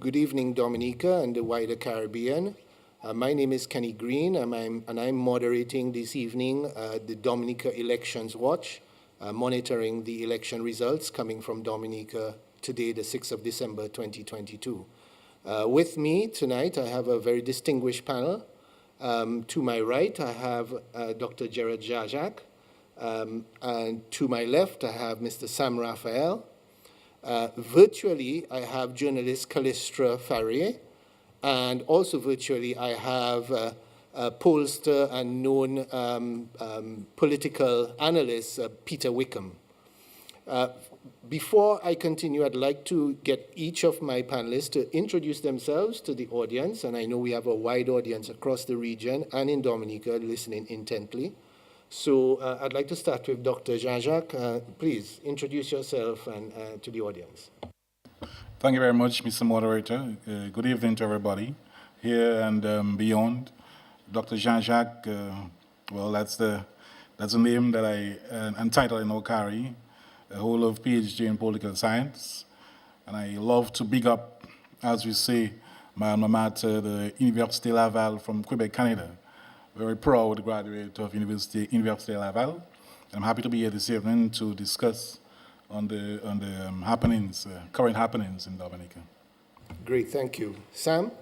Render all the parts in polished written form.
Good evening, Dominica and the wider Caribbean. My name is Kenny Green, and I'm moderating this evening the Dominica Elections Watch, monitoring the election results coming from Dominica today, the 6th of December, 2022. With me tonight, I have a very distinguished panel. To my right, I have Dr. Gerard Jajak, and to my left, I have Mr. Sam Raphael. Virtually, I have journalist Calistra Farrier, and also virtually, I have a pollster and known political analyst, Peter Wickham. Before I continue, I'd like to get each of my panelists to introduce themselves to the audience, and I know we have a wide audience across the region and in Dominica listening intently. So I'd like to start with Dr. Jean-Jacques. Please introduce yourself and to the audience. Thank you very much, Mr. Moderator. Good evening to everybody here and beyond. Dr. Jean-Jacques, well, that's the name that and title I now carry, a whole of PhD in political science. And I love to big up, as we say, my alma mater, the Université Laval from Quebec, Canada. Very proud graduate of Université Laval. I'm happy to be here this evening to discuss on the happenings, current happenings in Dominica. Great, thank you. Sam?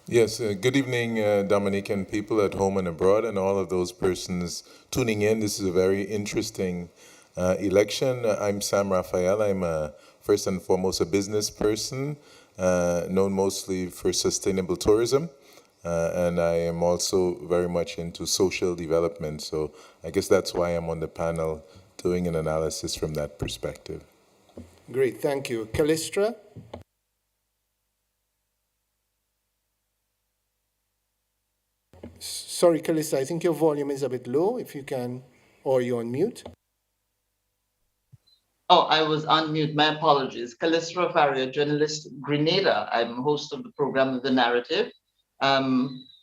Yes, good evening, Dominican people at home and abroad, and all of those persons tuning in. This is a very interesting election. I'm Sam Raphael. I'm first and foremost a business person, known mostly for sustainable tourism. And I am also very much into social development. So I guess that's why I'm on the panel doing an analysis from that perspective. Great, thank you. Calistra? Sorry, Calistra, I think your volume is a bit low, if you can, or you're on mute. Oh, I was on mute. My apologies. Calistra Farrier, journalist, Grenada. I'm host of the program The Narrative.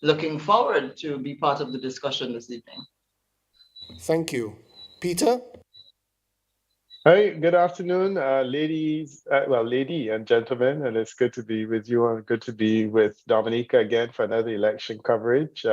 Looking forward to be part of the discussion this evening. Thank you. Peter? Hi, good afternoon, ladies, lady and gentlemen, and it's good to be with you and good to be with Dominica again for another election coverage.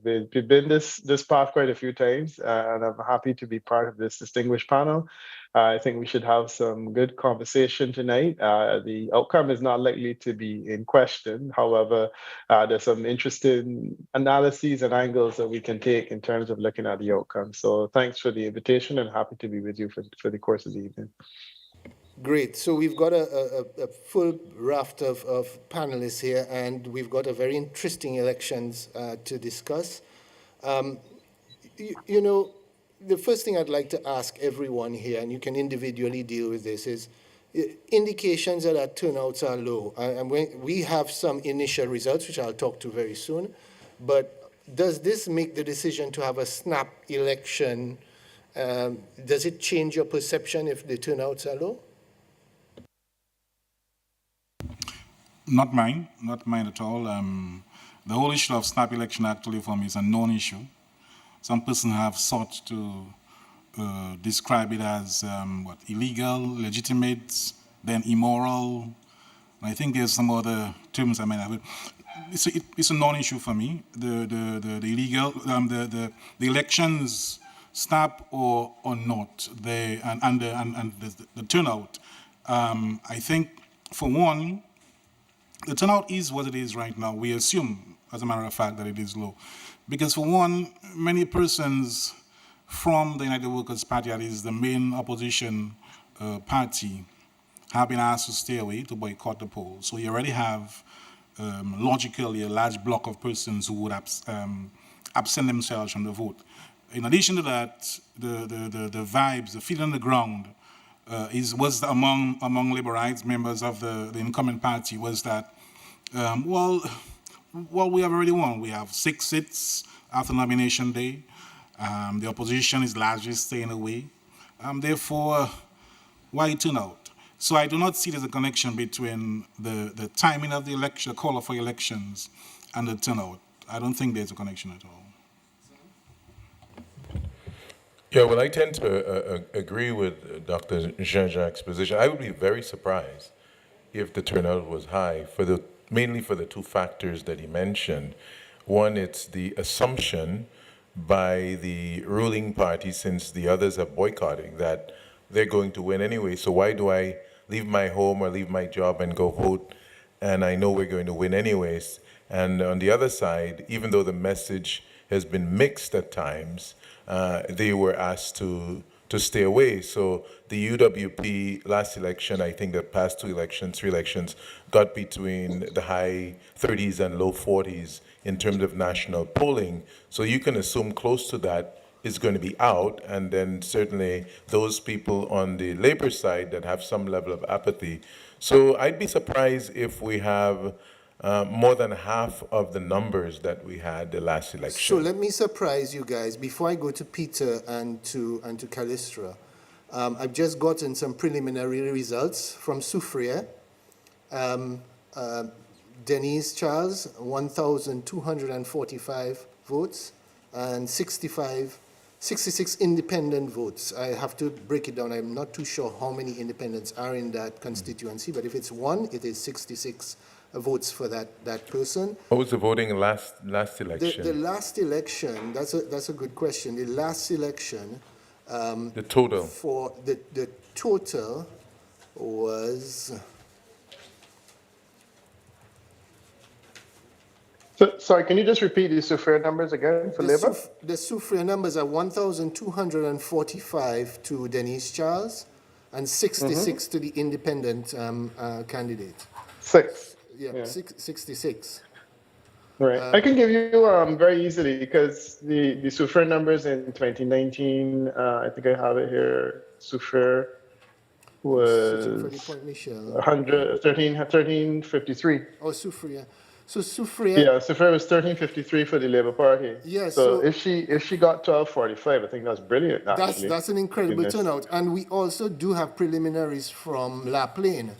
We've been this path quite a few times, and I'm happy to be part of this distinguished panel. I think we should have some good conversation tonight. The outcome is not likely to be in question. However, there's some interesting analyses and angles that we can take in terms of looking at the outcome. So thanks for the invitation and happy to be with you for the course of the evening. Great. So we've got a full raft of panelists here, and we've got a very interesting elections to discuss. You know, the first thing I'd like to ask everyone here, and you can individually deal with this, is indications that our turnouts are low. And we have some initial results, which I'll talk to very soon. But does this make the decision to have a snap election? Does it change your perception if the turnouts are low? Not mine at all. The whole issue of snap election actually for me is a non-issue. Some person have sought to describe it as illegal, legitimate, then immoral. I think there's some other terms I might have. It's a non-issue for me. The illegal, the elections, snap or not, the turnout. I think for one, the turnout is what it is right now. We assume, as a matter of fact, that it is low. Because for one, many persons from the United Workers' Party, that is the main opposition party, have been asked to stay away, to boycott the polls. So you already have, logically, a large block of persons who would absent themselves from the vote. In addition to that, the vibes, the feeling on the ground was among Laborites, members of the incumbent party, was that, well, we have already won. We have 6 seats after nomination day. The opposition is largely staying away. Therefore, why turn out? So I do not see there's a connection between the timing of the election, the call for elections, and the turnout. I don't think there's a connection at all. Yeah, well, I tend to agree with Dr. Jean-Jacques' position. I would be very surprised if the turnout was high, mainly for the two factors that he mentioned. One, it's the assumption by the ruling party, since the others are boycotting, that they're going to win anyway. So why do I leave my home or leave my job and go vote? And I know we're going to win anyways. And on the other side, even though the message has been mixed at times, they were asked to stay away. So the UWP last election, I think the past three elections, got between the high 30s and low 40s in terms of national polling. So you can assume close to that is going to be out, and then certainly those people on the labor side that have some level of apathy. So I'd be surprised if we have more than half of the numbers that we had the last election. So let me surprise you guys before I go to Peter and to Callistra. I've just gotten some preliminary results from Soufriere. Denise Charles, 1,245 votes, and 66 independent votes. I have to break it down. I'm not too sure how many independents are in that constituency, but if it's one, it is 66 votes for that person. What was the voting last election? The last election, that's a good question. The last election, the total for the total was. So, sorry, can you just repeat the Soufriere numbers again for Labour? The Soufriere numbers are 1,245 to Denise Charles and 66 to the independent candidate. Yeah. 66. Right. I can give you very easily, because the Soufriere numbers in 2019, I think I have it here. Soufriere was 1353. Oh, Soufriere. So Soufriere. Yeah, Soufriere was 1353 for the Labour Party. Yeah. So if she got 1245, I think that's brilliant. Actually, that's an incredible turnout, and we also do have preliminaries from La Plaine.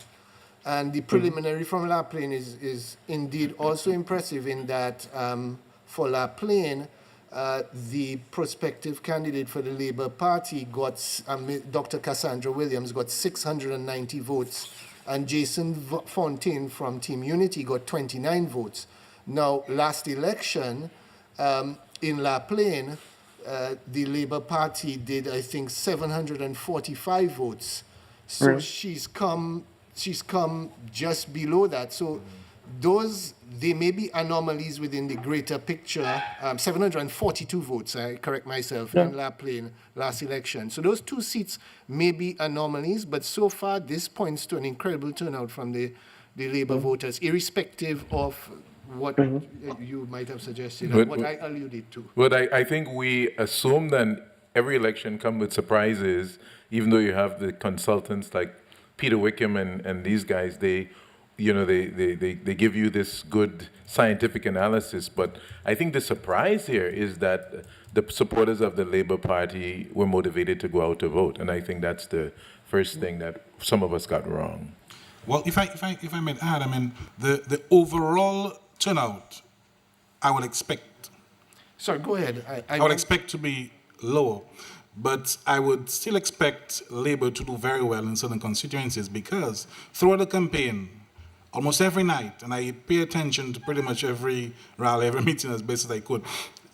And the preliminary from La Plaine is indeed also impressive in that for La Plaine, the prospective candidate for the Labour Party got, Dr. Cassandra Williams got 690 votes, and Jason Fontaine from Team Unity got 29 votes. Now, last election in La Plaine, the Labour Party did, I think, 745 votes. So she's come just below that. So they may be anomalies within the greater picture. 742 votes, I correct myself, in La Plaine last election. So those two seats may be anomalies, but so far this points to an incredible turnout from the Labour voters, irrespective of what you might have suggested, or what I alluded to. But I think we assume that every election comes with surprises, even though you have the consultants like Peter Wickham and these guys, they give you this good scientific analysis. But I think the surprise here is that the supporters of the Labour Party were motivated to go out to vote, and I think that's the first thing that some of us got wrong. Well, if I may add, I mean, the overall turnout, I would expect. Sorry, go ahead. I would expect to be lower. But I would still expect Labour to do very well in certain constituencies, because throughout the campaign, almost every night, and I pay attention to pretty much every rally, every meeting as best as I could,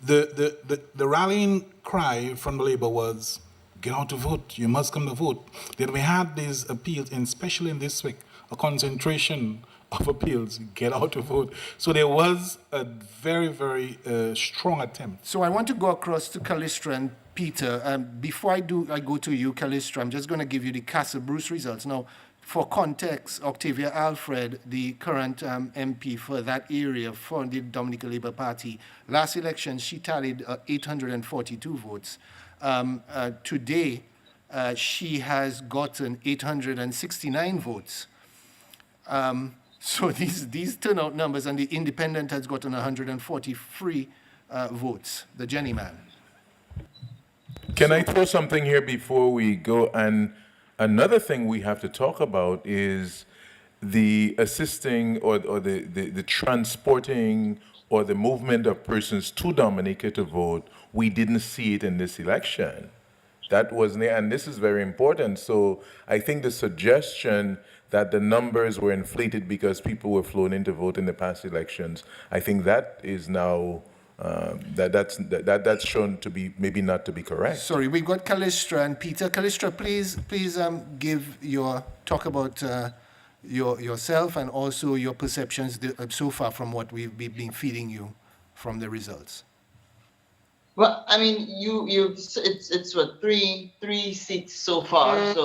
the rallying cry from Labour was, get out to vote, you must come to vote. Then we had these appeals, and especially in this week, a concentration of appeals, get out to vote. So there was a very, very strong attempt. So I want to go across to Callistra and Peter. Before I go to you, Callistra, I'm just going to give you the Castle Bruce results. Now, for context, Octavia Alfred, the current MP for that area for the Dominica Labour Party, last election she tallied 842 votes. Today, she has gotten 869 votes. So these turnout numbers, and the independent has gotten 143 votes, the Jenny man. Can I throw something here before we go? And another thing we have to talk about is the assisting or the transporting or the movement of persons to Dominica to vote. We didn't see it in this election. That wasn't, and this is very important. So I think the suggestion that the numbers were inflated because people were flown in to vote in the past elections. I think that is now that's shown to be maybe not to be correct. Sorry, we've got Kalistra and Peter. Kalistra, please give talk about yourself and also your perceptions so far from what we've been feeding you from the results. Well, I mean, it's what three seats so far. So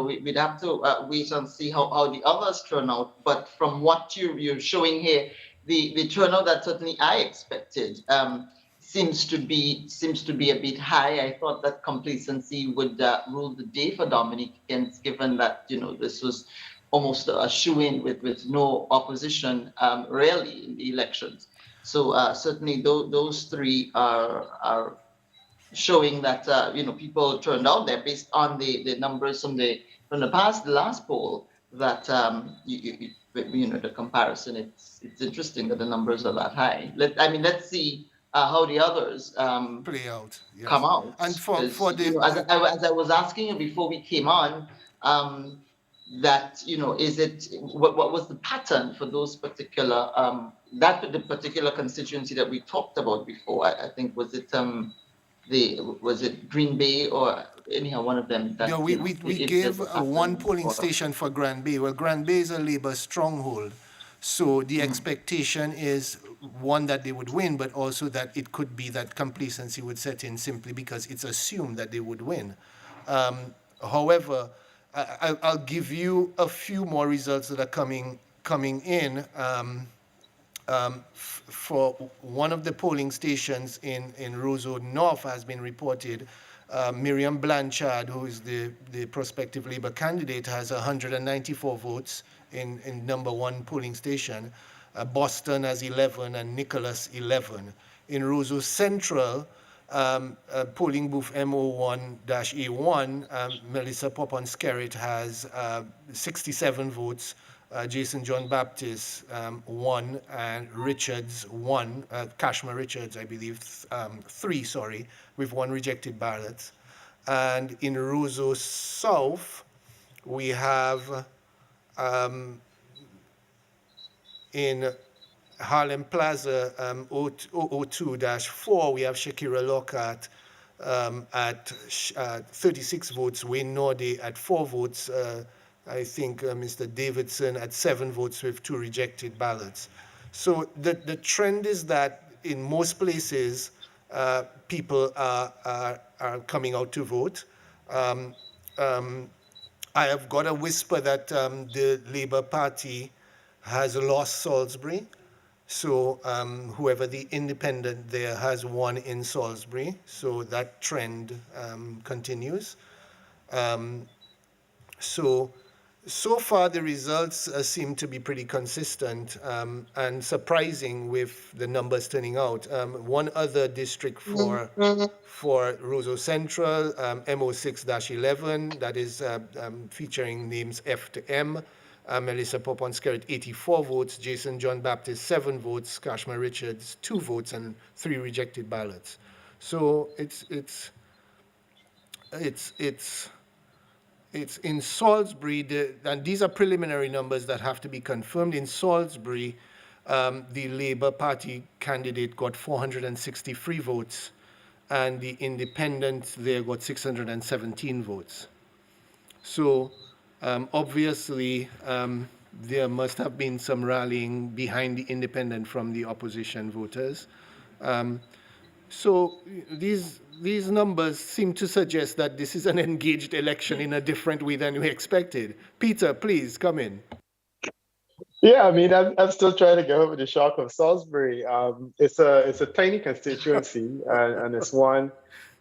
we'd have to wait and see how the others turn out. But from what you're showing here, the turnout that certainly I expected seems to be a bit high. I thought that complacency would rule the day for Dominicans, given that this was almost a shoe-in with no opposition really in the elections. So certainly those three are showing that people turned out there based on the numbers from the past, the last poll. That the comparison. It's interesting that the numbers are that high. Let's see how the others play out, yes. Come out. And for the as I was asking you before we came on. That is it? What was the pattern for those particular the particular constituency that we talked about before? I think was it Green Bay or anyhow one of them? That, we gave one polling station for Grand Bay. Well, Grand Bay is a Labour stronghold, so the expectation is one that they would win, but also that it could be that complacency would set in simply because it's assumed that they would win. However, I'll give you a few more results that are coming in. For one of the polling stations in Roseau North has been reported. Miriam Blanchard, who is the prospective Labour candidate, has 194 votes in number one polling station. Boston has 11 and Nicholas 11. In Roseau Central, polling booth MO1-A1, Melissa Popon-Skerritt has 67 votes. Jason John Baptist 1 and Richards 1, Kashmir Richards, I believe, 3, with 1 rejected ballot. And in Roseau South, we have in Harlem Plaza 002-4, we have Shakira Lockhart at 36 votes, Wayne Norde at 4 votes, I think Mr. Davidson at 7 votes with 2 rejected ballots. So the trend is that in most places, people are coming out to vote. I have got a whisper that the Labour Party has lost Salisbury. So whoever the independent there has won in Salisbury. So that trend continues. So far, the results seem to be pretty consistent and surprising with the numbers turning out. One other district for Roseau Central, MO6-11, that is featuring names F to M. Melissa Popon-Skerritt, 84 votes. Jason John Baptist, 7 votes. Kashmir Richards, 2 votes and 3 rejected ballots. So it's in Salisbury, and these are preliminary numbers that have to be confirmed. In Salisbury, the Labour Party candidate got 463 votes, and the independent there got 617 votes. So obviously, there must have been some rallying behind the independent from the opposition voters. So these numbers seem to suggest that this is an engaged election in a different way than we expected. Peter, please come in. Yeah, I mean, I'm still trying to get over the shock of Salisbury. It's a tiny constituency, and it's one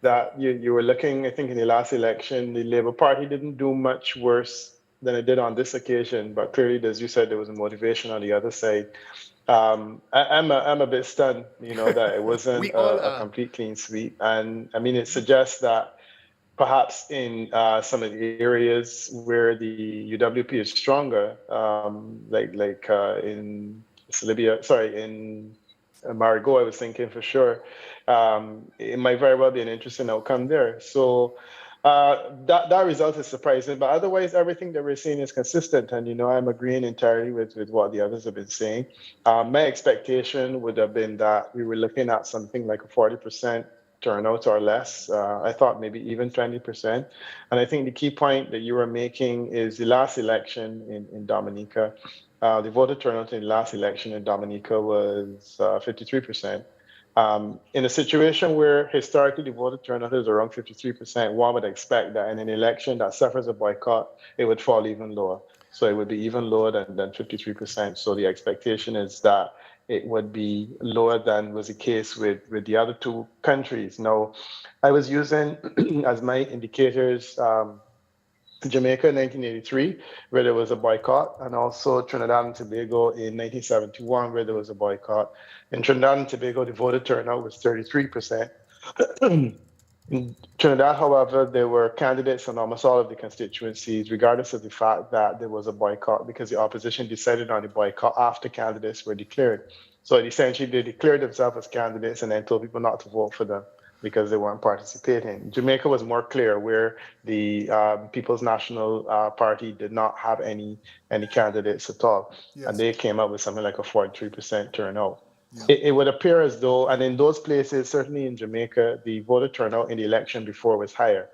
that you were looking. I think in the last election, the Labour Party didn't do much worse than it did on this occasion. But clearly, as you said, there was a motivation on the other side. I'm a bit stunned, that it wasn't a complete clean sweep. And I mean, it suggests that perhaps in some of the areas where the UWP is stronger, like in Salisbury, in Marigot, I was thinking for sure, it might very well be an interesting outcome there. So That result is surprising, but otherwise everything that we're seeing is consistent. And I'm agreeing entirely with what the others have been saying. My expectation would have been that we were looking at something like a 40% turnout or less. I thought maybe even 20%. And I think the key point that you were making is the last election in Dominica. The voter turnout in the last election in Dominica was 53%. In a situation where historically the voter turnout is around 53%, one would expect that in an election that suffers a boycott, it would fall even lower. So it would be even lower than 53%. So the expectation is that it would be lower than was the case with the other two countries. Now, I was using as my indicators Jamaica in 1983, where there was a boycott, and also Trinidad and Tobago in 1971, where there was a boycott. In Trinidad and Tobago, the voter turnout was 33%. In Trinidad, however, there were candidates in almost all of the constituencies, regardless of the fact that there was a boycott, because the opposition decided on the boycott after candidates were declared. So essentially, they declared themselves as candidates and then told people not to vote for them because they weren't participating. Jamaica was more clear, where the People's National Party did not have any candidates at all, and they came up with something like a 43% turnout. It would appear as though, and in those places, certainly in Jamaica, the voter turnout in the election before was higher.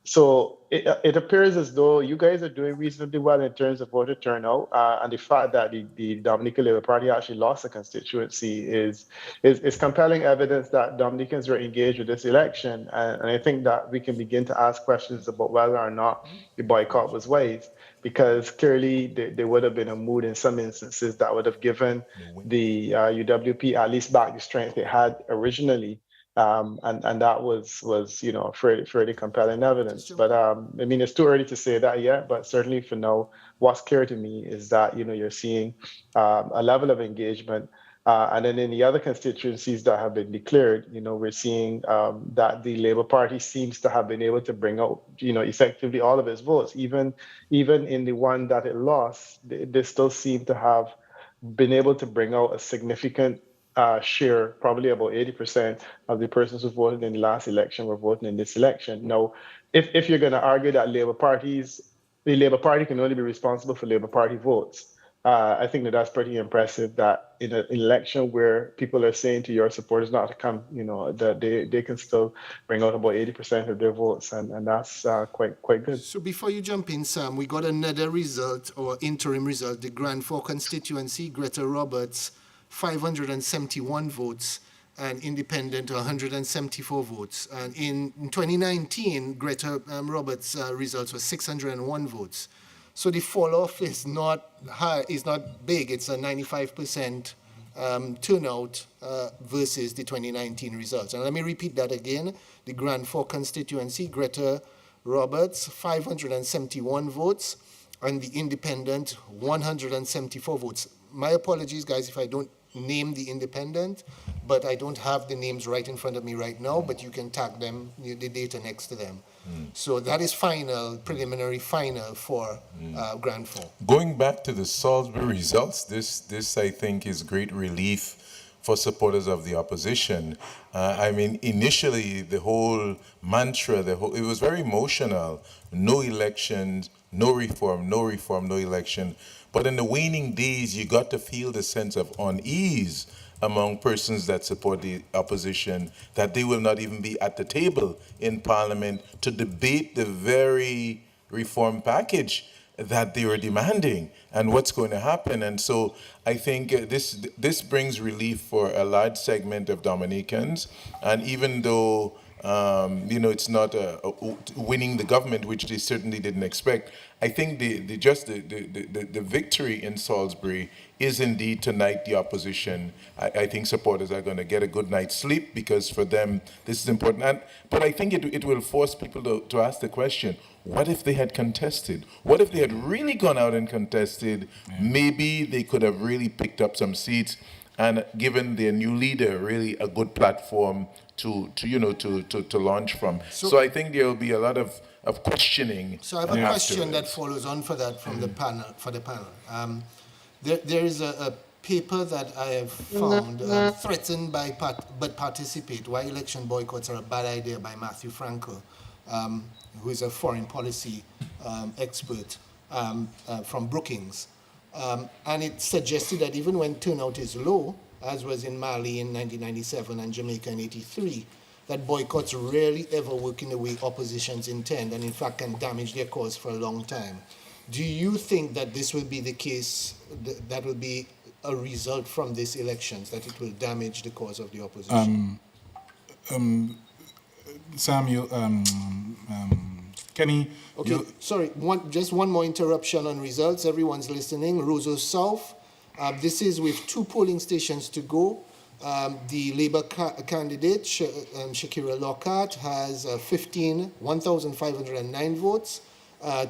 So it appears as though you guys are doing reasonably well in terms of voter turnout, and the fact that the Dominica Labour Party actually lost a constituency is compelling evidence that Dominicans were engaged with this election, and I think that we can begin to ask questions about whether or not the boycott was wise, because clearly there would have been a mood in some instances that would have given the UWP at least back the strength it had originally. And that was fairly compelling evidence. But I mean, it's too early to say that yet. But certainly for now, what's clear to me is that you're seeing a level of engagement, and then in the other constituencies that have been declared, we're seeing that the Labour Party seems to have been able to bring out effectively all of its votes. Even in the one that it lost, they still seem to have been able to bring out a significant share, probably about 80% of the persons who voted in the last election were voting in this election. Now, if you're going to argue that the Labour Party can only be responsible for Labour Party votes, I think that's pretty impressive that in an election where people are saying to your supporters not to come, that they can still bring out about 80% of their votes, and that's quite good. So before you jump in, Sam, we got another result or interim result. The Grand Fork constituency, Greta Roberts, 571 votes, and independent 174 votes. And in 2019, Greta Roberts' results were 601 votes. So the fall off is not high, is not big. It's a 95% turnout versus the 2019 results. And let me repeat that again. The Grand Fork constituency, Greta Roberts, 571 votes, and the independent, 174 votes. My apologies, guys, if I don't name the independent, but I don't have the names right in front of me right now, but you can tag them, the data next to them. So that is preliminary final for Grand Fork. Going back to the Salisbury results, this I think is great relief for supporters of the opposition. I mean, initially the whole mantra, it was very emotional. No elections, no reform, no reform, no election. But in the waning days, you got to feel the sense of unease among persons that support the opposition, that they will not even be at the table in Parliament to debate the very reform package that they were demanding and what's going to happen. And so I think this brings relief for a large segment of Dominicans. And even though it's not winning the government, which they certainly didn't expect, I think the victory in Salisbury is indeed to knight the opposition. I think supporters are going to get a good night's sleep, because for them this is important. But I think it will force people to ask the question, what if they had contested? What if they had really gone out and contested? Maybe they could have really picked up some seats and given their new leader really a good platform to launch from. So I think there will be a lot of questioning. So I have a question that follows on for that from the panel. There is a paper that I have found, Threatened but Participate, Why Election Boycotts Are a Bad Idea, by Matthew Frankel, who is a foreign policy expert from Brookings. And it suggested that even when turnout is low, as was in Mali in 1997 and Jamaica in 83, that boycotts rarely ever work in the way oppositions intend and in fact can damage their cause for a long time. Do you think that this will be the case, that will be a result from these elections, that it will damage the cause of the opposition? Sam, Kenny, Okay, sorry, just one more interruption on results. Everyone's listening. Roseau South, this is with 2 polling stations to go. The Labour candidate, Shakira Lockhart, has 1,509 votes.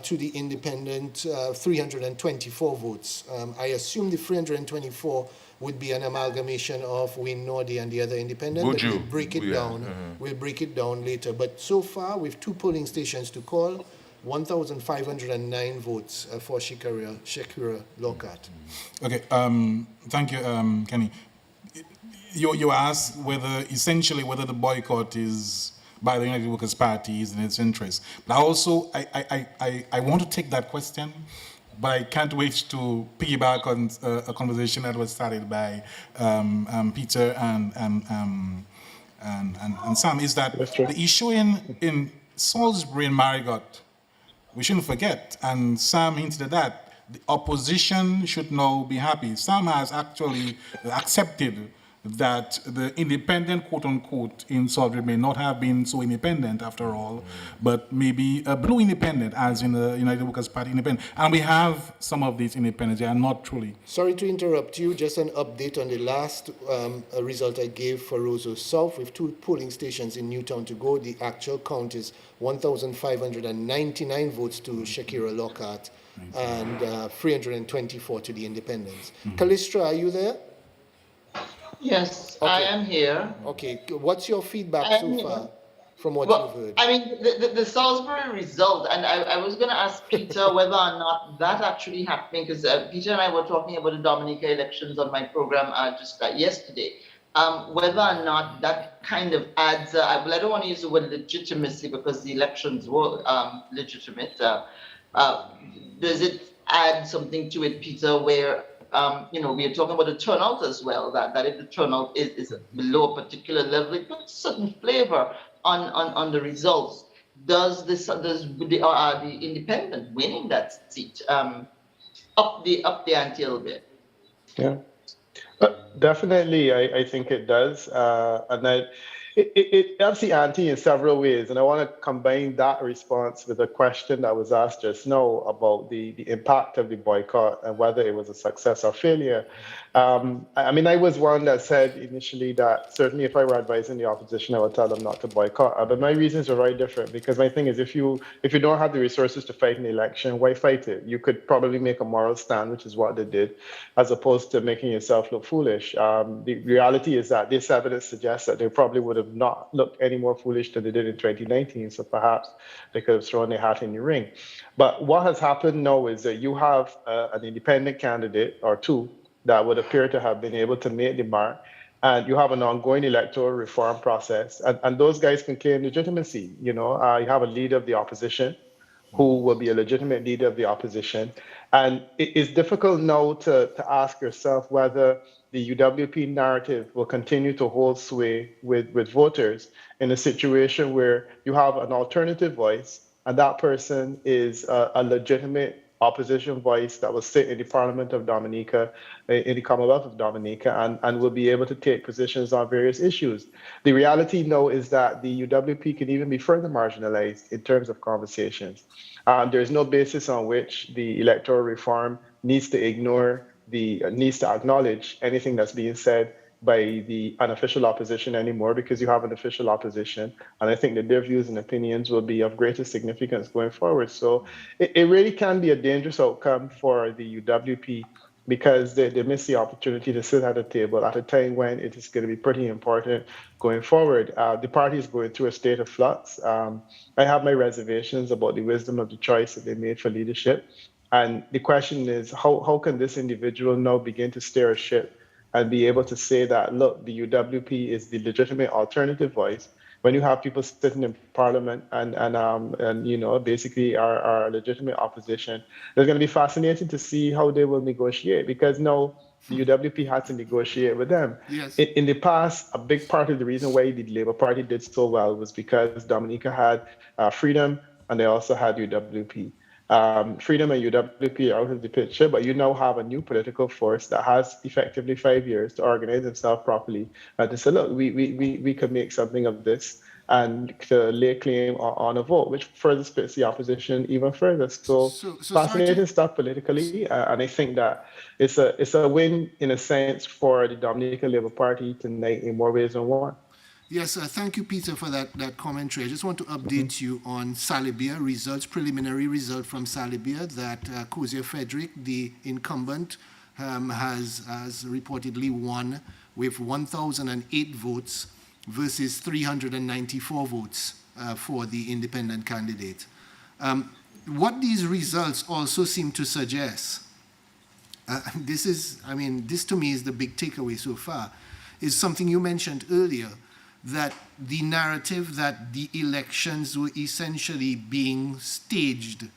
To the independent, 324 votes. I assume the 324 would be an amalgamation of Wayne Nordy and the other independent, but we'll break it down. We'll break it down later. But so far, with 2 polling stations to call, 1,509 votes for Shakira Lockhart. Okay, thank you, Kenny. You asked essentially whether the boycott is by the United Workers' Party is in its interest. But I want to take that question, but I can't wait to piggyback on a conversation that was started by Peter and Sam. Is that the issue in Salisbury and Marigot? We shouldn't forget, and Sam hinted at that. The opposition should now be happy. Sam has actually accepted that the independent, quote-unquote, in Salisbury may not have been so independent after all, but maybe a blue independent, as in the United Workers' Party independent. And we have some of these independents. They are not truly. Sorry to interrupt you. Just an update on the last result I gave for Roseau South. With 2 polling stations in Newtown to go, the actual count is 1,599 votes to Shakira Lockhart and 324 to the independents. Callistra, are you there? Yes, Okay. I am here. Okay, what's your feedback so far from what you've heard? I mean, the Salisbury result, and I was going to ask Peter whether or not that actually happened, because Peter and I were talking about the Dominica elections on my program just yesterday. Whether or not that kind of adds, well, I don't want to use the word legitimacy because the elections were legitimate. Does it add something to it, Peter, where we are talking about the turnout as well, that if the turnout is below a particular level, it puts certain flavor on the results. Does the independent winning that seat up the ante a little bit? Yeah, definitely, I think it does. And that it ups the ante in several ways. And I want to combine that response with a question that was asked just now about the impact of the boycott and whether it was a success or failure. I mean, I was one that said initially that certainly if I were advising the opposition, I would tell them not to boycott. But my reasons are very different, because my thing is if you don't have the resources to fight an election, why fight it? You could probably make a moral stand, which is what they did, as opposed to making yourself look foolish. The reality is that this evidence suggests that they probably would have not looked any more foolish than they did in 2019. So perhaps they could have thrown their hat in the ring. But what has happened now is that you have an independent candidate or 2 that would appear to have been able to make the mark, and you have an ongoing electoral reform process, and those guys can claim legitimacy. You have a leader of the opposition who will be a legitimate leader of the opposition. And it is difficult now to ask yourself whether the UWP narrative will continue to hold sway with voters in a situation where you have an alternative voice, and that person is a legitimate opposition voice that will sit in the Parliament of Dominica, in the Commonwealth of Dominica, and will be able to take positions on various issues. The reality now is that the UWP can even be further marginalized in terms of conversations. There's no basis on which the electoral reform needs to acknowledge anything that's being said by the unofficial opposition anymore, because you have an official opposition. And I think that their views and opinions will be of greater significance going forward. So it really can be a dangerous outcome for the UWP, because they miss the opportunity to sit at a table at a time when it is going to be pretty important going forward. The party is going through a state of flux. I have my reservations about the wisdom of the choice that they made for leadership. And the question is, how can this individual now begin to steer a ship and be able to say that, look, the UWP is the legitimate alternative voice, when you have people sitting in parliament and basically our legitimate opposition, it's going to be fascinating to see how they will negotiate, because now the UWP had to negotiate with them. Yes. In the past, a big part of the reason why the Labour Party did so well was because Dominica had Freedom and they also had UWP. Freedom and UWP are out of the picture, but you now have a new political force that has effectively 5 years to organize themselves properly and to say, look, we could make something of this, and to lay claim on a vote, which further splits the opposition even further. So Sorry to fascinating stuff politically, and I think that it's a win in a sense for the Dominica Labour Party tonight in more ways than one. Yes, thank you, Peter, for that commentary. I just want to update you on Salisbury results, preliminary result from Salisbury, that Cozier Frederick, the incumbent, has reportedly won with 1,008 votes versus 394 votes for the independent candidate. What these results also seem to suggest, this to me is the big takeaway so far, is something you mentioned earlier, that the narrative that the elections were essentially being staged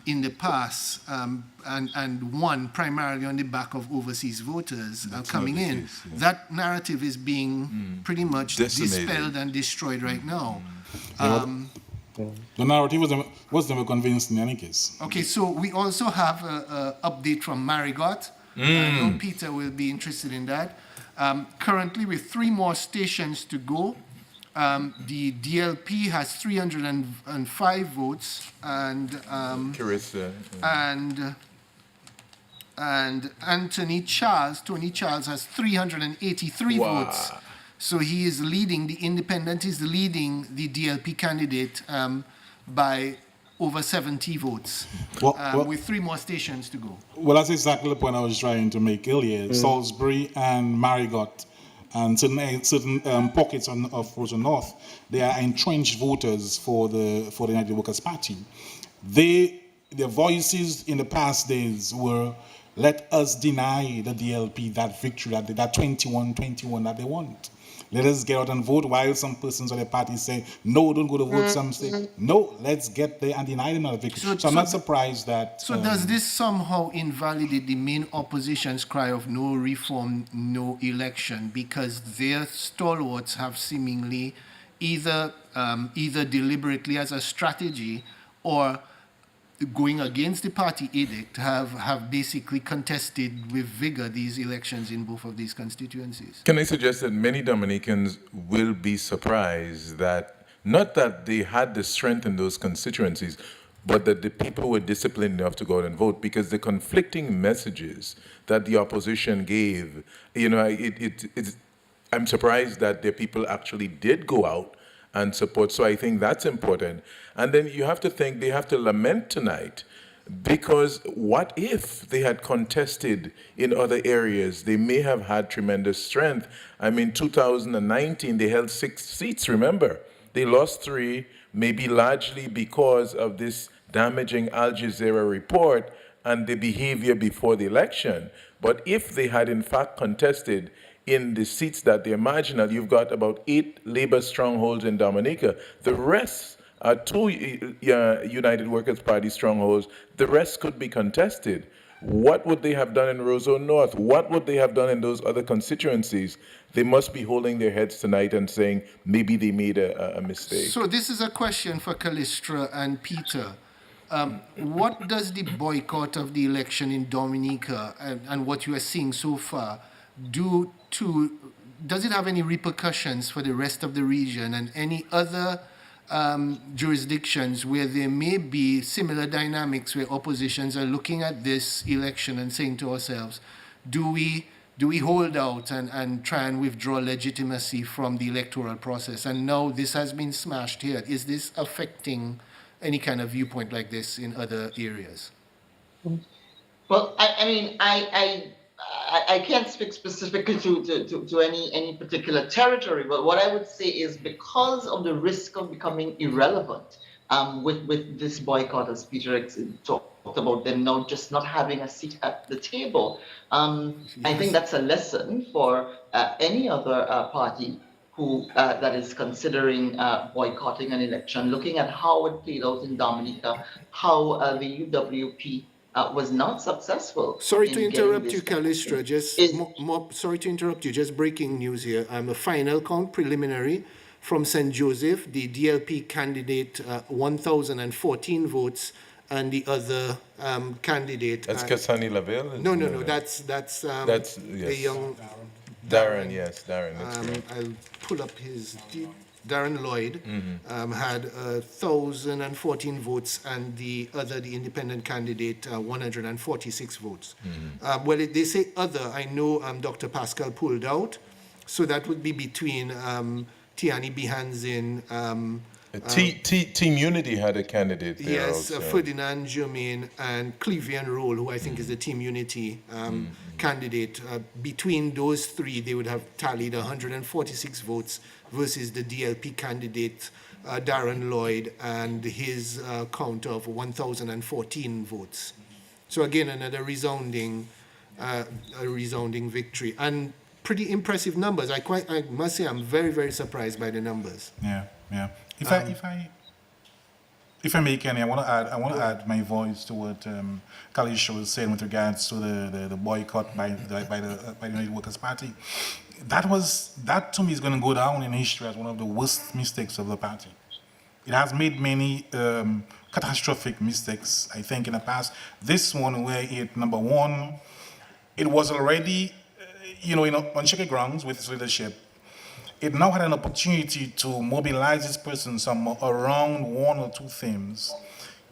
in the past and won primarily on the back of overseas voters coming in. Case, yeah. That narrative is being pretty much Decimated. dispelled and destroyed right now. The narrative was never convinced in any case. Okay, so we also have an update from Marigot. I know Peter will be interested in that. Currently, with 3 more stations to go, the DLP has 305 votes, and Carissa. and Tony Charles has 383 votes. So he is leading, the independent is leading the DLP candidate by over 70 votes, with 3 more stations to go. Well, that's exactly the point I was trying to make earlier. Salisbury and Marigot and certain pockets of Rosa North, they are entrenched voters for the United Workers' Party. Their voices in the past days were, let us deny the DLP that victory, that 21-21 that they want. Let us get out and vote, while some persons of the party say, no, don't go to vote. Some say, no, let's get there and deny them a victory. So I'm not surprised that... So does this somehow invalidate the main opposition's cry of no reform, no election, because their stalwarts have seemingly either deliberately as a strategy or going against the party edict have basically contested with vigor these elections in both of these constituencies? Can I suggest that many Dominicans will be surprised that, not that they had the strength in those constituencies, but that the people were disciplined enough to go out and vote, because the conflicting messages that the opposition gave, I'm surprised that the people actually did go out and support. So I think that's important. And then you have to think they have to lament tonight, because what if they had contested in other areas? They may have had tremendous strength. I mean, 2019, they held 6 seats, remember? They lost 3, maybe largely because of this damaging Al Jazeera report and the behavior before the election. But if they had in fact contested in the seats that they're marginal, you've got about 8 Labour strongholds in Dominica. The rest are 2 United Workers' Party strongholds. The rest could be contested. What would they have done in Roseau North? What would they have done in those other constituencies? They must be holding their heads tonight and saying maybe they made a mistake. So this is a question for Callistra and Peter. What does the boycott of the election in Dominica and what you are seeing so far does it have any repercussions for the rest of the region and any other jurisdictions where there may be similar dynamics, where oppositions are looking at this election and saying to ourselves, do we hold out and try and withdraw legitimacy from the electoral process? And now this has been smashed here. Is this affecting any kind of viewpoint like this in other areas? Well, I can't speak specifically to any particular territory, but what I would say is, because of the risk of becoming irrelevant with this boycott, as Peter talked about, them now just not having a seat at the table, I think that's a lesson for any other party who that is considering boycotting an election, looking at how it played out in Dominica, how the UWP was not successful Sorry to in getting interrupt you, this. Calistra. Sorry to interrupt you. Just breaking news here. A final count preliminary from St. Joseph. The DLP candidate 1,014 votes, and the other candidate. That's Kasani Lavelle? No. That's yes. the young Darren, yes, Darren. That's correct. I'll pull up Darren Lloyd had 1,014 votes, and the independent candidate, 146 votes. Well, they say other. I know Dr. Pascal pulled out, so that would be between Tiani Bihanzin. Team Unity had a candidate there Yes, also. Ferdinand Germain and Clevian Roll, who I think is the Team Unity candidate. Between those three, they would have tallied 146 votes versus the DLP candidate, Darren Lloyd, and his count of 1,014 votes. So again, another resounding victory. And pretty impressive numbers. I must say I'm very, very surprised by the numbers. Yeah. If I may, Kenny, I want to add my voice to what Kalisha was saying with regards to the boycott by the United Workers' Party. That to me is going to go down in history as one of the worst mistakes of the party. It has made many catastrophic mistakes, I think, in the past. This one, where number one, it was already, on shaky grounds with its leadership. It now had an opportunity to mobilize its persons around one or two themes,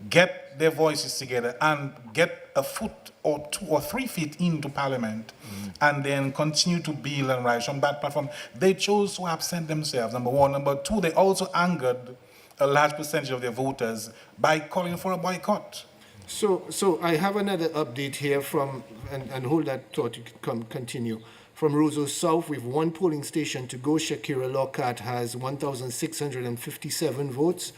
get their voices together, and get a foot or 2 or 3 feet into Parliament, and then continue to build and rise from that platform. They chose to absent themselves, number one. Number two, they also angered a large percentage of their voters by calling for a boycott. So I have another update here and hold that thought, you can continue. From Roseau South, with one polling station to go, Shakira Lockhart has 1,657 votes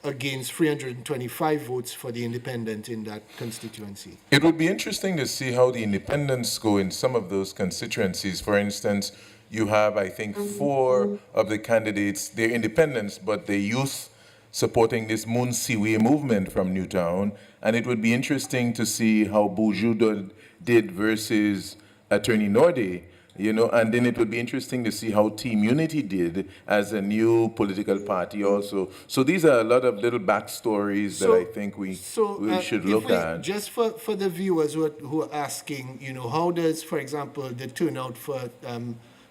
against 325 votes for the independent in that constituency. It would be interesting to see how the independents go in some of those constituencies. For instance, you have, I think, 4 of the candidates, they're independents, but they're youth supporting this Moon Siwe movement from Newtown. And it would be interesting to see how Bourgeois did versus Attorney Norde. And then it would be interesting to see how Team Unity did as a new political party also. So these are a lot of little backstories that I think we should look at. Just for the viewers who are asking, how does, for example, the turnout for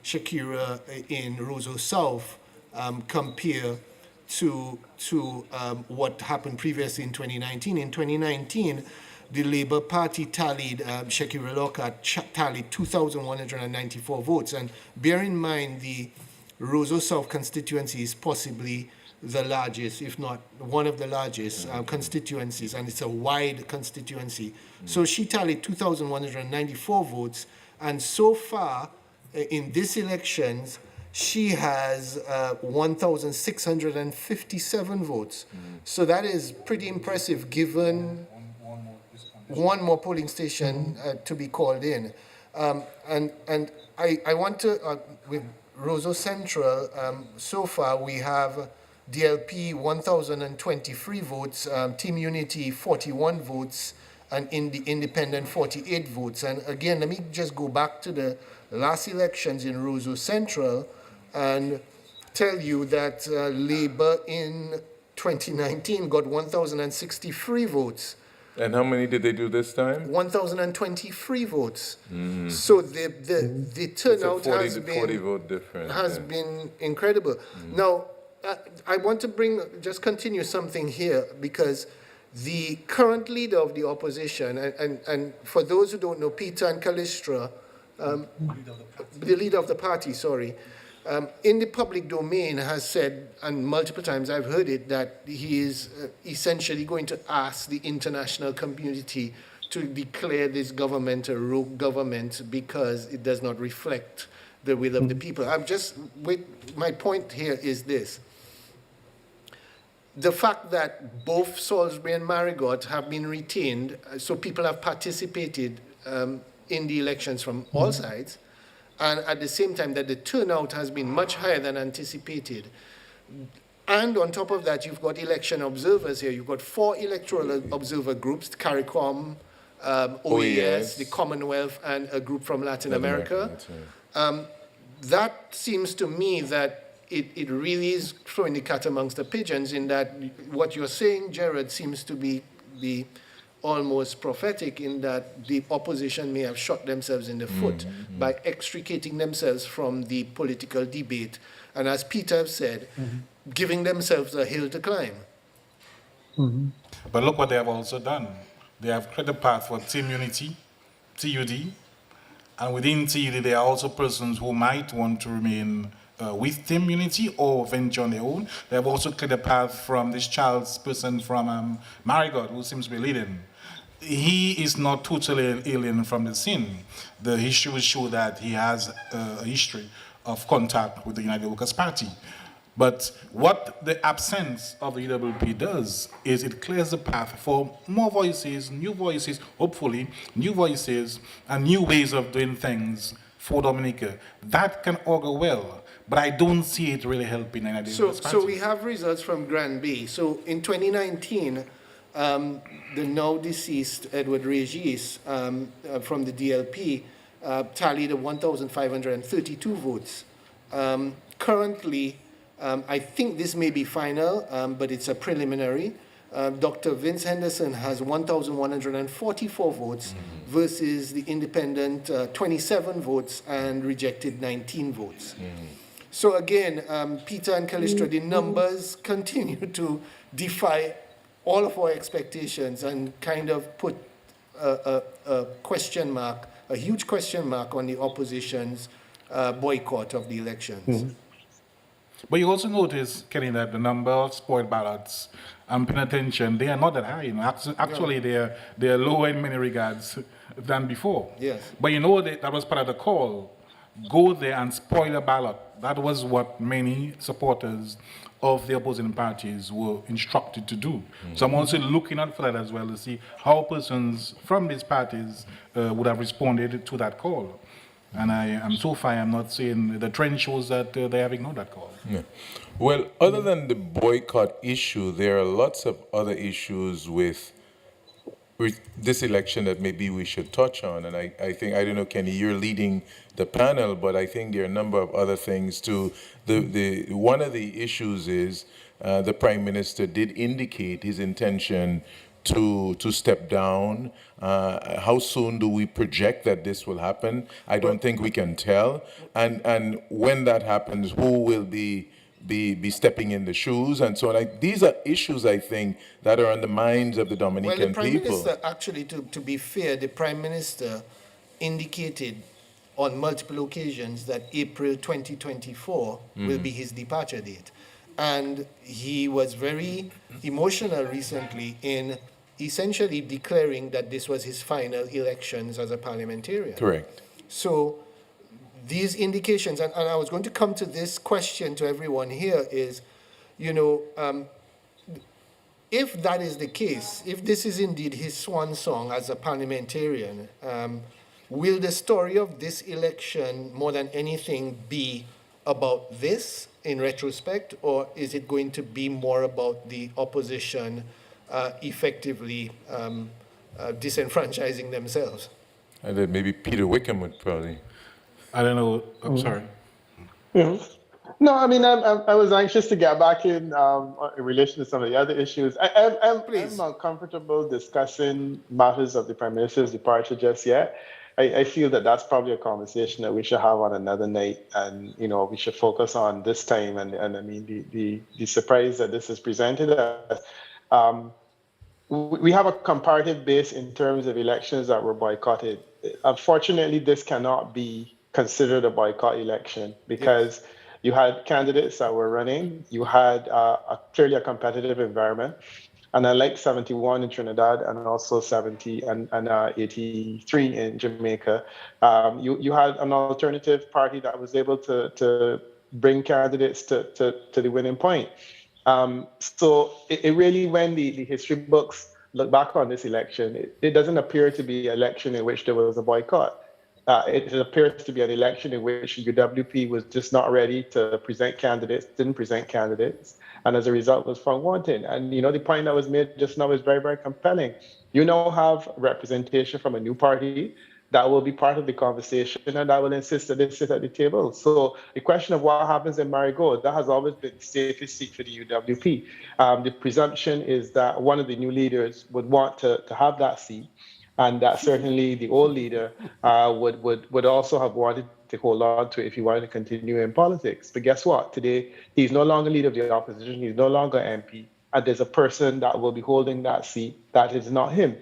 Shakira in Roseau South compare to what happened previously in 2019? In 2019, the Labour Party tallied, Shakira Lockhart tallied 2,194 votes. And bear in mind, the Roseau South constituency is possibly the largest, if not one of the largest constituencies, and it's a wide constituency. So she tallied 2,194 votes, and so far in these elections, she has 1,657 votes. So that is pretty impressive given one more polling station to be called in. And I want to, with Roseau Central, so far we have DLP 1,023 votes, Team Unity 41 votes, and Independent 48 votes. And again, let me just go back to the last elections in Roseau Central and tell you that Labour in 2019 got 1,063 votes. And how many did they do this time? 1,023 votes. So the turnout has been incredible. Now, I want to continue something here, because the current leader of the opposition, and for those who don't know, Peter and Calistra, the leader of the party, in the public domain has said, and multiple times I've heard it, that he is essentially going to ask the international community to declare this government a rogue government because it does not reflect the will of the people. My point here is this. The fact that both Salisbury and Marigot have been retained, so people have participated in the elections from all sides, and at the same time that the turnout has been much higher than anticipated. And on top of that, you've got election observers here. You've got 4 electoral observer groups, CARICOM, OAS, the Commonwealth, and a group from Latin America. That seems to me that it really is throwing the cat amongst the pigeons, in that what you're saying, Jared, seems to be almost prophetic, in that the opposition may have shot themselves in the foot by extricating themselves from the political debate, and as Peter said, giving themselves a hill to climb. But look what they have also done. They have created a path for team unity, TUD, and within TUD there are also persons who might want to remain with team unity or venture on their own. They have also cleared a path from this child's person from Marigot, who seems to be leading. He is not totally alien from the scene. The history show that he has a history of contact with the United Workers' Party. But what the absence of the UWP does is it clears the path for more voices, new voices, hopefully, new voices and new ways of doing things for Dominica. That can augur well, but I don't see it really helping the United Workers' Party. So we have results from Grand Bay. So in 2019, the now deceased Edward Regis from the DLP tallied 1,532 votes. Currently, I think this may be final, but it's a preliminary. Dr. Vince Henderson has 1,144 votes versus the independent 27 votes and rejected 19 votes. So again, Peter and Callistra, the numbers continue to defy all of our expectations and kind of put a question mark, a huge question mark on the opposition's boycott of the elections. But you also notice, Kenny, that the number of spoiled ballots and penitentiary, they are not that high. You know. Actually, they are lower in many regards than before. Yes. But you know that was part of the call. Go there and spoil a ballot. That was what many supporters of the opposing parties were instructed to do. So I'm also looking out for that as well to see how persons from these parties would have responded to that call. And so far, I'm not saying the trend shows that they have ignored that call. Yeah. Well, other than the boycott issue, there are lots of other issues with this election that maybe we should touch on. And I think, I don't know, Kenny, you're leading the panel, but I think there are a number of other things too. One of the issues is the Prime Minister did indicate his intention to step down. How soon do we project that this will happen? I don't think we can tell. And when that happens, who will be stepping in the shoes and so on? These are issues, I think, that are on the minds of the Dominican Well, the Prime people. Minister, actually, to be fair, the Prime Minister indicated on multiple occasions that April 2024 will be his departure date. And he was very emotional recently in essentially declaring that this was his final elections as a parliamentarian. Correct. So these indications, and I was going to come to this question to everyone here, is, if that is the case, if this is indeed his swan song as a parliamentarian, will the story of this election, more than anything, be about this in retrospect, or is it going to be more about the opposition effectively disenfranchising themselves? And then maybe Peter Wickham would probably. I don't know. I'm sorry. Yeah. No, I mean, I was anxious to get back in relation to some of the other issues. I'm not comfortable discussing matters of the Prime Minister's departure just yet. I feel that that's probably a conversation that we should have on another night, and we should focus on this time. And I mean, the surprise that this is presented as. We have a comparative base in terms of elections that were boycotted. Unfortunately, this cannot be considered a boycott election because you had candidates that were running, you had clearly a competitive environment, and unlike 71 in Trinidad and also 70 and 83 in Jamaica, you had an alternative party that was able to bring candidates to the winning point. So it really, when the history books look back on this election, it doesn't appear to be an election in which there was a boycott. it appears to be an election in which UWP was just not ready to present candidates, didn't present candidates, and as a result was found wanting. And the point that was made just now is very, very compelling. You now have representation from a new party that will be part of the conversation and that will insist that they sit at the table. So the question of what happens in Marigold, that has always been the safest seat for the UWP. The presumption is that one of the new leaders would want to have that seat, and that certainly the old leader would also have wanted to hold on to it if he wanted to continue in politics. But guess what? Today, he's no longer leader of the opposition. He's no longer MP. And there's a person that will be holding that seat that is not him.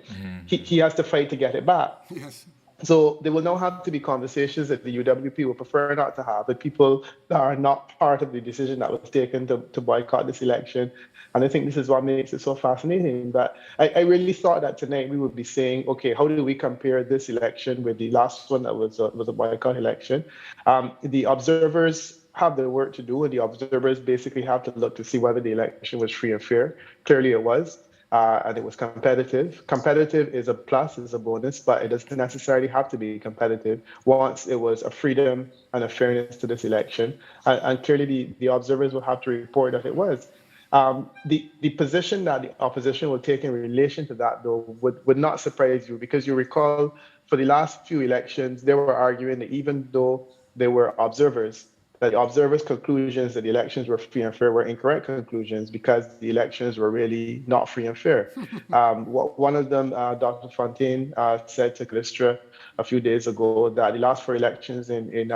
He has to fight to get it back. Yes. So there will now have to be conversations that the UWP would prefer not to have with people that are not part of the decision that was taken to boycott this election. And I think this is what makes it so fascinating. That I really thought that tonight we would be saying, okay, how do we compare this election with the last one that was a boycott election? The observers have their work to do, and the observers basically have to look to see whether the election was free and fair. Clearly it was. And it was competitive. Competitive is a plus, is a bonus, but it doesn't necessarily have to be competitive once it was a freedom and a fairness to this election. And clearly the observers will have to report that it was. The position that the opposition will take in relation to that, though, would not surprise you, because you recall for the last few elections, they were arguing that even though they were observers, that the observers' conclusions that the elections were free and fair were incorrect conclusions, because the elections were really not free and fair. One of them, Dr. Fontaine, said to Callistra a few days ago that the last 4 elections in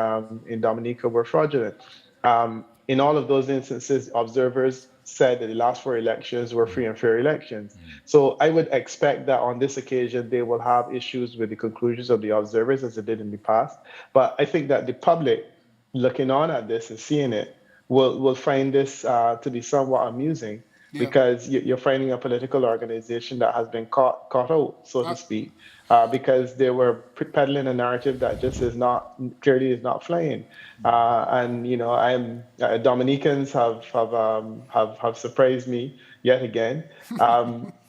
Dominica were fraudulent. In all of those instances, observers said that the last 4 elections were free and fair elections. So I would expect that on this occasion, they will have issues with the conclusions of the observers as they did in the past. But I think that the public, looking on at this and seeing it, will find this to be somewhat amusing, because you're finding a political organization that has been caught out, so to speak, because they were peddling a narrative that just clearly is not flying. And Dominicans have surprised me yet again.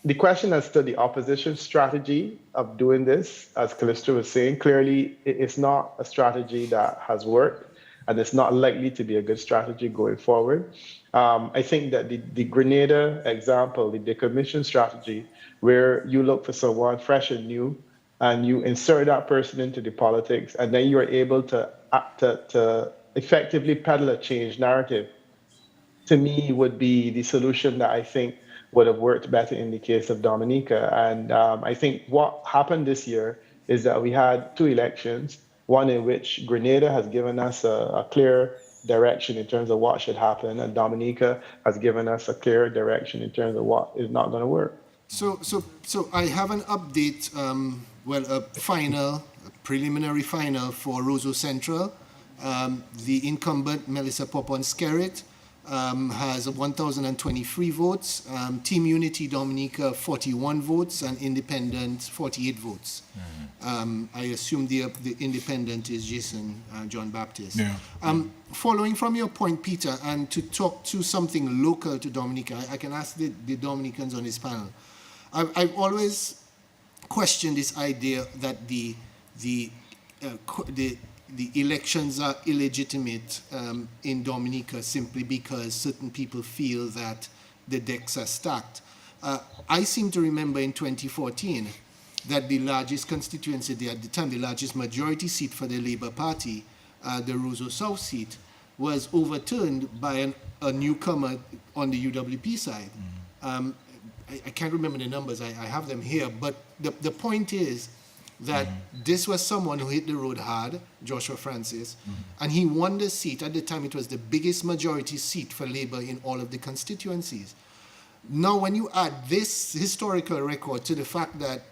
The question as to the opposition strategy of doing this, as Callistra was saying, clearly it's not a strategy that has worked, and it's not likely to be a good strategy going forward. I think that the Grenada example, the decommission strategy, where you look for someone fresh and new, and you insert that person into the politics, and then you're able to effectively peddle a change narrative, to me would be the solution that I think would have worked better in the case of Dominica. And I think what happened this year is that we had 2 elections, one in which Grenada has given us a clear direction in terms of what should happen, and Dominica has given us a clear direction in terms of what is not going to work. So I have an update, a preliminary final for Roseau Central. The incumbent, Melissa Popon-Skerritt, has 1,023 votes. Team Unity Dominica, 41 votes, and Independent, 48 votes. I assume the Independent is Jason John Baptist. Yeah. Following from your point, Peter, and to talk to something local to Dominica, I can ask the Dominicans on this panel. I've always questioned this idea that the elections are illegitimate in Dominica simply because certain people feel that the decks are stacked. I seem to remember in 2014 that the largest constituency at the time, the largest majority seat for the Labour Party, the Roseau South seat, was overturned by a newcomer on the UWP side. I can't remember the numbers, I have them here, but the point is that this was someone who hit the road hard, Joshua Francis, and he won the seat. At the time, it was the biggest majority seat for Labour in all of the constituencies. Now, when you add this historical record to the fact that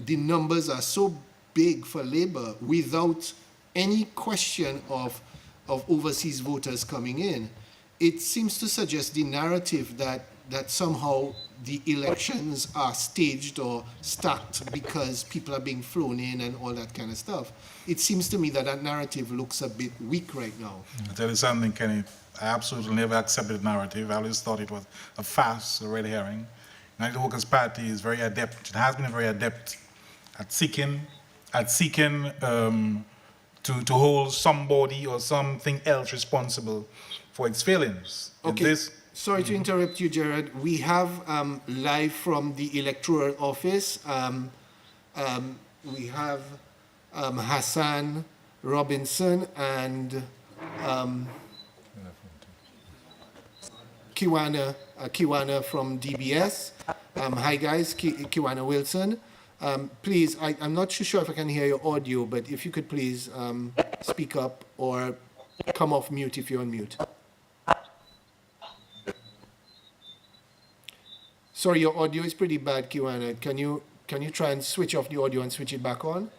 the numbers are so big for Labour without any question of overseas voters coming in, it seems to suggest the narrative that somehow the elections are staged or stacked because people are being flown in and all that kind of stuff. It seems to me that narrative looks a bit weak right now. I'll tell you something, Kenny. I absolutely never accepted the narrative. I always thought it was a farce, a red herring. United Workers' Party is very adept. It has been very adept at seeking at seeking to hold somebody or something else responsible for its failings. Okay. Sorry to interrupt you, Gerard. We have live from the electoral office. We have Hassan Robinson and Kiwana from DBS. Hi guys, Kiwana Wilson. Please, I'm not too sure if I can hear your audio, but if you could please speak up or come off mute if you're on mute. Sorry, your audio is pretty bad, Kiwana. Can you try and switch off the audio and switch it back on?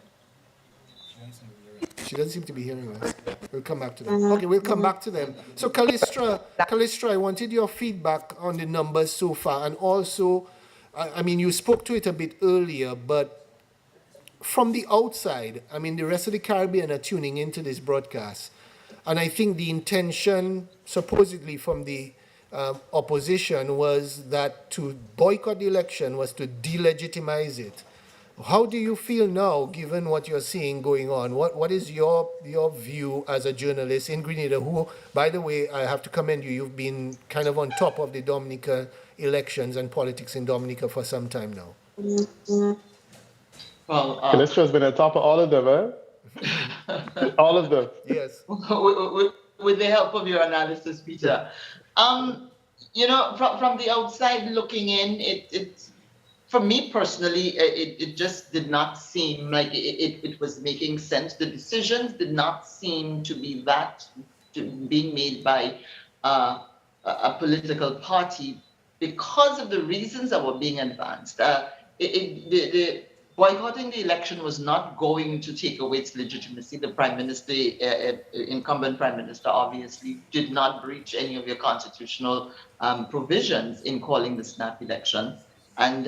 She doesn't seem to be hearing us. We'll come back to them. Okay, we'll come back to them. So, Kalistra, I wanted your feedback on the numbers so far, and also, I mean, you spoke to it a bit earlier, but from the outside, I mean, the rest of the Caribbean are tuning into this broadcast, and I think the intention, supposedly from the opposition, was that to boycott the election was to delegitimize it. How do you feel now, given what you're seeing going on? What is your view as a journalist in Grenada, who, by the way, I have to commend you, you've been kind of on top of the Dominica elections and politics in Dominica for some time now? Well, Calistra's been on top of all of them, huh? All of them. Yes. with the help of your analysis, Peter. You know, from the outside looking in, it's for me personally, it just did not seem like it was making sense. The decisions did not seem to be being made by a political party because of the reasons that were being advanced. The boycotting the election was not going to take away its legitimacy. The Prime Minister, incumbent Prime Minister, obviously did not breach any of your constitutional provisions in calling the snap election. And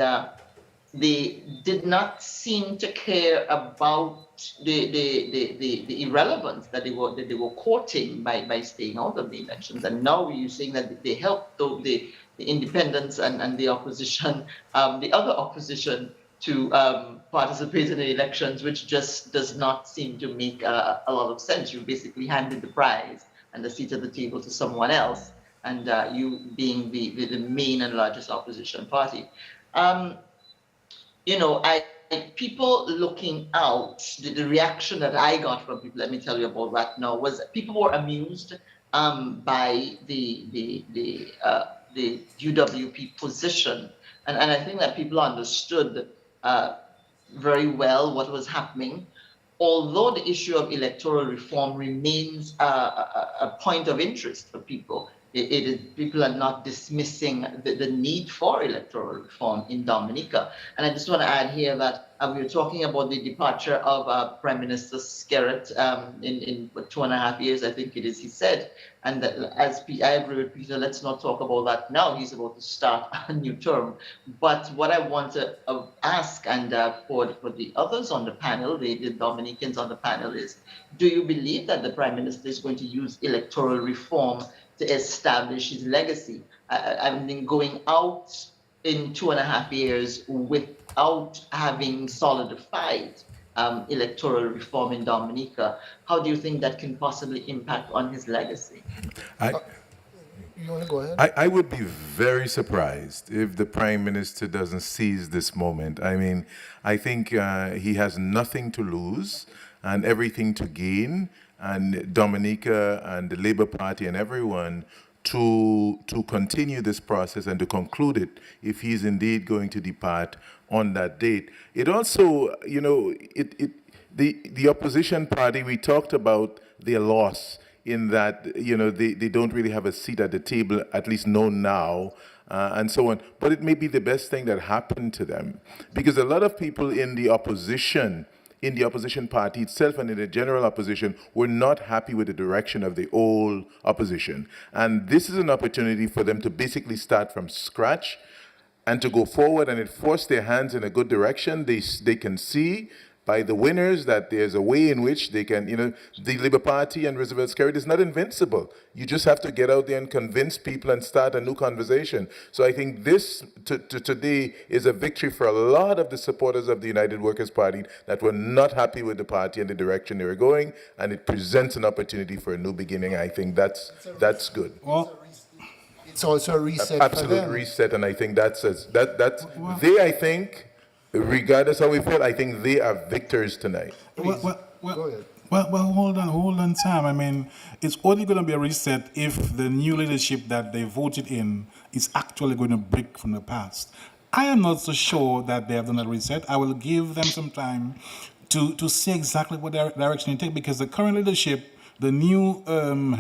they did not seem to care about the irrelevance that they were courting by staying out of the elections. And now you're saying that they helped the independents and the opposition, the other opposition, to participate in the elections, which just does not seem to make a lot of sense. You basically handed the prize and the seat at the table to someone else, and you being the main and largest opposition party. You know, people looking out, the reaction that I got from people, let me tell you about that now, was people were amused by the UWP position. And I think that people understood very well what was happening. Although the issue of electoral reform remains a point of interest for people, people are not dismissing the need for electoral reform in Dominica. And I just want to add here that we were talking about the departure of Prime Minister Skerritt in 2.5 years, I think it is, he said. And that, as I agree with Peter, let's not talk about that now. He's about to start a new term. But what I want to ask, and for the others on the panel, the Dominicans on the panel, is, do you believe that the Prime Minister is going to use electoral reform to establish his legacy? I mean, going out in 2.5 years without having solidified electoral reform in Dominica, how do you think that can possibly impact on his legacy? You want to go ahead? I would be very surprised if the Prime Minister doesn't seize this moment. I mean, I think he has nothing to lose and everything to gain, and Dominica and the Labour Party and everyone to continue this process and to conclude it if he's indeed going to depart on that date. It also, you know, the opposition party, we talked about their loss in that, you know, they don't really have a seat at the table, at least known now, and so on. But it may be the best thing that happened to them, because a lot of people in the opposition party itself and in the general opposition were not happy with the direction of the old opposition. And this is an opportunity for them to basically start from scratch and to go forward, and it forced their hands in a good direction. They can see by the winners, that there's a way in which they can, the Labour Party and Roosevelt Skerrit is not invincible. You just have to get out there and convince people and start a new conversation. So I think this today is a victory for a lot of the supporters of the United Workers' Party that were not happy with the party and the direction they were going, and it presents an opportunity for a new beginning. I think that's good. Well, It's also a reset Absolute for them. reset, and I think they, I think, regardless how we feel, I think they are victors tonight. Go ahead. Well, hold on, Sam. I mean, it's only going to be a reset if the new leadership that they voted in is actually going to break from the past. I am not so sure that they have done a reset. I will give them some time to see exactly what direction they take, because the current leadership, the new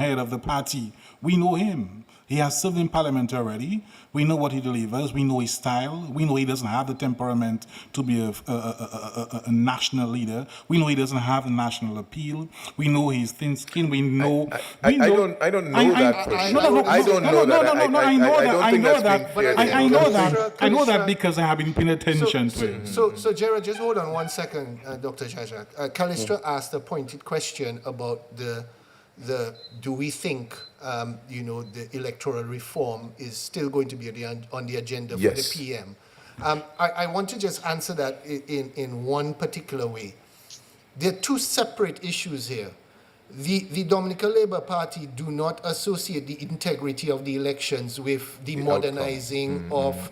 head of the party, we know him. He has served in parliament already. We know what he delivers. We know his style. We know he doesn't have the temperament to be a national leader. We know he doesn't have the national appeal. We know he's thin-skinned. I don't know that for sure. I don't know that. I know that because I have been paying attention to him. So Gerard, just hold on one second, Dr. Jajak. Kalistra asked a pointed question about do we think the electoral reform is still going to be on the agenda for the PM? I want to just answer that in one particular way. There are two separate issues here. The Dominica Labour Party do not associate the integrity of the elections with the modernizing of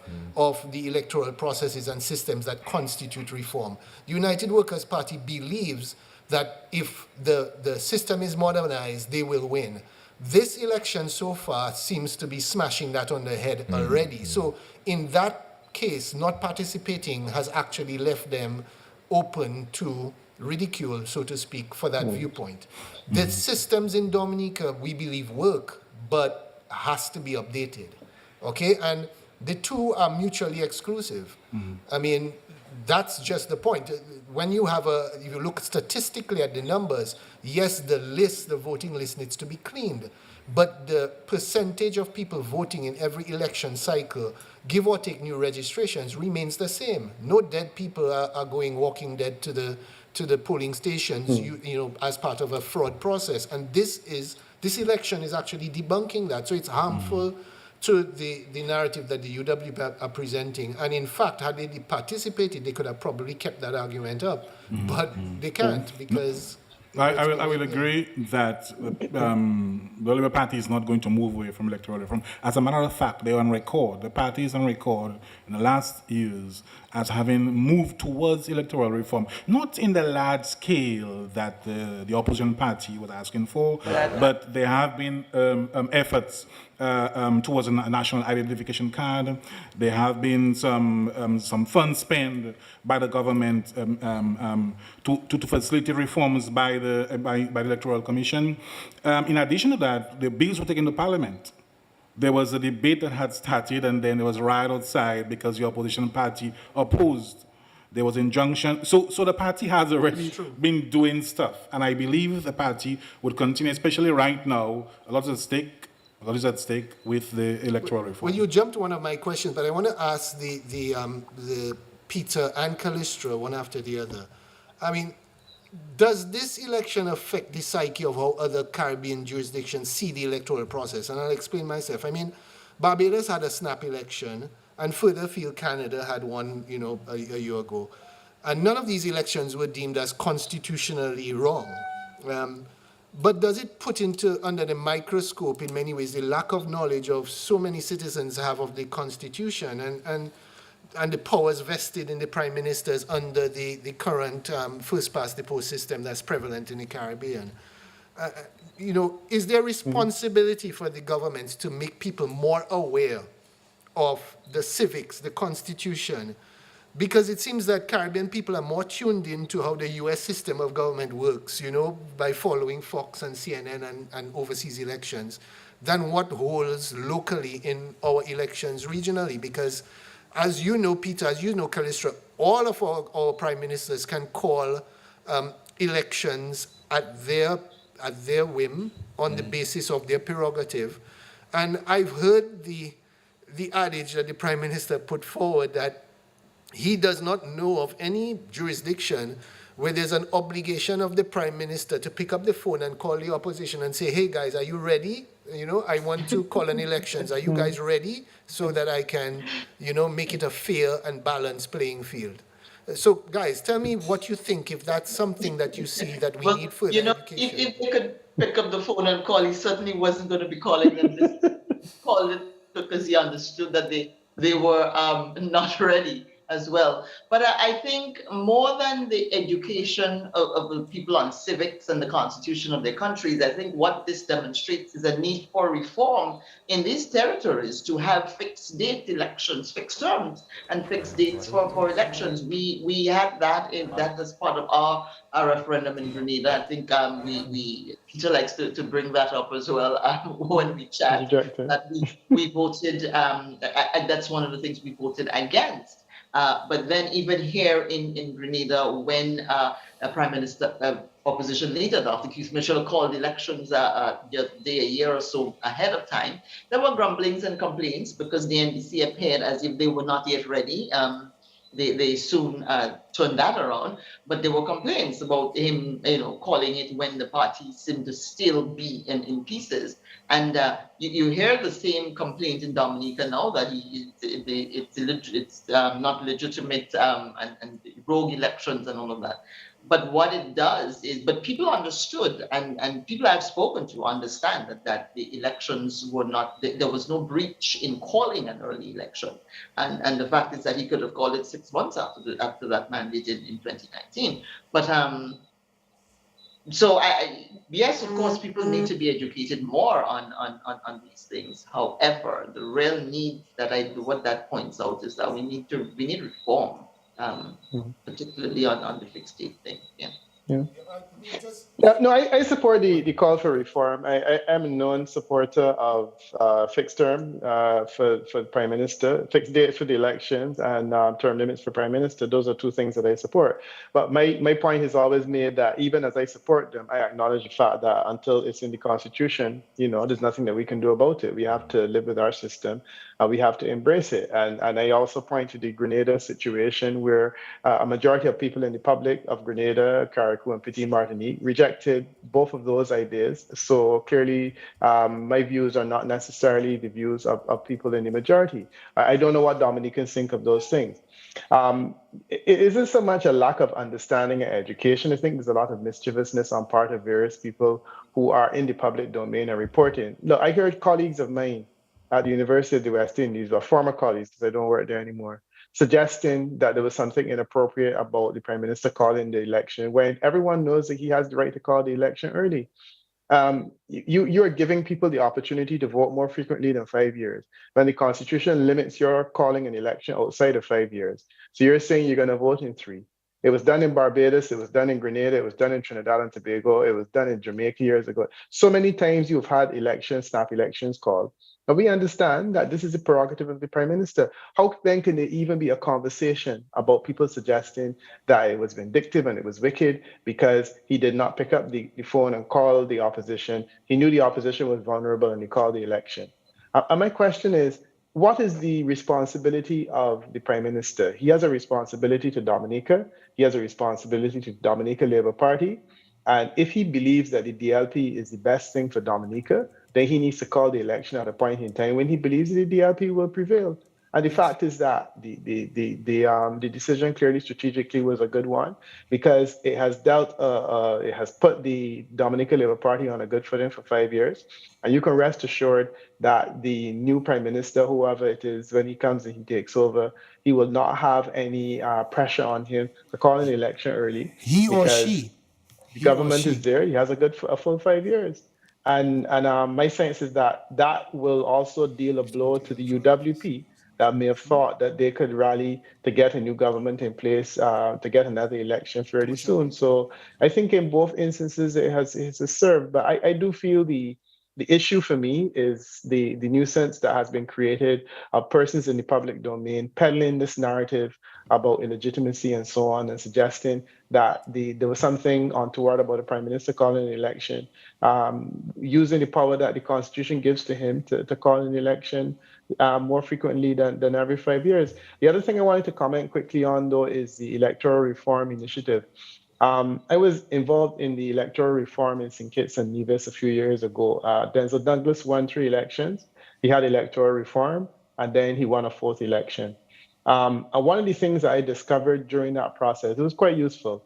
the electoral processes and systems that constitute reform. The United Workers' Party believes that if the system is modernized, they will win. This election so far seems to be smashing that on the head already. So in that case, not participating has actually left them open to ridicule, so to speak, for that viewpoint. The systems in Dominica, we believe, work, but has to be updated, okay? And the two are mutually exclusive. I mean, that's just the point. When you if you look statistically at the numbers, yes, the voting list needs to be cleaned, but the percentage of people voting in every election cycle, give or take new registrations, remains the same. No dead people are walking dead to the polling stations, as part of a fraud process. And this election is actually debunking that. So it's harmful to the narrative that the UWP are presenting. And in fact, had they participated, they could have probably kept that argument up. But they can't, because... I will agree that the Labour Party is not going to move away from electoral reform. As a matter of fact, they're on record. The party is on record in the last years as having moved towards electoral reform, not in the large scale that the opposition party was asking for, but there have been efforts towards a national identification card. There have been some funds spent by the government to facilitate reforms by the Electoral Commission. In addition to that, the bills were taken to Parliament. There was a debate that had started, and then there was a riot outside because the opposition party opposed. There was injunction. So the party has already been doing stuff, and I believe the party would continue, especially right now. A lot is at stake with the electoral reform. Well, you jumped one of my questions, but I want to ask the Peter and Kalistra one after the other. I mean, does this election affect the psyche of how other Caribbean jurisdictions see the electoral process? And I'll explain myself. I mean, Barbados had a snap election, and further afield, Canada had one, a year ago. And none of these elections were deemed as constitutionally wrong. But does it put under the microscope, in many ways, the lack of knowledge of so many citizens have of the Constitution and the powers vested in the prime ministers under the current first-past-the-post system that's prevalent in the Caribbean? Is there responsibility for the governments to make people more aware of the civics, the Constitution? Because it seems that Caribbean people are more tuned into how the U.S. system of government works, by following Fox and CNN and overseas elections, than what holds locally in our elections regionally. Because as you know, Peter, as you know, Kalistra, all of our prime ministers can call elections at their whim on the basis of their prerogative. And I've heard the adage that the prime minister put forward that he does not know of any jurisdiction where there's an obligation of the prime minister to pick up the phone and call the opposition and say, hey guys, are you ready? I want to call an elections. Are you guys ready? So that I can, make it a fair and balanced playing field. So guys, tell me what you think, if that's something that you see that we need further education. If he could pick up the phone and call, he certainly wasn't going to be calling them this. Called it because he understood that they were not ready as well. But I think more than the education of the people on civics and the constitution of their countries, I think what this demonstrates is a need for reform in these territories to have fixed date elections, fixed terms, and fixed dates for elections. We had that as part of our referendum in Grenada. I think Peter likes to bring that up as well when we chat. That we voted. That's one of the things we voted against. But then even here in Grenada, when a prime minister, opposition leader, Dr. Keith Mitchell, called elections a year or so ahead of time, there were grumblings and complaints because the NDC appeared as if they were not yet ready. They soon turned that around, but there were complaints about him, calling it when the party seemed to still be in pieces. And you hear the same complaint in Dominica now that it's not legitimate and rogue elections and all of that. But what it does is, but people understood, and people I've spoken to understand that the elections were not, there was no breach in calling an early election. And the fact is that he could have called it 6 months after that mandate in 2019. But so yes, of course, people need to be educated more on these things. However, the real need what that points out is that we need reform. Particularly on the fixed date thing. No, I support the call for reform. I am a known supporter of fixed term for the prime minister, fixed date for the elections, and term limits for prime minister. Those are two things that I support. But my point is always made that even as I support them, I acknowledge the fact that until it's in the constitution, there's nothing that we can do about it. We have to live with our system. We have to embrace it. And I also point to the Grenada situation where a majority of people in the public of Grenada, Carriacou, and Petit Martinique rejected both of those ideas. So clearly, my views are not necessarily the views of people in the majority. I don't know what Dominicans think of those things. It isn't so much a lack of understanding and education. I think there's a lot of mischievousness on part of various people who are in the public domain and reporting. Look, I heard colleagues of mine at the University of the West Indies, or former colleagues, because I don't work there anymore, suggesting that there was something inappropriate about the prime minister calling the election when everyone knows that he has the right to call the election early. You are giving people the opportunity to vote more frequently than 5 years, when the constitution limits your calling an election outside of 5 years. So you're saying you're going to vote in 3. It was done in Barbados, it was done in Grenada, it was done in Trinidad and Tobago, it was done in Jamaica years ago. So many times you've had snap elections called. And we understand that this is the prerogative of the prime minister. How then can there even be a conversation about people suggesting that it was vindictive and it was wicked because he did not pick up the phone and call the opposition? He knew the opposition was vulnerable and he called the election. And my question is, what is the responsibility of the prime minister? He has a responsibility to Dominica. He has a responsibility to Dominica Labour Party. And if he believes that the DLP is the best thing for Dominica, then he needs to call the election at a point in time when he believes the DLP will prevail. And the fact is that the decision clearly strategically was a good one because it has put the Dominica Labour Party on a good footing for 5 years. And you can rest assured that the new prime minister, whoever it is, when he comes and he takes over, he will not have any pressure on him to call an election early. He or she. The government is there. He has a full 5 years. And my sense is that will also deal a blow to the UWP that may have thought that they could rally to get a new government in place to get another election fairly soon. So I think in both instances it has served. But I do feel the issue for me is the nuisance that has been created of persons in the public domain peddling this narrative about illegitimacy and so on, and suggesting that there was something untoward about the prime minister calling an election, using the power that the constitution gives to him to call an election more frequently than every 5 years. The other thing I wanted to comment quickly on, though, is the electoral reform initiative. I was involved in the electoral reform in St. Kitts and Nevis a few years ago. Denzel Douglas won 3 elections. He had electoral reform, and then he won a 4th election. And one of the things that I discovered during that process, it was quite useful.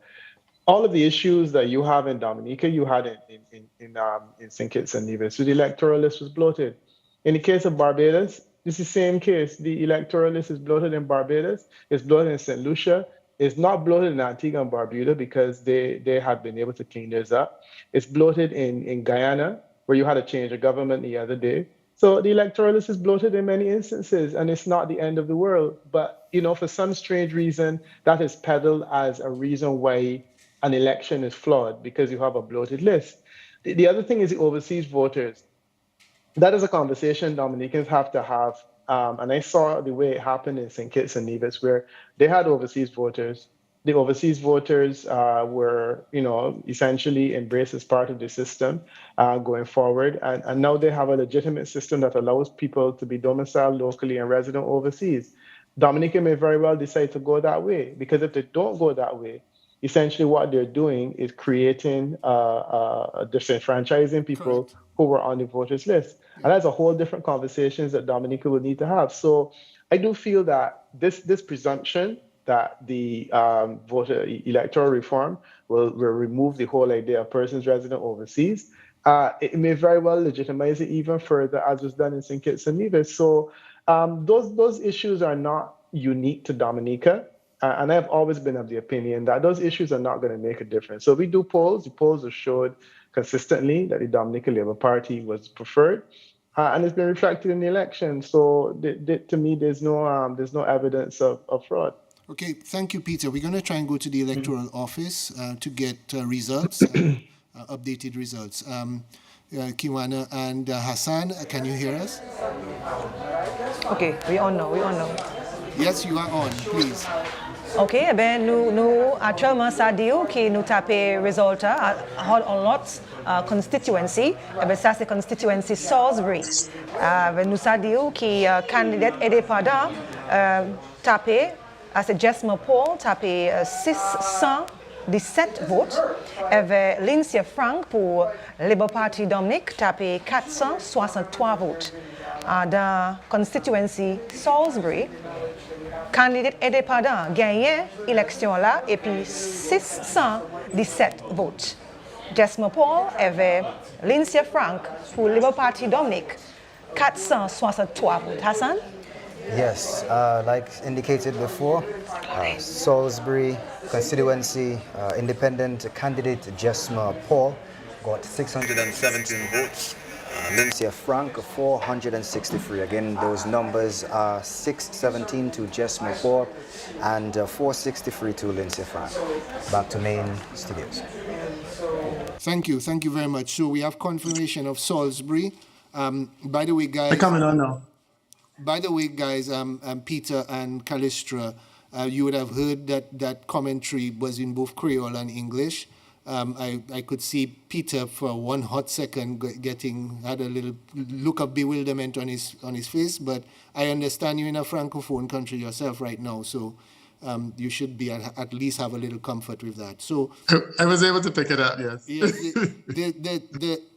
All of the issues that you have in Dominica, you had in St. Kitts and Nevis. So the electoral list was bloated. In the case of Barbados, it's the same case. The electoral list is bloated in Barbados. It's bloated in St. Lucia. It's not bloated in Antigua and Barbuda because they have been able to clean theirs up. It's bloated in Guyana, where you had to change the government the other day. So the electoral list is bloated in many instances, and it's not the end of the world. But for some strange reason, that is peddled as a reason why an election is flawed because you have a bloated list. The other thing is the overseas voters. That is a conversation Dominicans have to have. And I saw the way it happened in St. Kitts and Nevis, where they had overseas voters. The overseas voters were, essentially embraced as part of the system going forward. And now they have a legitimate system that allows people to be domiciled locally and resident overseas. Dominica may very well decide to go that way, because if they don't go that way, essentially what they're doing is creating disenfranchising people Correct. who were on the voters list. And that's a whole different conversations that Dominica will need to have. So I do feel that this presumption that the voter electoral reform will remove the whole idea of persons resident overseas, it may very well legitimize it even further, as was done in St. Kitts and Nevis. So those issues are not unique to Dominica. And I've always been of the opinion that those issues are not going to make a difference. So we do polls. The polls have showed consistently that the Dominica Labour Party was preferred, and it's been reflected in the election. So to me, there's no evidence of fraud. Okay, thank you, Peter. We're going to try and go to the electoral office to get results, updated results. Kiwana and Hassan, can you hear us? Okay, we on now. Yes, you are on, please. Ok, nous actuellement ça dit que nous tapons résultat on lot constituency, ça c'est constituency Salisbury. Nous ça dit que candidat indépendant tapé c'est Jesma Paul tapé 617 votes, avec Lindsay Frank pour Labour Party Dominic tapé 463 votes. Dans constituency Salisbury, candidat indépendant gagné l'élection là et puis 617 votes. Jesma Paul avait Lindsay Frank pour Labour Party Dominic 463 votes. Hassan? Yes, like indicated before, Salisbury constituency independent candidate Jesma Paul got 617 votes. Lindsay Frank 463. Again, those numbers are 617 to Jesma Paul and 463 to Lindsay Frank. Back to main studios. Thank you very much. So we have confirmation of Salisbury. By the way, guys. They're coming on now. By the way, guys, Peter and Callistra, you would have heard that commentary was in both Creole and English. I could see Peter for one hot second had a little look of bewilderment on his face, but I understand you're in a francophone country yourself right now, so you should be at least have a little comfort with that. So I was able to pick it up. Yes.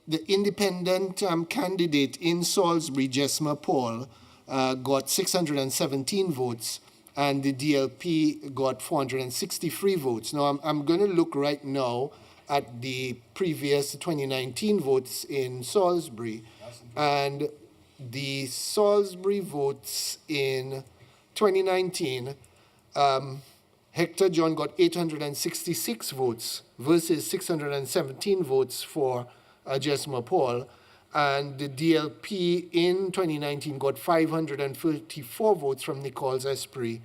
The independent candidate in Salisbury, Jesma Paul, got 617 votes. And the DLP got 463 votes. Now, I'm going to look right now at the previous 2019 votes in Salisbury. And the Salisbury votes in 2019, Hector John got 866 votes versus 617 votes for Jesma Paul. And the DLP in 2019 got 534 votes from Nicole's Esprit.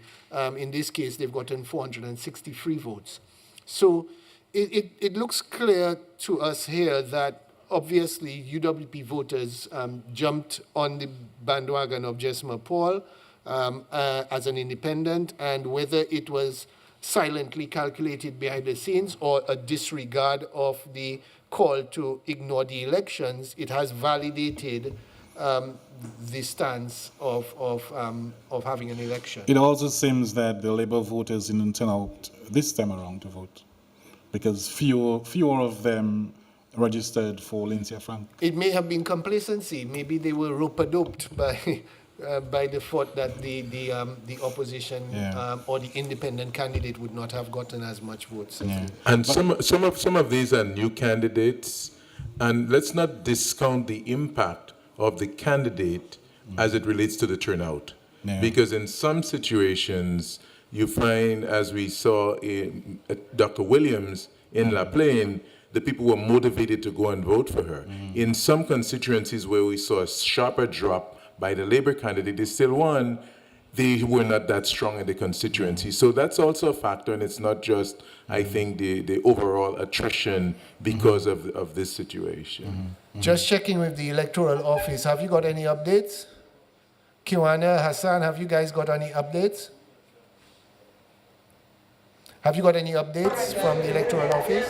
In this case, they've gotten 463 votes. So it looks clear to us here that obviously UWP voters jumped on the bandwagon of Jesma Paul as an independent, and whether it was silently calculated behind the scenes or a disregard of the call to ignore the elections, it has validated the stance of having an election. It also seems that the Labour voters didn't turn out this time around to vote. because fewer of them registered for Lindsay Frank. It may have been complacency. Maybe they were rope-a-doped by the thought that the opposition or the independent candidate would not have gotten as much votes. Yeah. And some of these are new candidates, and let's not discount the impact of the candidate as it relates to the turnout. Yeah. Because in some situations, you find, as we saw in Dr. Williams in La Plaine, the people were motivated to go and vote for her. In some constituencies where we saw a sharper drop by the Labour candidate, they still won. They were not that strong in the constituency. So that's also a factor, and it's not just, I think, the overall attrition because of this situation. Just checking with the electoral office. Have you got any updates? Kiwana, Hassan, have you guys got any updates? Have you got any updates from the electoral office?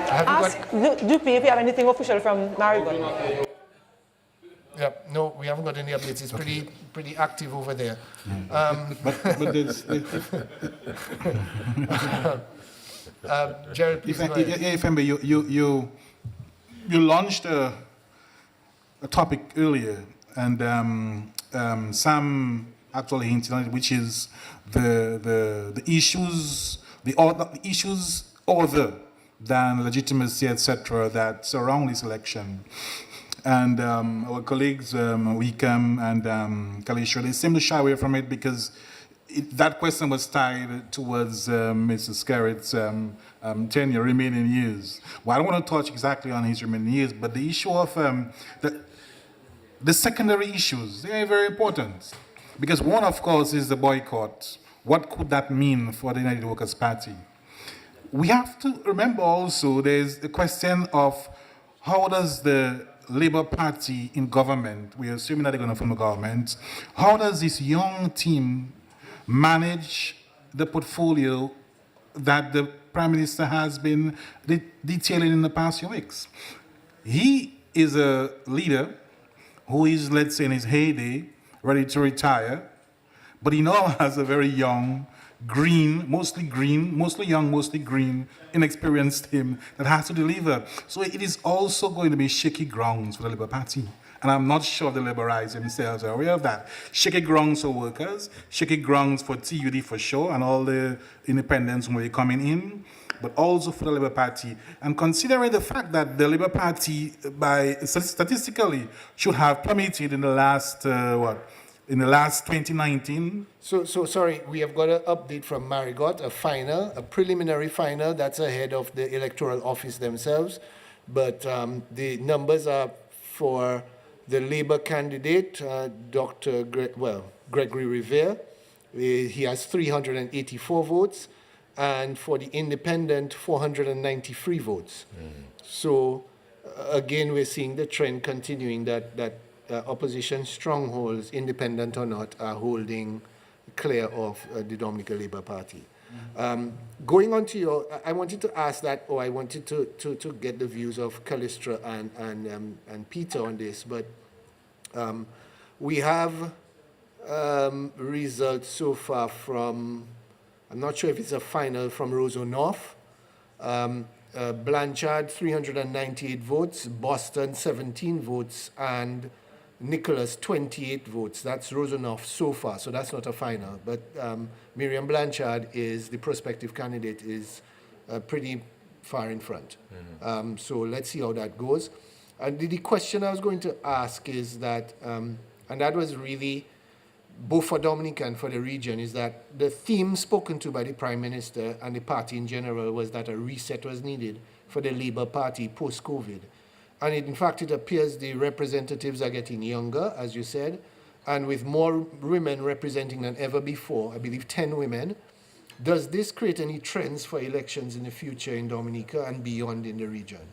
Ask Dupe if you have anything official from Marigot. Yeah, no, we haven't got any updates. It's pretty active over there. But there's, Jared, please go ahead. if you launched a topic earlier, and Sam actually hinted on it, which is the issues other than legitimacy, etc., that surround this election. And our colleagues, Wickham and Kalisha, they seem to shy away from it because that question was tied towards Mr. Skerritt's tenure, remaining years. Well, I don't want to touch exactly on his remaining years, but the issue of the secondary issues, they are very important. Because one, of course, is the boycott. What could that mean for the United Workers' Party? We have to remember also there's the question of how does the Labour Party in government, we're assuming that they're going to form a government, how does this young team manage the portfolio that the Prime Minister has been detailing in the past few weeks? He is a leader who is, let's say, in his heyday, ready to retire, but he now has a very young, mostly young, mostly green, inexperienced team that has to deliver. So it is also going to be shaky grounds for the Labour Party. And I'm not sure the Labourites themselves are aware of that. Shaky grounds for workers, shaky grounds for TUD for sure, and all the independents who are coming in, but also for the Labour Party. And considering the fact that the Labour Party, statistically, should have plummeted in the last, in the last 2019. So sorry, we have got an update from Marigot, a preliminary final that's ahead of the electoral office themselves. But the numbers are for the Labour candidate, Dr. Gregory Revere. He has 384 votes. And for the independent, 493 votes. So again, we're seeing the trend continuing that opposition strongholds, independent or not, are holding clear of the Dominica Labour Party. Going on to I wanted to ask that, or I wanted to get the views of Kalistra and Peter on this, but we have results so far from, I'm not sure if it's a final, from Roseau North. Blanchard, 398 votes, Boston, 17 votes, and Nicholas, 28 votes. That's Roseau North so far, so that's not a final. But Miriam Blanchard is, the prospective candidate, is pretty far in front. So let's see how that goes. And the question I was going to ask is that, and that was really both for Dominica and for the region, is that the theme spoken to by the Prime Minister and the party in general was that a reset was needed for the Labour Party post-COVID. And in fact, it appears the representatives are getting younger, as you said, and with more women representing than ever before, I believe 10 women. Does this create any trends for elections in the future in Dominica and beyond in the region?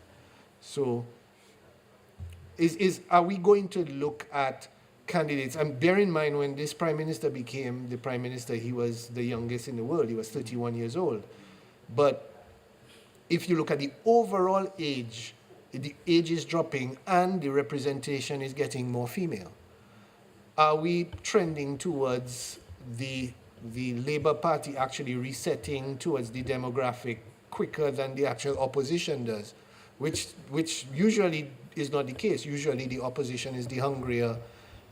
So are we going to look at candidates, and bear in mind when this Prime Minister became the Prime Minister, he was the youngest in the world, he was 31 years old. But if you look at the overall age, the age is dropping and the representation is getting more female. Are we trending towards the Labour Party actually resetting towards the demographic quicker than the actual opposition does, which usually is not the case. Usually the opposition is the hungrier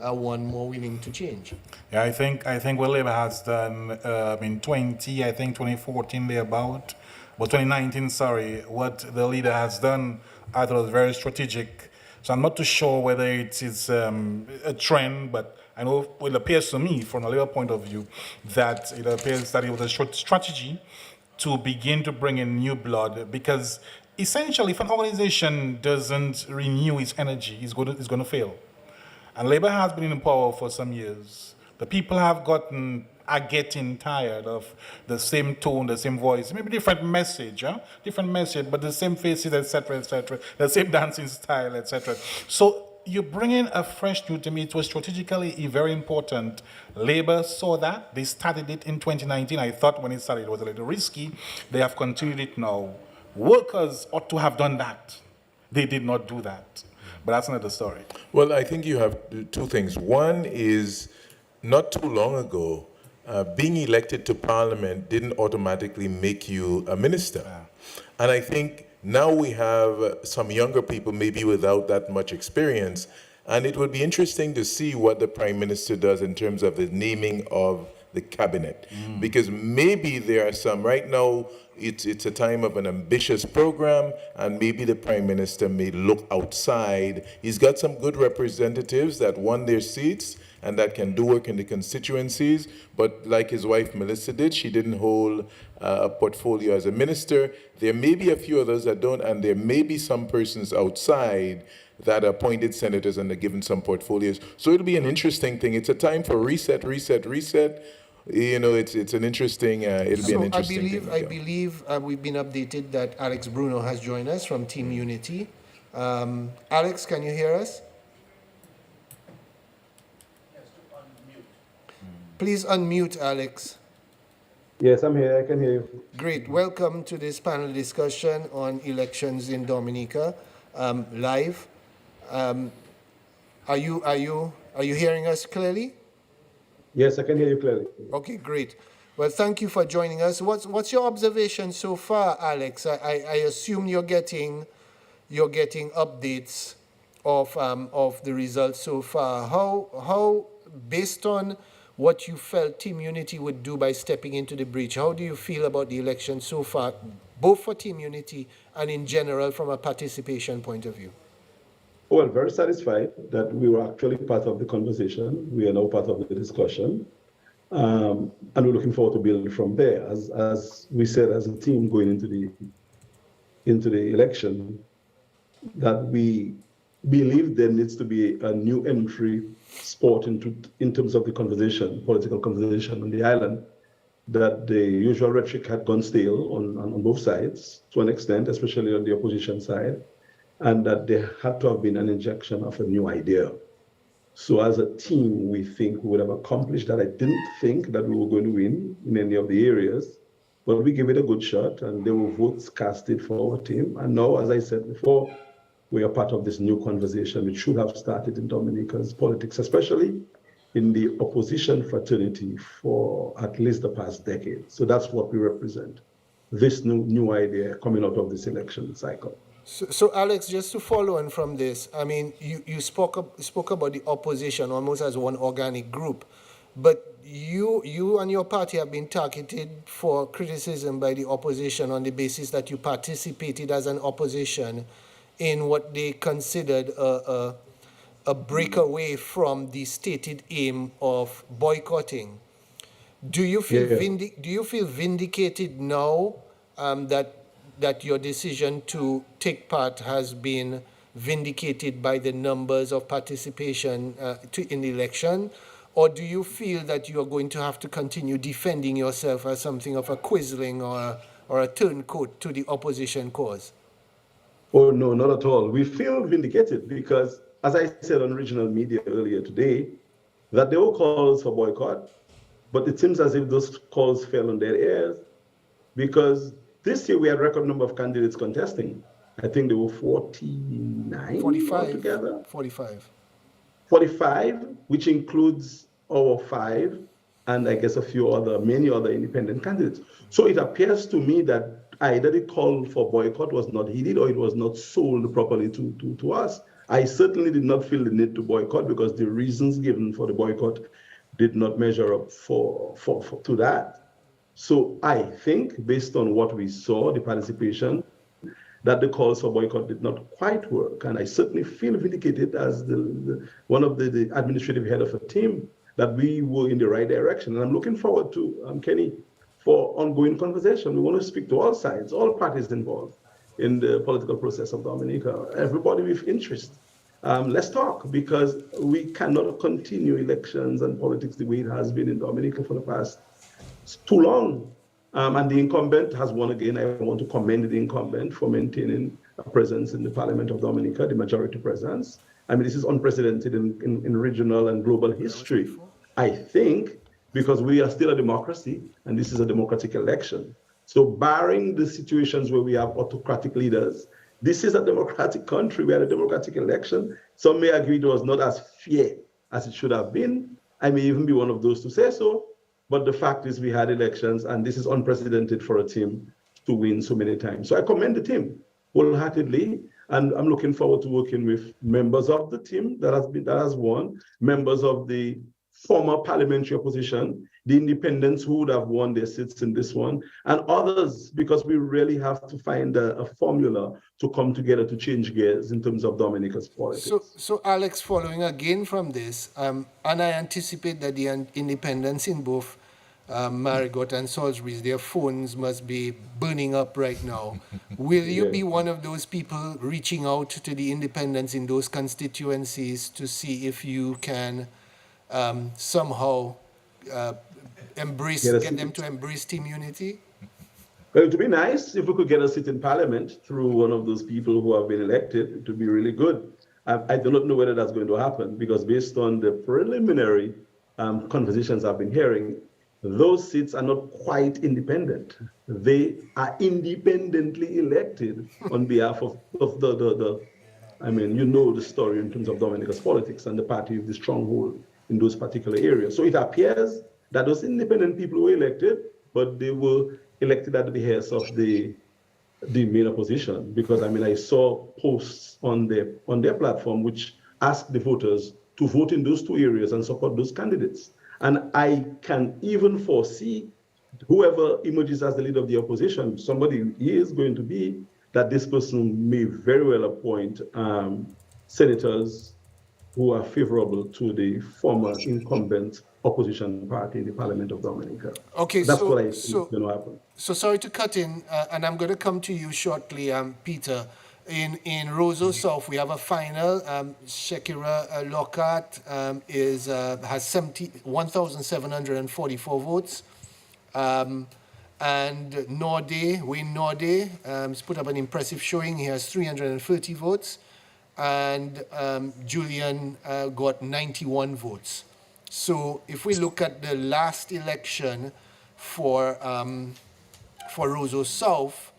one, more willing to change. Yeah, I think what Labour has done in 2014 thereabout, but 2019, sorry, what the leader has done, I thought was very strategic. So I'm not too sure whether it is a trend, but I know it appears to me, from a Labour point of view, that it appears that it was a short strategy to begin to bring in new blood, because essentially, if an organization doesn't renew its energy, it's going to fail. And Labour has been in power for some years. The people are getting tired of the same tone, the same voice, maybe different message, but the same faces, etc., the same dancing style, etc. So you bring in a fresh new team. It was strategically very important. Labour saw that. They started it in 2019. I thought when it started it was a little risky. They have continued it now. Workers ought to have done that. They did not do that. But that's another story. Well, I think you have two things. One is, not too long ago, being elected to parliament didn't automatically make you a minister. Yeah. And I think now we have some younger people, maybe without that much experience, and it would be interesting to see what the Prime Minister does in terms of the naming of the cabinet. Because maybe there are some, right now, it's a time of an ambitious program, and maybe the Prime Minister may look outside. He's got some good representatives that won their seats and that can do work in the constituencies, but like his wife Melissa did, she didn't hold a portfolio as a minister. There may be a few others that don't, and there may be some persons outside that are appointed senators and they're given some portfolios. So it'll be an interesting thing. It's a time for reset. You know, it's an interesting, it'll be an interesting thing. I believe we've been updated that Alex Bruno has joined us from Team Unity. Alex, can you hear us? Please unmute, Alex. Yes, I'm here. I can hear you. Great. Welcome to this panel discussion on elections in Dominica, live. Are you hearing us clearly? Yes, I can hear you clearly. Okay, great. Well, thank you for joining us. What's your observation so far, Alex? I assume you're getting updates of the results so far. How based on what you felt Team Unity would do by stepping into the breach, how do you feel about the election so far, both for Team Unity and in general from a participation point of view? Well, very satisfied that we were actually part of the conversation. We are now part of the discussion. And we're looking forward to building from there. As we said, as a team going into the election, that we believe there needs to be a new entry sport in terms of the conversation, political conversation on the island, that the usual rhetoric had gone stale on both sides to an extent, especially on the opposition side, and that there had to have been an injection of a new idea. So as a team, we think we would have accomplished that. I didn't think that we were going to win in any of the areas, but we gave it a good shot, and there were votes casted for our team. And now, as I said before, we are part of this new conversation, which should have started in Dominica's politics, especially in the opposition fraternity for at least the past decade. So that's what we represent, this new idea coming out of this election cycle. So Alex, just to follow on from this, I mean, you spoke about the opposition almost as one organic group, but you and your party have been targeted for criticism by the opposition on the basis that you participated as an opposition in what they considered a breakaway from the stated aim of boycotting. Do you feel vindicated now that your decision to take part has been vindicated by the numbers of participation in the election? Or do you feel that you are going to have to continue defending yourself as something of a quisling or a turncoat to the opposition cause? Oh, no, not at all. We feel vindicated because, as I said on regional media earlier today, that there were calls for boycott, but it seems as if those calls fell on their ears because this year we had a record number of candidates contesting. I think there were 45 altogether. 45. 45, which includes our 5 and I guess many other independent candidates. So it appears to me that either the call for boycott was not heeded or it was not sold properly to us. I certainly did not feel the need to boycott because the reasons given for the boycott did not measure up to that. So I think, based on what we saw, the participation, that the calls for boycott did not quite work. And I certainly feel vindicated as one of the administrative head of a team that we were in the right direction. And I'm looking forward to, Kenny, for ongoing conversation. We want to speak to all sides, all parties involved in the political process of Dominica, everybody with interest. Let's talk, because we cannot continue elections and politics the way it has been in Dominica for the past too long. And the incumbent has won again. I want to commend the incumbent for maintaining a presence in the Parliament of Dominica, the majority presence. I mean, this is unprecedented in regional and global history. I think because we are still a democracy and this is a democratic election. So barring the situations where we have autocratic leaders, this is a democratic country. We had a democratic election. Some may agree it was not as fair as it should have been. I may even be one of those to say so. But the fact is we had elections, and this is unprecedented for a team to win so many times. So I commend the team wholeheartedly, and I'm looking forward to working with members of the team that has won, members of the former parliamentary opposition, the independents who would have won their seats in this one, and others, because we really have to find a formula to come together to change gears in terms of Dominica's politics. So Alex, following again from this, and I anticipate that the independents in both Marigot and Salisbury, their phones must be burning up right now. Will you be one of those people reaching out to the independents in those constituencies to see if you can somehow get them to embrace team unity? Well, it would be nice if we could get a seat in Parliament through one of those people who have been elected. It would be really good. I do not know whether that's going to happen, because based on the preliminary conversations I've been hearing, those seats are not quite independent. They are independently elected on behalf of the I mean, you know the story in terms of Dominica's politics and the party with the stronghold in those particular areas. So it appears that those independent people were elected, but they were elected at the behest of the main opposition. Because I mean, I saw posts on their platform which asked the voters to vote in those two areas and support those candidates. And I can even foresee whoever emerges as the leader of the opposition, somebody is going to be, that this person may very well appoint senators who are favorable to the former incumbent opposition party in the Parliament of Dominica. Okay, that's what I think is going to happen. So sorry to cut in, and I'm going to come to you shortly, Peter. In Roseau South, we have a final. Shakira Lockhart has 1,744 votes. And Wayne Norde has put up an impressive showing. He has 330 votes. And Julian got 91 votes. So if we look at the last election for Roseau South,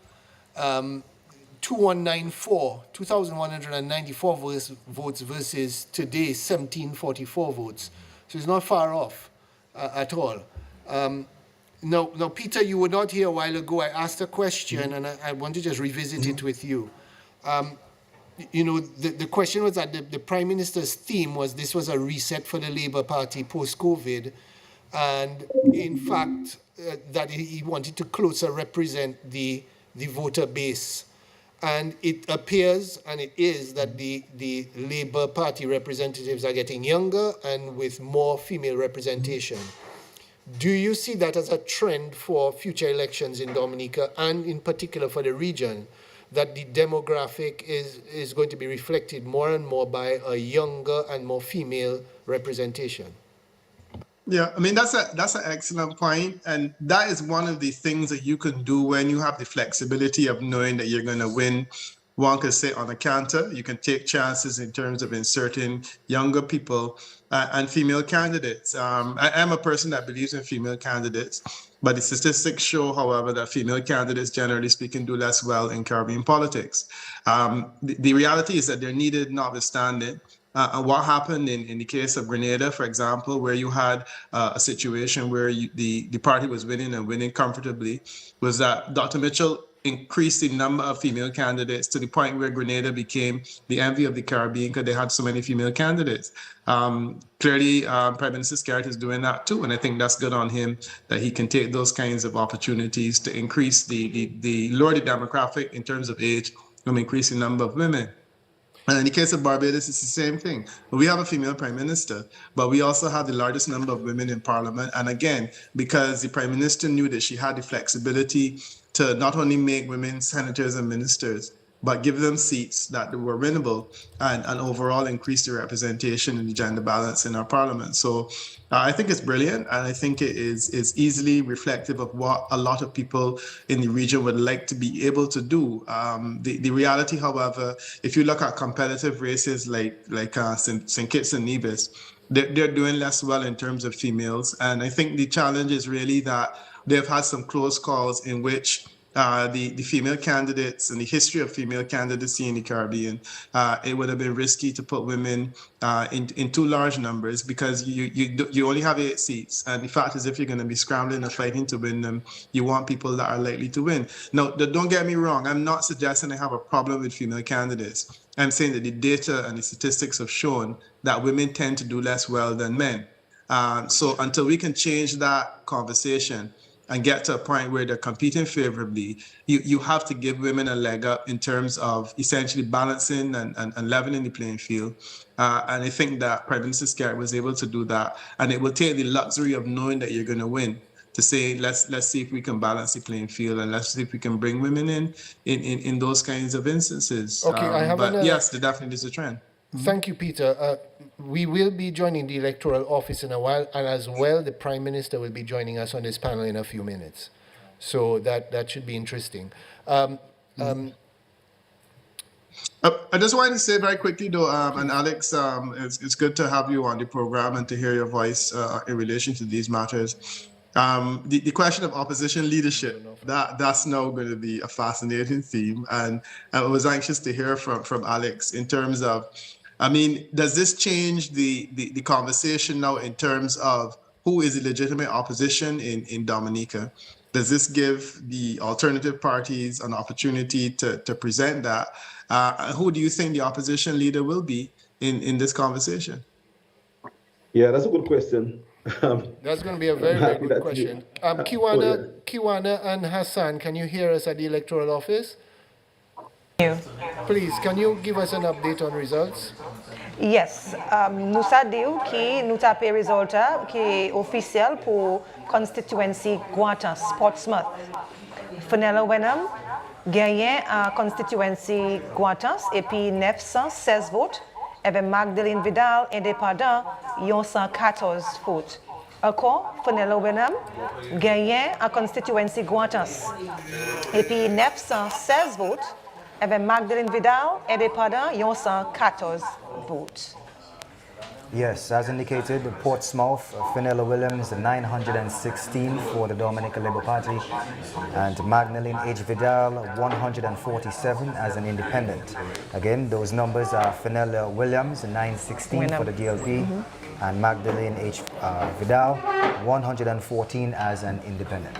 2,194 votes versus today's 1,744 votes. So it's not far off at all. Now, Peter, you were not here a while ago. I asked a question, and I want to just revisit it with you. You know, the question was that the Prime Minister's theme was this was a reset for the Labour Party post-COVID, and in fact, that he wanted to closer represent the voter base. And it appears, and it is, that the Labour Party representatives are getting younger and with more female representation. Do you see that as a trend for future elections in Dominica, and in particular for the region, that the demographic is going to be reflected more and more by a younger and more female representation? Yeah, I mean, that's an excellent point. And that is one of the things that you can do when you have the flexibility of knowing that you're going to win. One can sit on a counter. You can take chances in terms of inserting younger people and female candidates. I am a person that believes in female candidates, but the statistics show, however, that female candidates, generally speaking, do less well in Caribbean politics. The reality is that they're needed, notwithstanding. And what happened in the case of Grenada, for example, where you had a situation where the party was winning and winning comfortably, was that Dr. Mitchell increased the number of female candidates to the point where Grenada became the envy of the Caribbean because they had so many female candidates. Clearly, Prime Minister Skerrit is doing that too, and I think that's good on him that he can take those kinds of opportunities to increase the lower the demographic in terms of age, from increasing number of women. And in the case of Barbados, it's the same thing. We have a female prime minister, but we also have the largest number of women in parliament. And again, because the prime minister knew that she had the flexibility to not only make women senators and ministers, but give them seats that were winnable and overall increase the representation and the gender balance in our parliament. So I think it's brilliant, and I think it is easily reflective of what a lot of people in the region would like to be able to do. The reality, however, if you look at competitive races like St. Kitts and Nevis, they're doing less well in terms of females. And I think the challenge is really that they've had some close calls in which the female candidates and the history of female candidacy in the Caribbean, it would have been risky to put women in too large numbers because you only have 8 seats. And the fact is, if you're going to be scrambling and fighting to win them, you want people that are likely to win. Now, don't get me wrong. I'm not suggesting I have a problem with female candidates. I'm saying that the data and the statistics have shown that women tend to do less well than men. So until we can change that conversation and get to a point where they're competing favorably, you have to give women a leg up in terms of essentially balancing and leveling the playing field. And I think that Prime Minister Skerrit was able to do that. And it will take the luxury of knowing that you're going to win to say, let's see if we can balance the playing field, and let's see if we can bring women in those kinds of instances. Okay, I have but another... yes, there definitely is a trend. Thank you, Peter. We will be joining the electoral office in a while, and as well, the Prime Minister will be joining us on this panel in a few minutes. So that should be interesting. I just wanted to say very quickly, though, and Alex, it's good to have you on the program and to hear your voice in relation to these matters. The question of opposition leadership, that's now going to be a fascinating theme. And I was anxious to hear from Alex in terms of, I mean, does this change the conversation now in terms of who is the legitimate opposition in Dominica? Does this give the alternative parties an opportunity to present that? Who do you think the opposition leader will be in this conversation? Yeah, that's a good question. That's going to be a very, very good question. Kiwana and Hassan, can you hear us at the electoral office? Please, can you give us an update on results? Yes, nous savons que nous avons des résultats qui officiels pour constituency Guatas, Portsmouth. Fenella Wenham gagné à constituency Guatas et puis 916 votes. Avec Magdalene Vidal indépendant, 114 votes. Encore, Fenella Wenham gagné à constituency Guatas et puis 916 votes. Avec Magdalene Vidal indépendant, 114 votes. Yes, as indicated, Portsmouth, Fenella Williams, 916 for the Dominica Labour Party, and Magdalene H. Vidal, 147 as an independent. Again, those numbers are Fenella Williams, 916 for the DLP, and Magdalene H. Vidal, 114 as an independent.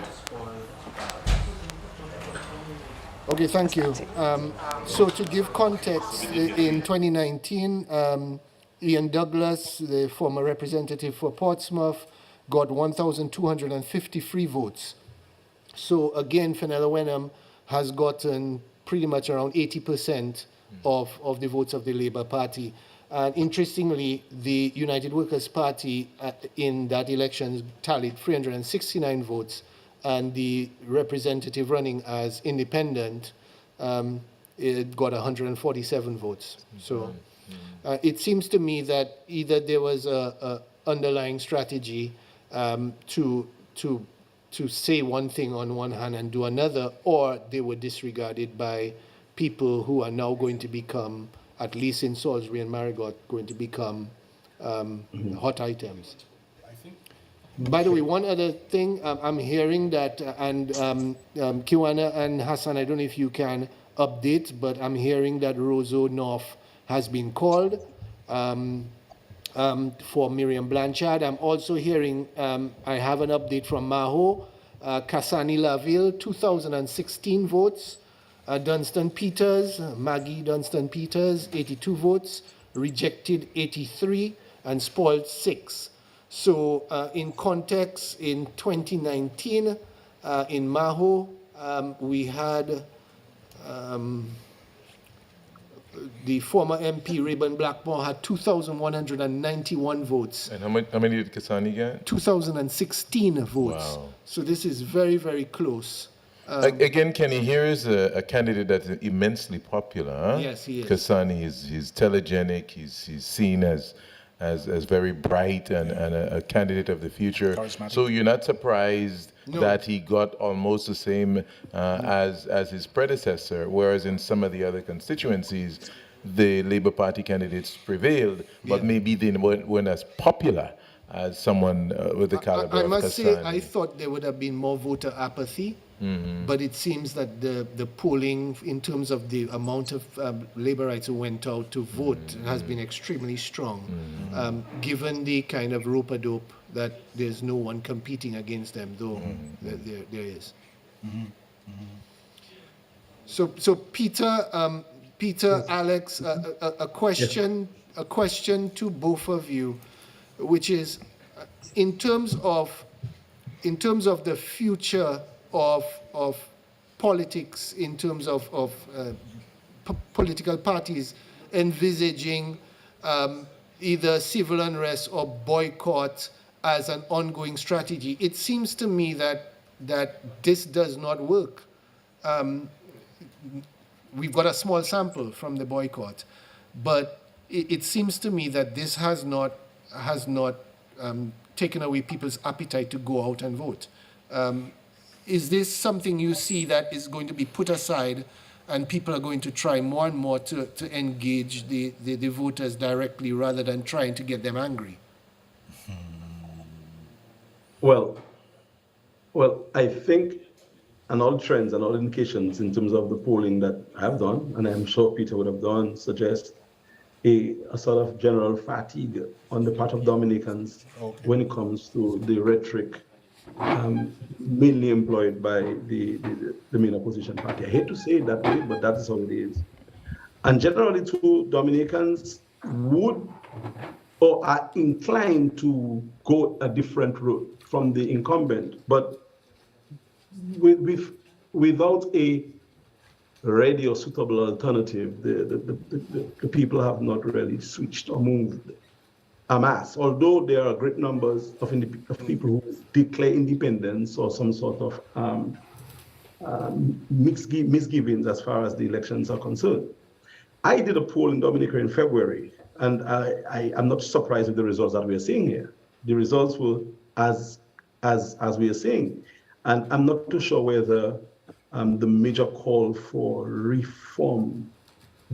Okay, thank you. So to give context, in 2019, Ian Douglas, the former representative for Portsmouth, got 1,253 votes. So again, Fenella Wenham has gotten pretty much around 80% of the votes of the Labour Party. And interestingly, the United Workers' Party in that election tallied 369 votes, and the representative running as independent it got 147 votes. So it seems to me that either there was a underlying strategy to say one thing on one hand and do another, or they were disregarded by people who are now going to become, at least in Salisbury and Marigot, going to become hot items. By the way, one other thing, I'm hearing that, and Kiwana and Hassan, I don't know if you can update, but I'm hearing that Roseau North has been called, for Miriam Blanchard. I'm also hearing, I have an update from Maho, Kasani Laville, 2016 votes. Dunstan Peters, Maggie Dunstan Peters, 82 votes, rejected 83, and spoiled 6. So in context, in 2019, in Maho, we had the former MP Rayburn Blackmore had 2,191 votes. And how many did Kasani get? 2016 votes. Wow. So this is very, very close. Again, Kenny, here is a candidate that's immensely popular. Huh? Yes, he is. Kasani he's telegenic. He's seen as very bright and a candidate of the future. Charismatic. So you're not surprised that he got almost the same as his predecessor, whereas in some of the other constituencies, the Labour Party candidates prevailed, but maybe they weren't as popular as someone with the caliber of Kasani. I must say, I thought there would have been more voter apathy. But it seems that the polling in terms of the amount of Labourites who went out to vote has been extremely strong, given the kind of rope-a-dope that there's no one competing against them, though there is. So Peter, Alex, a question to both of you, which is in terms of the future of politics, in terms of political parties envisaging either civil unrest or boycott as an ongoing strategy. It seems to me that this does not work. We've got a small sample from the boycott, but it seems to me that this has not taken away people's appetite to go out and vote. Is this something you see that is going to be put aside and people are going to try more and more to engage the voters directly rather than trying to get them angry? Well, I think, and all trends and all indications in terms of the polling that I've done, and I'm sure Peter would have done, suggest a sort of general fatigue on the part of Dominicans when it comes to the rhetoric mainly employed by the main opposition party. I hate to say it that way, but that is how it is. And generally, too, Dominicans would or are inclined to go a different route from the incumbent, but without a ready or suitable alternative, the people have not really switched or moved en masse, although there are great numbers of people who declare independence or some sort of misgivings as far as the elections are concerned. I did a poll in Dominica in February, and I am not surprised with the results that we are seeing here. The results were as we are seeing, and I'm not too sure whether the major call for reform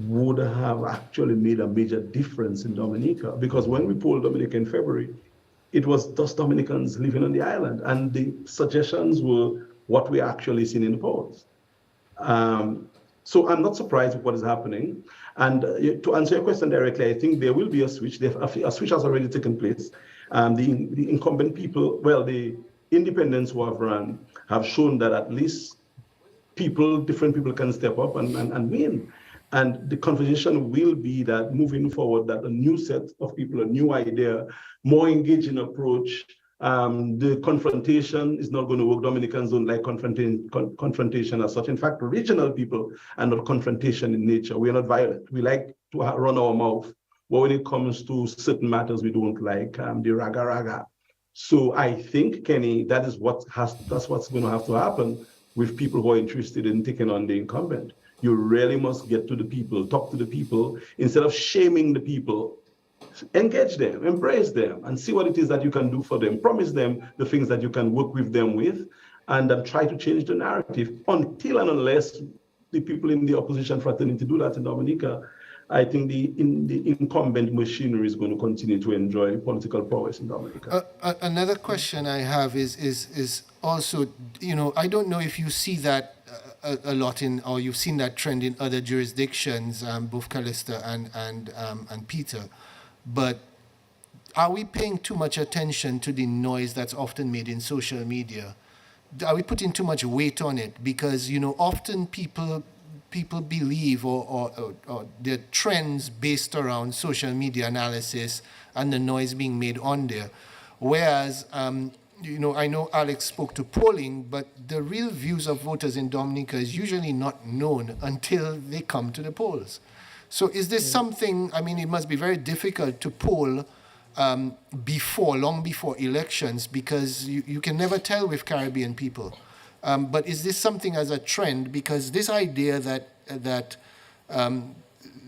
would have actually made a major difference in Dominica, because when we polled Dominica in February, it was just Dominicans living on the island, and the suggestions were what we actually seen in the polls. So I'm not surprised with what is happening. And to answer your question directly, I think there will be a switch. A switch has already taken place. The incumbent people, well, the independents who have run have shown that at least different people can step up and win. And the conversation will be that moving forward, that a new set of people, a new idea, more engaging approach. The confrontation is not going to work. Dominicans don't like confrontation as such. In fact, regional people are not confrontation in nature. We are not violent. We like to run our mouth. But when it comes to certain matters, we don't like the raga. So I think, Kenny, that's what's going to have to happen with people who are interested in taking on the incumbent. You really must get to the people, talk to the people, instead of shaming the people. Engage them, embrace them, and see what it is that you can do for them. Promise them the things that you can work with them with, and try to change the narrative. Until and unless the people in the opposition fraternity do that in Dominica, I think the incumbent machinery is going to continue to enjoy political prowess in Dominica. Another question I have is also, I don't know if you see that a lot or you've seen that trend in other jurisdictions, both Callista and Peter. but are we paying too much attention to the noise that's often made in social media? Are we putting too much weight on it? Because, often people believe or there are trends based around social media analysis and the noise being made on there. Whereas, I know Alex spoke to polling, but the real views of voters in Dominica is usually not known until they come to the polls. So is this something, it must be very difficult to poll long before elections, because you can never tell with Caribbean people. But is this something as a trend? Because this idea that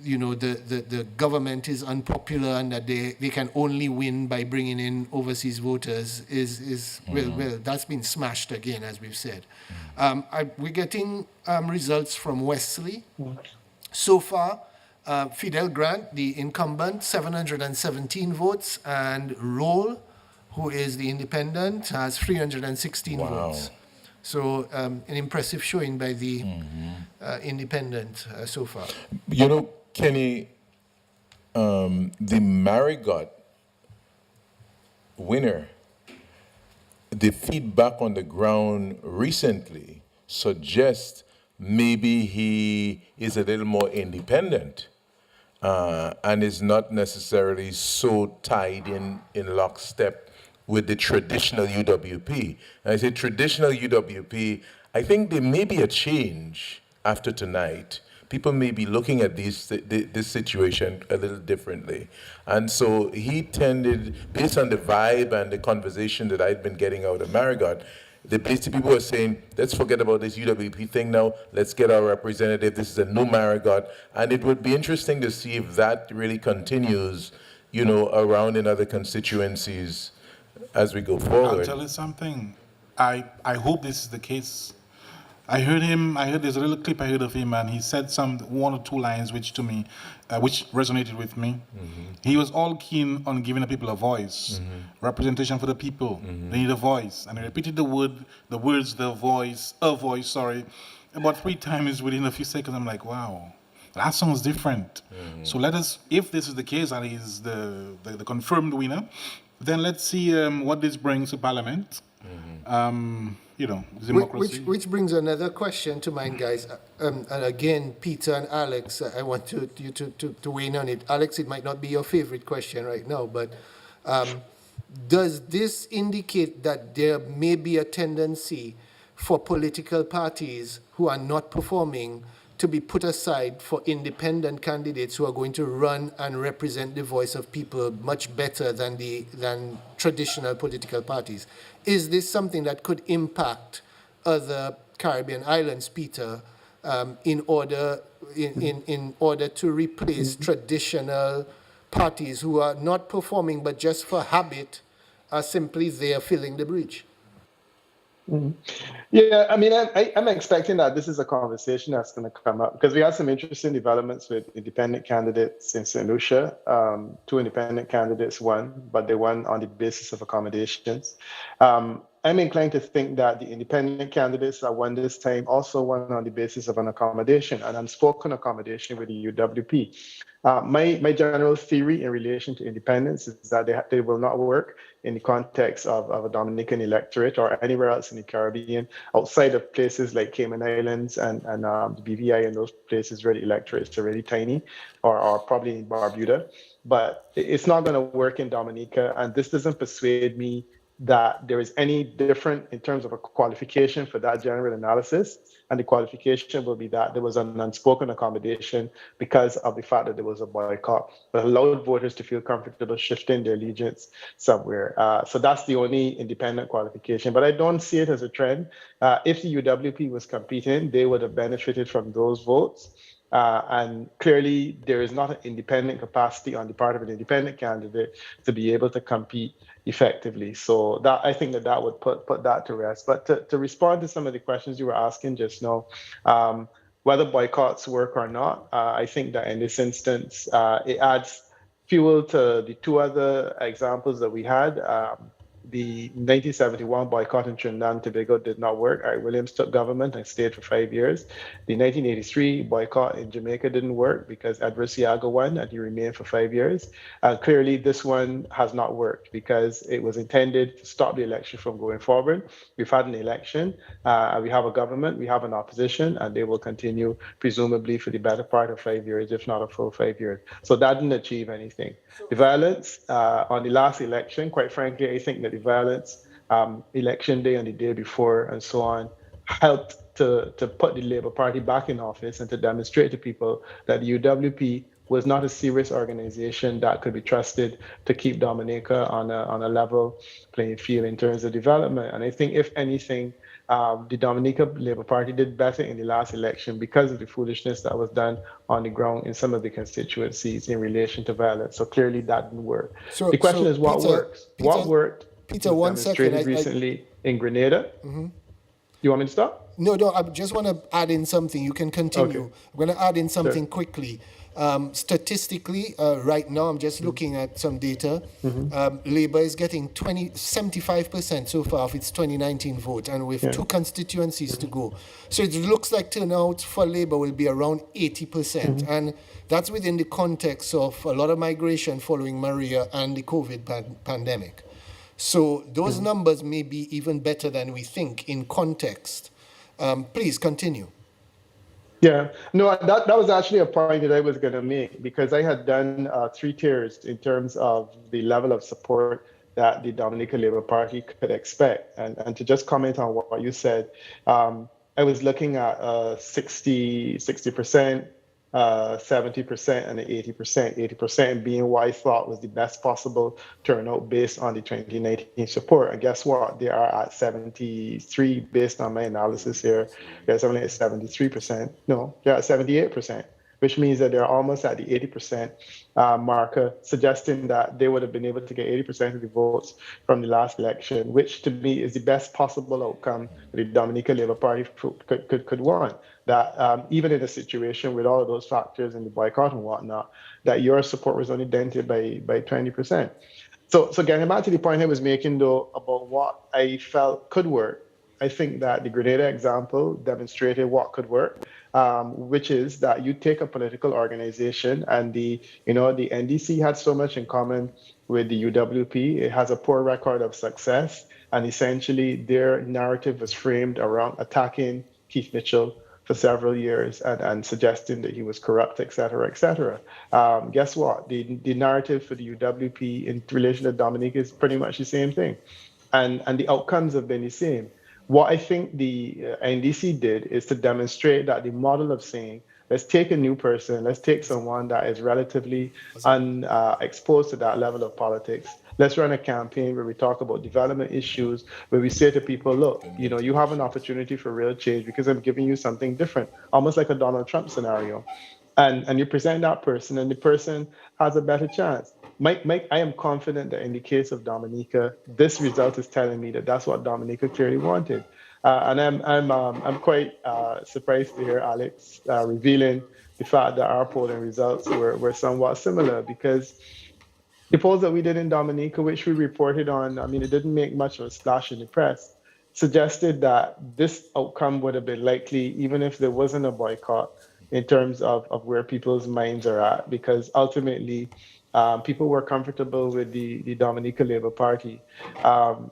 the government is unpopular and that they can only win by bringing in overseas voters is well, that's been smashed again, as we've said. We're getting results from Wesley. So far, Fidel Grant, the incumbent, 717 votes, and Roll, who is the independent, has 316 votes. So an impressive showing by the independent so far. Kenny, the Marigot winner, the feedback on the ground recently suggests maybe he is a little more independent and is not necessarily so tied in lockstep with the traditional UWP. And I say traditional UWP, I think there may be a change after tonight. People may be looking at this situation a little differently. And so he tended, based on the vibe and the conversation that I'd been getting out of Marigot, the basically people were saying, let's forget about this UWP thing now, let's get our representative, this is a new Marigot. And it would be interesting to see if that really continues, around in other constituencies as we go forward. I'll tell you something. I hope this is the case. I heard there's a little clip I heard of him, and he said one or two lines which resonated with me. He was all keen on giving the people a voice, representation for the people. They need a voice. And he repeated a voice, about 3 times within a few seconds. I'm like, wow, that sounds different. So let us, if this is the case and he's the confirmed winner, then let's see what this brings to Parliament. Democracy. Which brings another question to mind, guys. And again, Peter and Alex, I want you to weigh in on it. Alex, it might not be your favorite question right now, but does this indicate that there may be a tendency for political parties who are not performing to be put aside for independent candidates who are going to run and represent the voice of people much better than traditional political parties? Is this something that could impact other Caribbean islands, Peter, in order to replace traditional parties who are not performing but just for habit are simply there filling the breach? Yeah, I'm expecting that this is a conversation that's going to come up, because we had some interesting developments with independent candidates in St. Lucia. 2 independent candidates won, but they won on the basis of accommodations. I'm inclined to think that the independent candidates that won this time also won on the basis of an accommodation, an unspoken accommodation with the UWP. My general theory in relation to independence is that they will not work in the context of a Dominican electorate or anywhere else in the Caribbean, outside of places like Cayman Islands and the BVI and those places where the electorates are really tiny, or probably in Barbuda. But it's not going to work in Dominica, and this doesn't persuade me that there is any different in terms of a qualification for that general analysis. And the qualification will be that there was an unspoken accommodation because of the fact that there was a boycott that allowed voters to feel comfortable shifting their allegiance somewhere. So that's the only independent qualification. But I don't see it as a trend. If the UWP was competing, they would have benefited from those votes. And clearly, there is not an independent capacity on the part of an independent candidate to be able to compete effectively. So that, I think that would put that to rest. But to respond to some of the questions you were asking just now, whether boycotts work or not, I think that in this instance, it adds fuel to the 2 other examples that we had. the 1971 boycott in Trinidad and Tobago did not work. Eric Williams took government and stayed for 5 years. The 1983 boycott in Jamaica didn't work because Edward Seaga won and he remained for 5 years. Clearly, this one has not worked because it was intended to stop the election from going forward. We've had an election, we have a government, we have an opposition, and they will continue presumably for the better part of 5 years, if not a full 5 years. So that didn't achieve anything. The violence on the last election, quite frankly, I think that the violence election day and the day before and so on helped to put the Labour Party back in office and to demonstrate to people that the UWP was not a serious organization that could be trusted to keep Dominica on a level playing field in terms of development. And I think, if anything, the Dominica Labour Party did better in the last election because of the foolishness that was done on the ground in some of the constituencies in relation to violence. So clearly that didn't work. So, the question is what Peter, works? What worked? Peter, was one second. demonstrated recently in Grenada. You want me to stop? No, I just want to add in something. You can continue. Okay. I'm going to add in something Sure. quickly. Statistically, right now, I'm just looking at some data. Labour is getting 75% so far of its 2019 vote, and with 2 constituencies to go. So it looks like turnout for Labour will be around 80%. And that's within the context of a lot of migration following Maria and the COVID pandemic. So those numbers may be even better than we think in context. Please continue. Yeah, no, that was actually a point that I was going to make, because I had done 3 tiers in terms of the level of support that the Dominica Labour Party could expect. And to just comment on what you said, I was looking at 60%, 70% and 80%, 80% being what I thought was the best possible turnout based on the 2019 support. And guess what? They are at 73 based on my analysis here. There's only at 73%. No, they're at 78%, which means that they're almost at the 80% marker, suggesting that they would have been able to get 80% of the votes from the last election, which to me is the best possible outcome the Dominica Labour Party could want. That even in a situation with all of those factors and the boycott and whatnot, that your support was only dented by 20%. So getting back to the point I was making, though, about what I felt could work, I think that the Grenada example demonstrated what could work, which is that you take a political organization, and the NDC had so much in common with the UWP. It has a poor record of success, and essentially their narrative was framed around attacking Keith Mitchell for several years and suggesting that he was corrupt, et cetera, et cetera. Guess what? The narrative for the UWP in relation to Dominica is pretty much the same thing. And the outcomes have been the same. What I think the NDC did is to demonstrate that the model of saying, let's take a new person, let's take someone that is relatively exposed to that level of politics. Let's run a campaign where we talk about development issues, where we say to people, look, you have an opportunity for real change because I'm giving you something different, almost like a Donald Trump scenario. And you present that person, and the person has a better chance. Mike, I am confident that in the case of Dominica, this result is telling me that that's what Dominica clearly wanted. And I'm quite surprised to hear Alex revealing the fact that our polling results were somewhat similar, because the polls that we did in Dominica, which we reported on, it didn't make much of a splash in the press, suggested that this outcome would have been likely even if there wasn't a boycott, in terms of where people's minds are at, because ultimately people were comfortable with the Dominica Labour Party.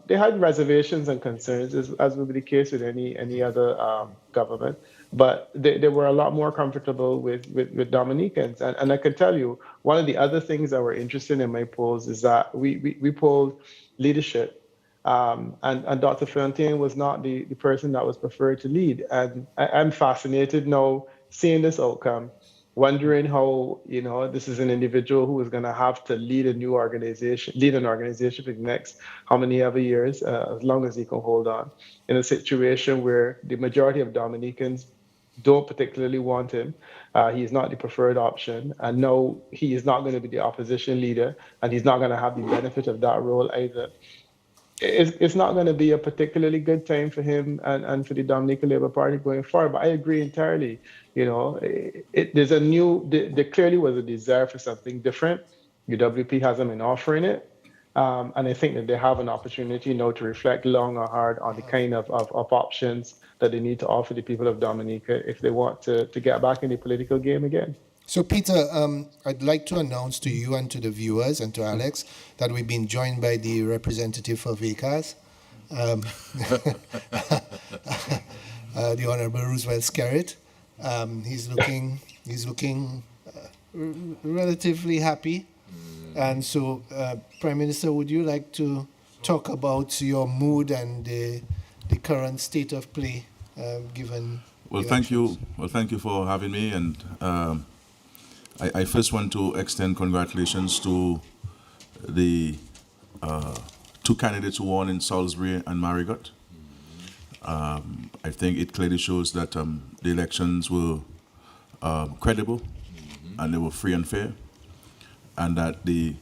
They had reservations and concerns, as would be the case with any other government, but they were a lot more comfortable with Dominicans. And I can tell you, one of the other things that were interesting in my polls is that we polled leadership. And Dr. Fontaine was not the person that was preferred to lead. And I'm fascinated now seeing this outcome, wondering how, this is an individual who is going to have to lead an organization for the next how many ever years, as long as he can hold on, in a situation where the majority of Dominicans don't particularly want him. He is not the preferred option. And no, he is not going to be the opposition leader, and he's not going to have the benefit of that role either. It's not going to be a particularly good time for him and for the Dominica Labour Party going forward. But I agree entirely. There clearly was a desire for something different. UWP hasn't been offering it. And I think that they have an opportunity now to reflect long or hard on the kind of options that they need to offer the people of Dominica if they want to get back in the political game again. So, Peter, I'd like to announce to you and to the viewers and to Alex that we've been joined by the representative for VCAS, the Honorable Roosevelt Skerritt. He's looking relatively happy. And so, Prime Minister, would you like to talk about your mood and the current state of play given? Well, thank you. Well, thank you for having me. And I first want to extend congratulations to the two candidates who won in Salisbury and Marigot. I think it clearly shows that the elections were credible and they were free and fair, and that the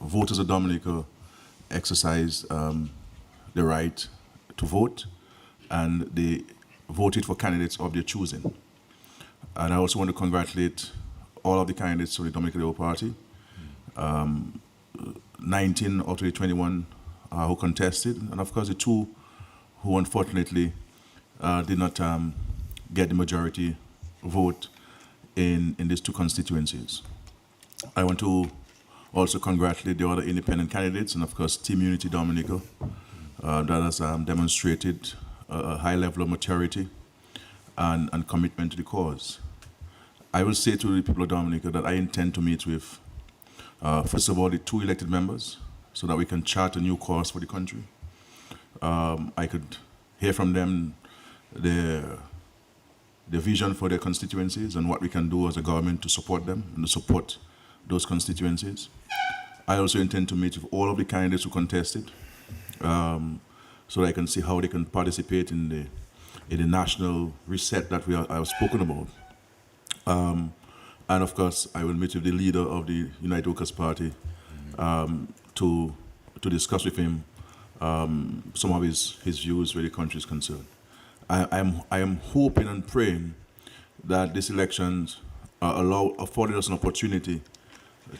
voters of Dominica exercised the right to vote, and they voted for candidates of their choosing. And I also want to congratulate all of the candidates for the Dominica Labour Party. 19 out of the 21 who contested, and of course the two who unfortunately did not get the majority vote in these two constituencies. I want to also congratulate the other independent candidates, and of course Team Unity Dominica that has demonstrated a high level of maturity and commitment to the cause. I will say to the people of Dominica that I intend to meet with, first of all, the two elected members so that we can chart a new course for the country. I could hear from them their vision for their constituencies and what we can do as a government to support them and to support those constituencies. I also intend to meet with all of the candidates who contested so that I can see how they can participate in the national reset that I have spoken about. And of course, I will meet with the leader of the United Workers' Party to discuss with him some of his views where the country is concerned. I am hoping and praying that these elections afforded us an opportunity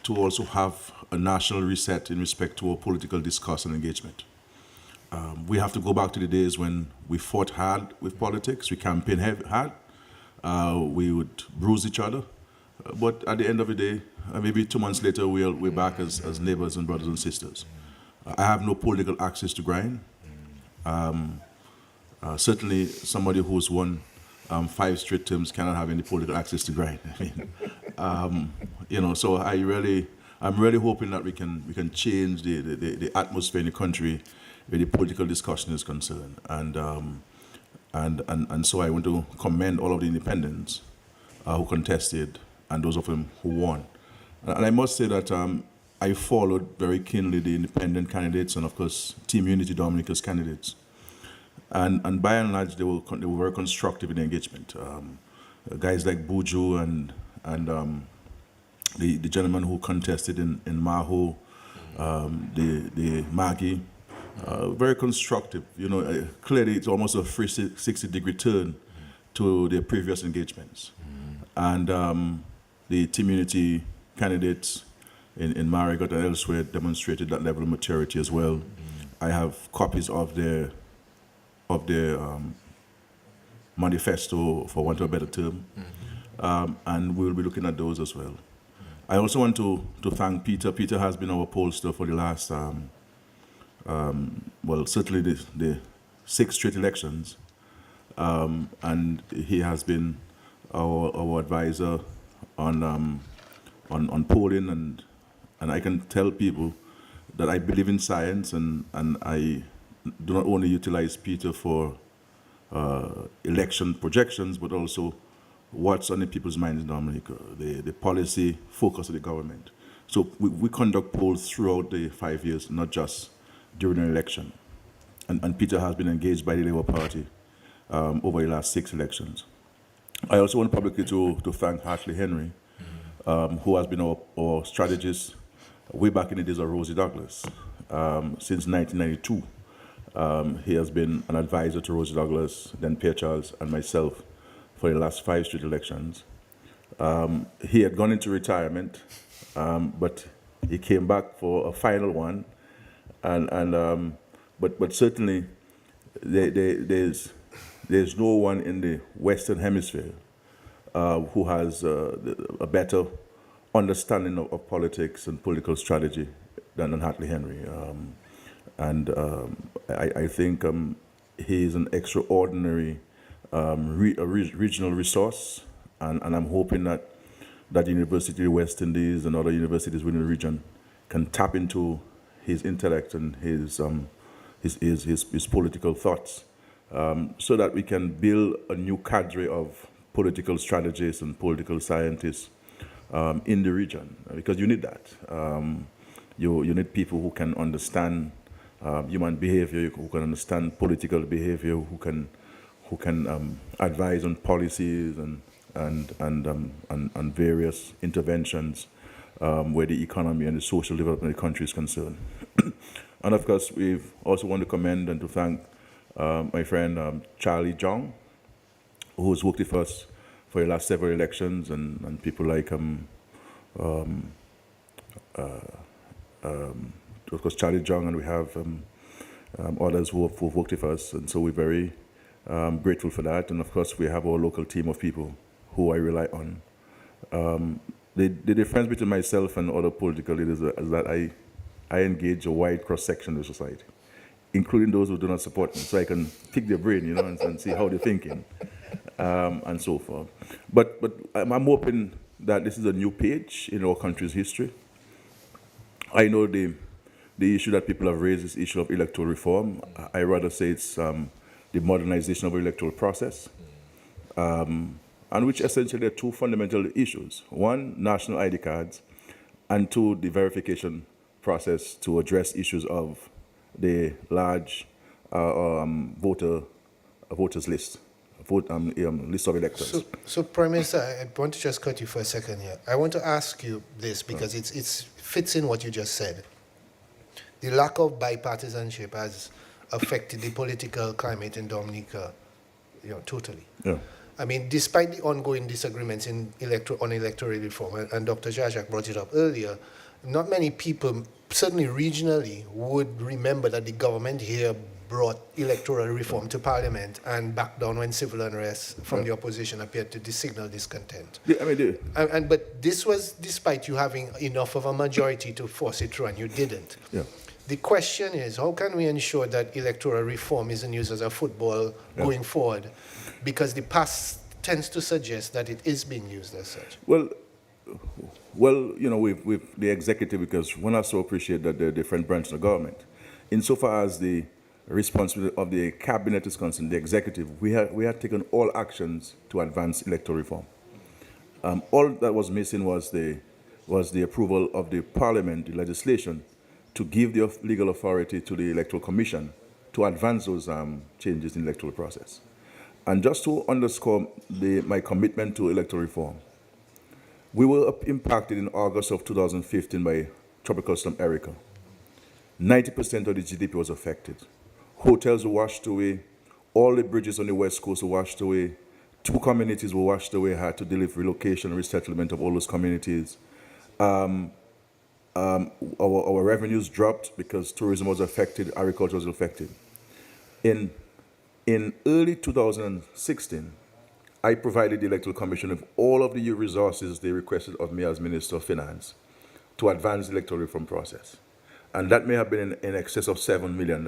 to also have a national reset in respect to our political discourse and engagement. We have to go back to the days when we fought hard with politics, we campaigned hard, we would bruise each other, but at the end of the day, maybe 2 months later, we're back as neighbors and brothers and sisters. I have no political access to grind. Certainly, somebody who's won 5 straight terms cannot have any political access to grind. So I'm really hoping that we can change the atmosphere in the country where the political discussion is concerned. And so I want to commend all of the independents who contested and those of them who won. And I must say that I followed very keenly the independent candidates and of course Team Unity Dominica's candidates. And by and large, they were very constructive in the engagement. Guys like Buju and the gentleman who contested in Maho, the Maggie, very constructive. Clearly it's almost a 360-degree turn to their previous engagements. And the Team Unity candidates in Marigot and elsewhere demonstrated that level of maturity as well. I have copies of their manifesto, for want of a better term, and we'll be looking at those as well. I also want to thank Peter. Peter has been our pollster for the last, certainly the 6 straight elections, and he has been our advisor on polling, and I can tell people that I believe in science, and I do not only utilize Peter for election projections, but also what's on the people's minds in Dominica, the policy focus of the government. So we conduct polls throughout the 5 years, not just during an election. And Peter has been engaged by the Labour Party over the last 6 elections. I also want publicly to thank Hartley Henry, who has been our strategist way back in the days of Rosie Douglas. Since 1992, he has been an advisor to Rosie Douglas, then Pierre Charles, and myself for the last 5 straight elections. He had gone into retirement, but he came back for a final one, But certainly there's no one in the Western Hemisphere who has a better understanding of politics and political strategy than Hartley Henry. I think he is an extraordinary regional resource, and I'm hoping that University of West Indies and other universities within the region can tap into his intellect and his political thoughts, so that we can build a new cadre of political strategists and political scientists in the region, because you need that. You need people who can understand human behavior, who can understand political behavior, who can advise on policies and various interventions where the economy and the social development of the country is concerned. And of course, we also want to commend and to thank my friend Charlie Jong, who has worked with us for the last several elections, and people like of course Charlie Jong, and we have others who have worked with us, and so we're very grateful for that. And of course, we have our local team of people who I rely on. The difference between myself and other political leaders is that I engage a wide cross-section of society, including those who do not support me, so I can pick their brain, and see how they're thinking, and so forth. But I'm hoping that this is a new page in our country's history. I know the issue that people have raised is the issue of electoral reform. I rather say it's the modernization of the electoral process, and which essentially are two fundamental issues. One, national ID cards, and two, the verification process to address issues of the large voters list, list of electors. So Prime Minister, I want to just cut you for a second here. I want to ask you this because it fits in what you just said. The lack of bipartisanship has affected the political climate in Dominica, totally. Yeah. I mean, despite the ongoing disagreements on electoral reform, and Dr. Jajak brought it up earlier, not many people, certainly regionally, would remember that the government here brought electoral reform to Parliament and backed down when civil unrest from the opposition appeared to signal discontent. But this was despite you having enough of a majority to force it through, and you didn't. Yeah. The question is, how can we ensure that electoral reform isn't used as a football going forward? Because the past tends to suggest that it is being used as such. Well, with the executive, because one has to appreciate that there are different branches of government. Insofar as the responsibility of the cabinet is concerned, the executive, we had taken all actions to advance electoral reform. All that was missing was the approval of the parliament, the legislation, to give the legal authority to the Electoral Commission to advance those changes in the electoral process. And just to underscore my commitment to electoral reform, we were impacted in August of 2015 by Tropical Storm Erica. 90% of the GDP was affected. Hotels were washed away. All the bridges on the West Coast were washed away. 2 communities were washed away, had to deal with relocation, resettlement of all those communities. Our revenues dropped because tourism was affected, agriculture was affected. In early 2016, I provided the Electoral Commission with all of the resources they requested of me as Minister of Finance to advance the electoral reform process. And that may have been in excess of $7 million.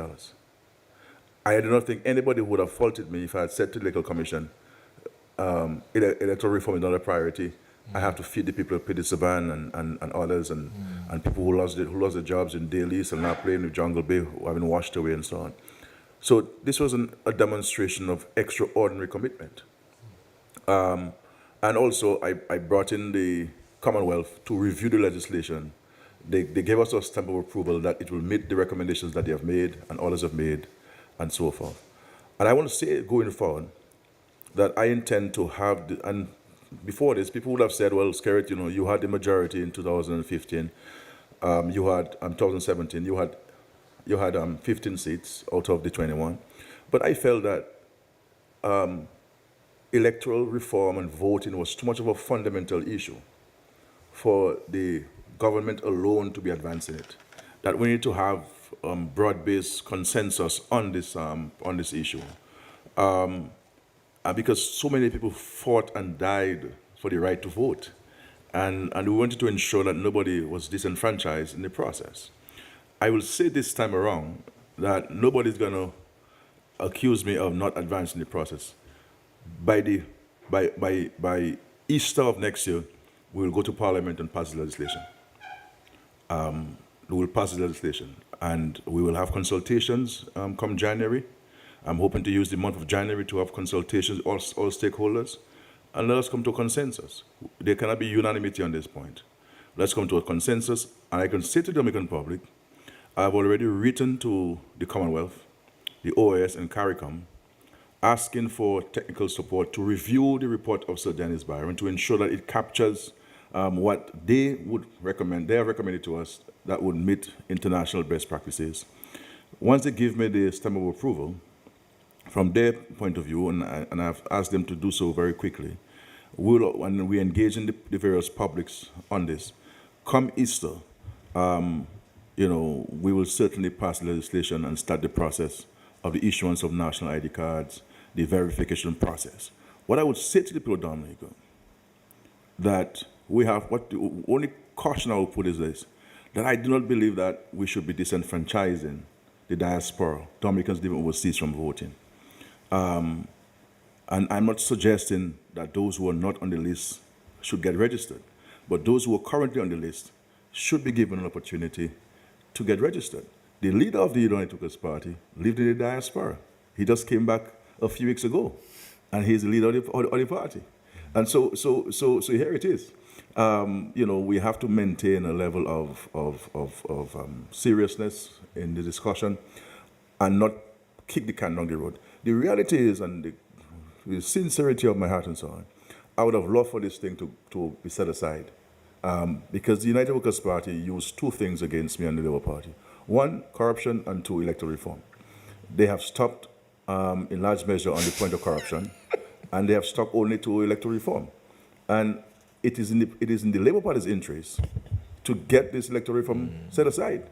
I do not think anybody would have faulted me if I had said to the Electoral Commission, electoral reform is not a priority. I have to feed the people of Pity Savan and others, and people who lost their jobs in Dailies and now playing with Jungle Bay, who have been washed away and so on. So this was a demonstration of extraordinary commitment. And also, I brought in the Commonwealth to review the legislation. They gave us a stamp of approval that it will meet the recommendations that they have made and others have made, and so forth. And I want to say, going forward, that I intend to have, and before this, people would have said, well, Skerrit, you had the majority in 2015. 2017, you had 15 seats out of the 21. But I felt that electoral reform and voting was too much of a fundamental issue for the government alone to be advancing it. That we need to have broad-based consensus on this issue. Because so many people fought and died for the right to vote. And we wanted to ensure that nobody was disenfranchised in the process. I will say this time around that nobody's going to accuse me of not advancing the process. By Easter of next year, we will go to Parliament and pass the legislation. We will pass the legislation, and we will have consultations come January. I'm hoping to use the month of January to have consultations, all stakeholders, and let us come to a consensus. There cannot be unanimity on this point. Let's come to a consensus, and I can say to the Dominican public, I've already written to the Commonwealth, the OAS and CARICOM, asking for technical support to review the report of Sir Dennis Byron to ensure that it captures what they would recommend, they have recommended to us that would meet international best practices. Once they give me the stamp of approval, from their point of view, and I've asked them to do so very quickly, when we engage in the various publics on this, come Easter, we will certainly pass legislation and start the process of the issuance of national ID cards, the verification process. What I would say to the people of Dominica, that we have, the only caution I will put is this, that I do not believe that we should be disenfranchising the diaspora, Dominicans living overseas, from voting. And I'm not suggesting that those who are not on the list should get registered, but those who are currently on the list should be given an opportunity to get registered. The leader of the United Workers' Party lived in the diaspora. He just came back a few weeks ago, and he's the leader of the party. And so here it is. We have to maintain a level of seriousness in the discussion and not kick the can down the road. The reality is, and the sincerity of my heart and so on, I would have loved for this thing to be set aside. Because the United Workers' Party used two things against me and the Labour Party. One, corruption, and two, electoral reform. They have stopped in large measure on the point of corruption, and they have stuck only to electoral reform. And it is in the Labour Party's interest to get this electoral reform set aside.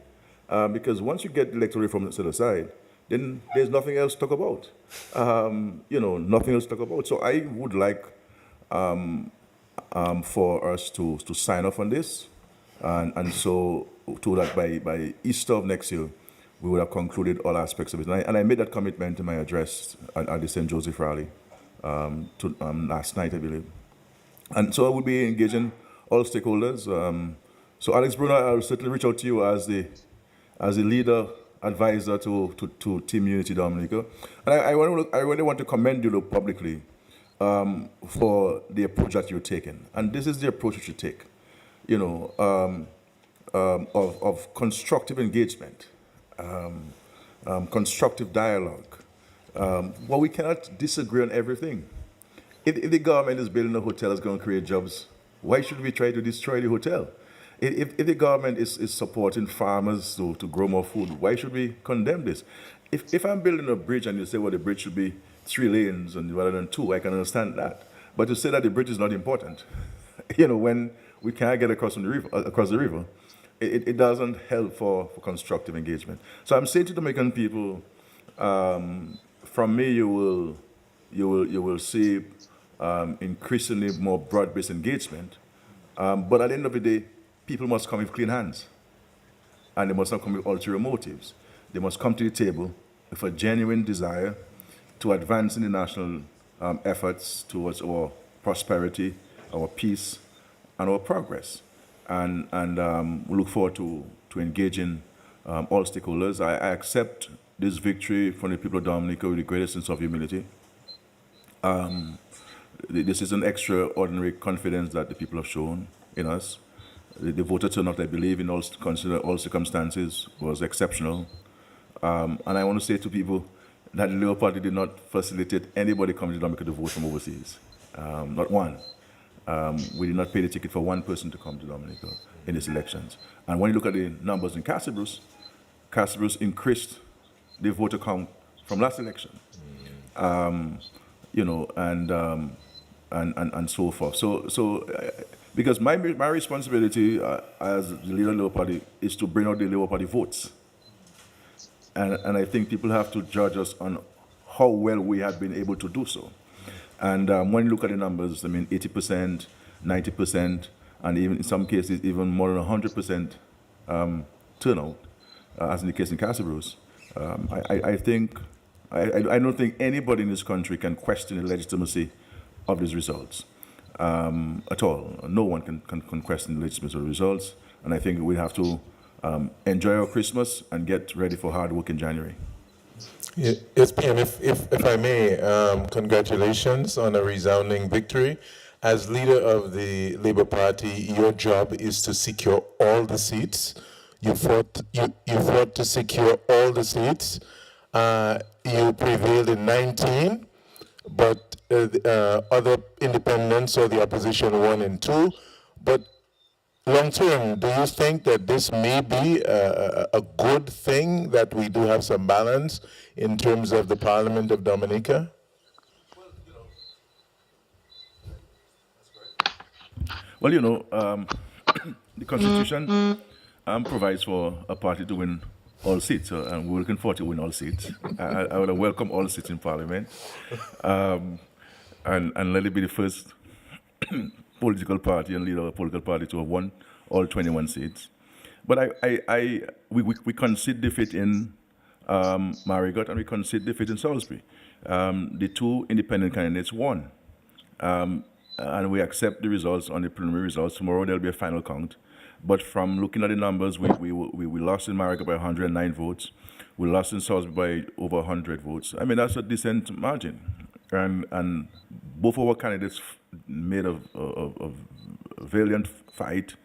Because once you get the electoral reform set aside, then there's nothing else to talk about. Nothing else to talk about. So I would like for us to sign off on this, and so to that by Easter of next year, we would have concluded all aspects of it. And I made that commitment in my address at the St. Joseph rally last night, I believe. And so I will be engaging all stakeholders. So Alex Bruno, I will certainly reach out to you as the leader advisor to Team Unity Dominica. And I really want to commend you publicly for the approach that you're taking. And this is the approach you should take, of constructive engagement, constructive dialogue. Well, we cannot disagree on everything. If the government is building a hotel that's going to create jobs, why should we try to destroy the hotel? If the government is supporting farmers to grow more food, why should we condemn this? If I'm building a bridge and you say, well, the bridge should be 3 lanes and rather than 2, I can understand that. But to say that the bridge is not important, when we can't get across the river, it doesn't help for constructive engagement. So I'm saying to the Dominican people, from me, you will see increasingly more broad-based engagement. But at the end of the day, people must come with clean hands, and they must not come with ulterior motives. They must come to the table with a genuine desire to advance in the national efforts towards our prosperity, our peace, and our progress. And we look forward to engaging all stakeholders. I accept this victory from the people of Dominica with the greatest sense of humility. This is an extraordinary confidence that the people have shown in us. The voter turnout, I believe, in all circumstances, was exceptional. And I want to say to people that the Labour Party did not facilitate anybody coming to Dominica to vote from overseas. Not one. We did not pay the ticket for one person to come to Dominica in these elections. And when you look at the numbers in Castlebrus increased the voter count from last election. And so forth. So because my responsibility as the leader of the Labour Party is to bring out the Labour Party votes. And I think people have to judge us on how well we have been able to do so. And when you look at the numbers, I mean, 80%, 90%, and even in some cases, even more than 100% turnout, as in the case in Castlebrose. I don't think anybody in this country can question the legitimacy of these results at all. No one can question the legitimacy of the results. And I think we have to enjoy our Christmas and get ready for hard work in January. Yes, PM, if I may, congratulations on a resounding victory. As leader of the Labour Party, your job is to secure all the seats. You fought to secure all the seats. You prevailed in 19, but other independents or the opposition won in 2. But long term, do you think that this may be a good thing, that we do have some balance in terms of the Parliament of Dominica? Well, the Constitution provides for a party to win all seats, and we're looking forward to win all seats. I would welcome all seats in Parliament, and let it be the first political party and leader of a political party to have won all 21 seats. But we concede defeat in Marigot, and we concede defeat in Salisbury. The 2 independent candidates won. And we accept the results on the preliminary results. Tomorrow there'll be a final count. But from looking at the numbers, we lost in Marigot by 109 votes. We lost in Salisbury by over 100 votes. I mean, that's a decent margin. And both of our candidates made a valiant fight,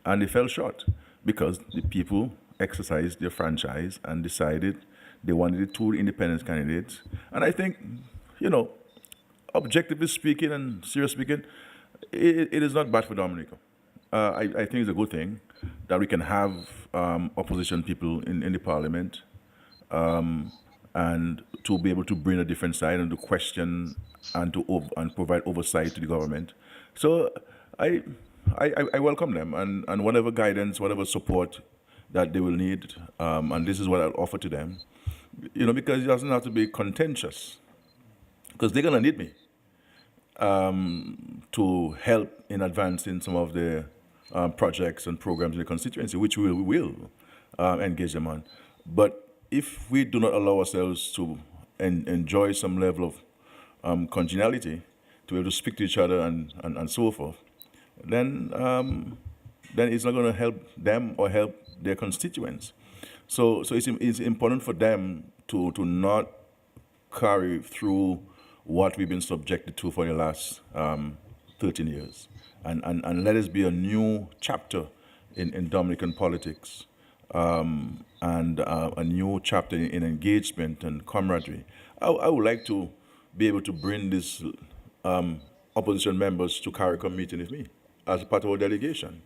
and they fell short because the people exercised their franchise and decided they wanted the 2 independent candidates. And I think, objectively speaking and serious speaking, it is not bad for Dominica. I think it's a good thing that we can have opposition people in the parliament and to be able to bring a different side and to question and and provide oversight to the government. So I welcome them, and whatever guidance, whatever support that they will need, and this is what I'll offer to them, because it doesn't have to be contentious, because they're going to need me to help in advancing some of the projects and programs in the constituency, which we will engage them on. But if we do not allow ourselves to enjoy some level of congeniality, to be able to speak to each other and so forth, then it's not going to help them or help their constituents. So it's important for them to not carry through what we've been subjected to for the last 13 years. And let us be a new chapter in Dominican politics, and a new chapter in engagement and camaraderie. I would like to be able to bring these opposition members to CARICOM meeting with me as part of our delegation,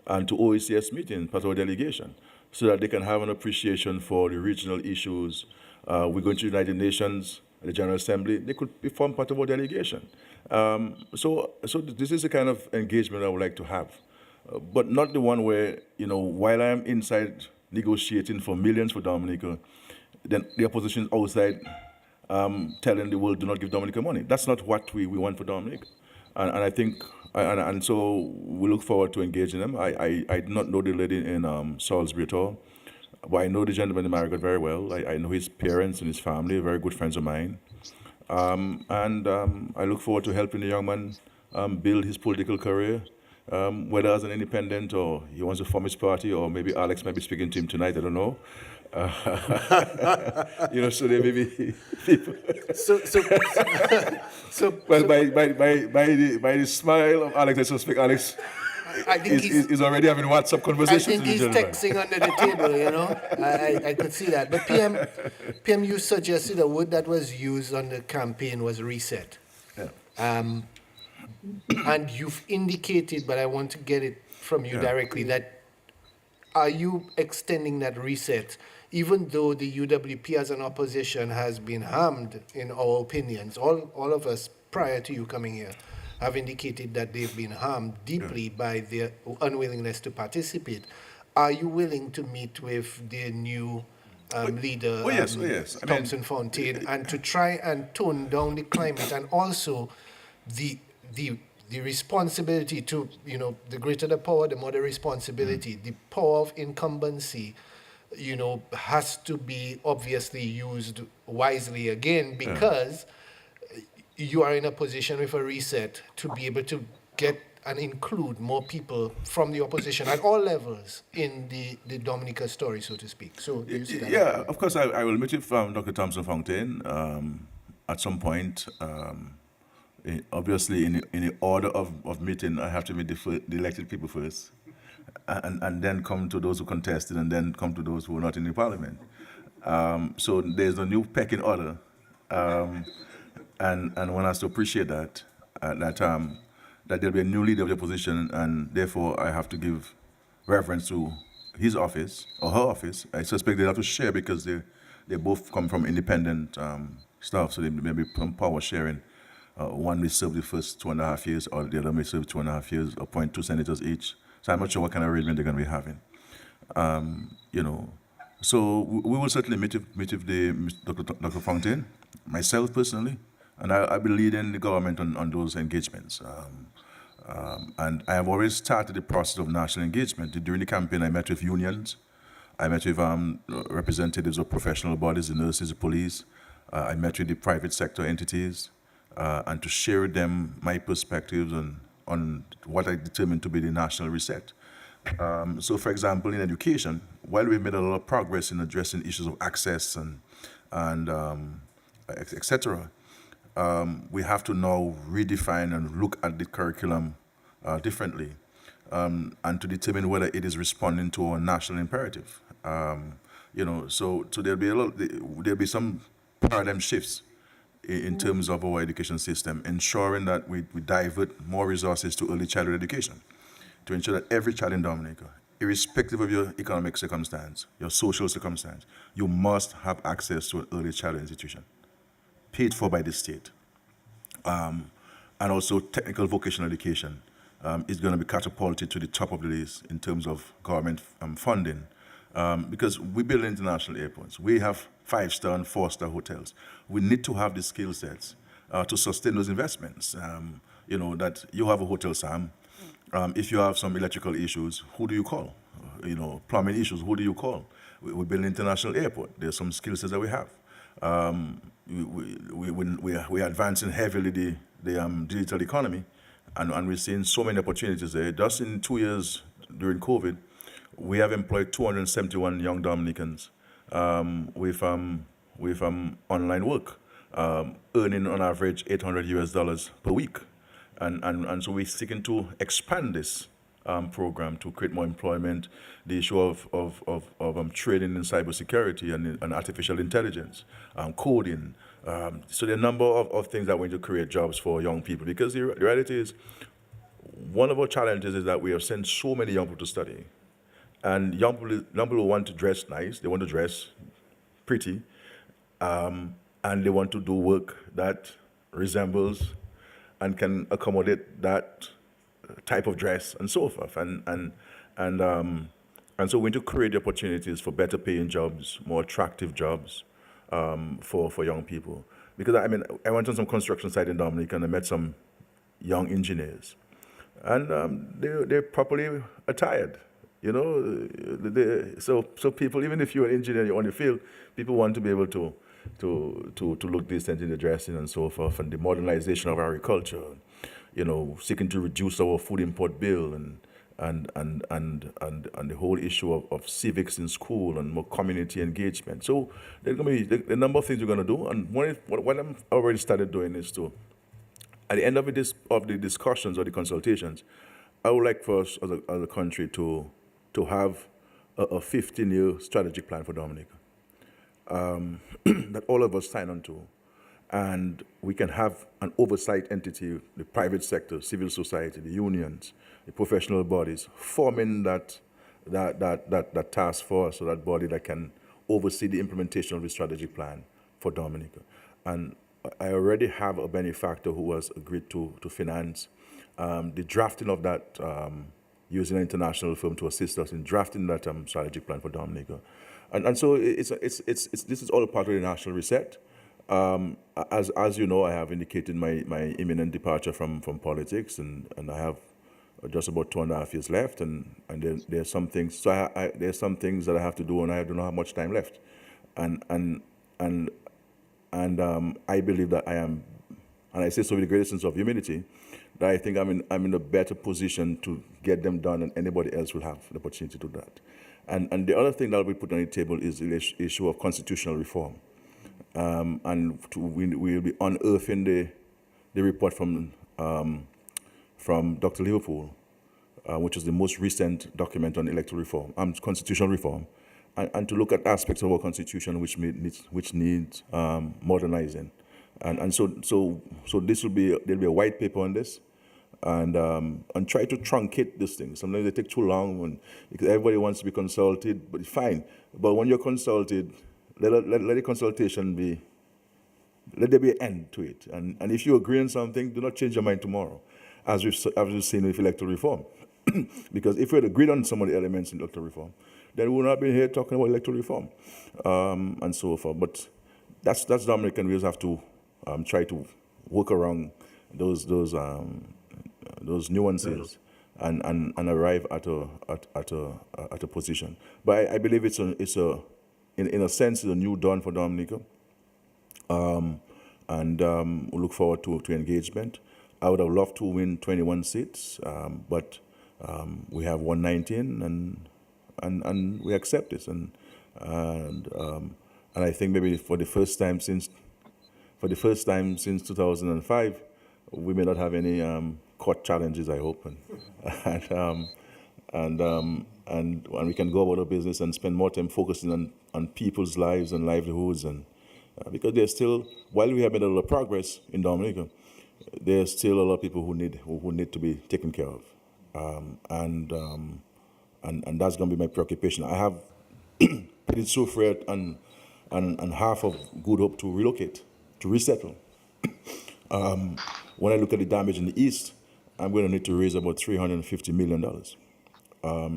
and to OECS meeting, part of our delegation, so that they can have an appreciation for the regional issues. We're going to the United Nations, the General Assembly, they could form part of our delegation. So this is the kind of engagement I would like to have, but not the one where, while I am inside negotiating for millions for Dominica, then the opposition is outside telling the world, do not give Dominica money. That's not what we want for Dominica. And I think, and so we look forward to engaging them. I do not know the lady in Salisbury at all, but I know the gentleman in Marigot very well. I know his parents and his family, very good friends of mine. And I look forward to helping the young man build his political career, whether as an independent or he wants to form his party, or maybe Alex might be speaking to him tonight, I don't know. So there may be people. Well, by the smile of Alex, I suspect Alex I think he's already having WhatsApp conversations. I think he's texting under the table, I could see that. But PM, you suggested a word that was used on the campaign was reset. Yeah. And you've indicated, but I want to get it from you directly, that are you extending that reset, even though the UWP as an opposition has been harmed in our opinions? All of us prior to you coming here have indicated that they've been harmed deeply by their unwillingness to participate. Are you willing to meet with the new leader yes. I mean, Thompson Fontaine, and to try and tone down the climate, and also the responsibility to, the greater the power, the more the responsibility. The power of incumbency, has to be obviously used wisely again, because you are in a position with a reset to be able to get and include more people from the opposition at all levels in the Dominica story, so to speak. So do you see that? Yeah, of course, I will meet with Dr. Thompson Fontaine at some point. Obviously, in the order of meeting, I have to meet the elected people first, and then come to those who contested, and then come to those who are not in the parliament. So there's a new pecking order, and one has to appreciate that there'll be a new leader of the opposition, and therefore I have to give reverence to his office or her office. I suspect they'll have to share, because they both come from independent stuff, so there may be some power sharing. One may serve the first 2.5 years, or the other may serve 2.5 years, appoint 2 senators each. So I'm not sure what kind of arrangement they're going to be having. So we will certainly meet with Dr. Fontaine, myself personally, and I'll be leading the government on those engagements. And I have already started the process of national engagement. During the campaign, I met with unions. I met with representatives of professional bodies, the nurses, the police. I met with the private sector entities, and to share with them my perspectives on what I determined to be the national reset. So, for example, in education, while we've made a lot of progress in addressing issues of access and etc., we have to now redefine and look at the curriculum differently, and to determine whether it is responding to our national imperative. So there'll be some paradigm shifts in terms of our education system, ensuring that we divert more resources to early childhood education, to ensure that every child in Dominica, irrespective of your economic circumstance, your social circumstance, you must have access to an early childhood institution, paid for by the state. And also technical vocational education is going to be catapulted to the top of the list in terms of government funding, because we build international airports. We have 5-star and 4-star hotels. We need to have the skill sets to sustain those investments. That you have a hotel, Sam. If you have some electrical issues, who do you call? Plumbing issues, who do you call? We build an international airport. There's some skill sets that we have. We are advancing heavily the digital economy, and we're seeing so many opportunities there. Just in 2 years during COVID, we have employed 271 young Dominicans with online work, earning on average $800 per week. And so we're seeking to expand this program to create more employment, the issue of training in cybersecurity and artificial intelligence, coding. So there are a number of things that we're going to create jobs for young people, because the reality is, one of our challenges is that we have sent so many young people to study. And young people want to dress nice, they want to dress pretty, and they want to do work that resembles and can accommodate that type of dress and so forth. And so we need to create the opportunities for better paying jobs, more attractive jobs for young people. Because I went on some construction site in Dominica and I met some young engineers, and they're properly attired. So people, even if you're an engineer on the field, people want to be able to look decent in the dressing and so forth, and the modernization of agriculture, seeking to reduce our food import bill and the whole issue of civics in school and more community engagement. So there's going to be a number of things we're going to do, and what I'm already started doing is to, at the end of the discussions or the consultations, I would like for us as a country to have a 15-year strategic plan for Dominica that all of us sign on to, and we can have an oversight entity, the private sector, civil society, the unions, the professional bodies, forming that task force or that body that can oversee the implementation of the strategic plan for Dominica. And I already have a benefactor who has agreed to finance the drafting of that, using an international firm to assist us in drafting that strategic plan for Dominica. And so this is all part of the national reset. As you know, I have indicated my imminent departure from politics, and I have just about 2.5 years left, and there's some things. So there's some things that I have to do, and I don't have much time left, and I believe that I am, and I say so with the greatest sense of humility, that I think I'm in a better position to get them done than anybody else will have the opportunity to do that. And the other thing that we put on the table is the issue of constitutional reform. We will be unearthing the report from Dr. Liverpool, which is the most recent document on electoral reform, constitutional reform, and to look at aspects of our constitution which needs modernizing. And so there'll be a white paper on this, and try to truncate this thing. Sometimes they take too long because everybody wants to be consulted, but fine. But when you're consulted, let the consultation be, let there be an end to it. And if you agree on something, do not change your mind tomorrow, as we've seen with electoral reform. Because if we had agreed on some of the elements in electoral reform, then we would not be here talking about electoral reform and so forth. But that's Dominic, and we just have to try to work around those nuances and arrive at a position. But I believe it's in a sense, it's a new dawn for Dominica, and we look forward to engagement. I would have loved to win 21 seats, but we have 119, and we accept this, and I think maybe for the first time since 2005, we may not have any court challenges, I hope, and we can go about our business and spend more time focusing on people's lives and livelihoods, and because there's still, while we have made a lot of progress in Dominica, there's still a lot of people who need to be taken care of, and that's going to be my preoccupation. I have Petit Soufriette and half of Good Hope to relocate, to resettle. When I look at the damage in the east, I'm going to need to raise about $350 million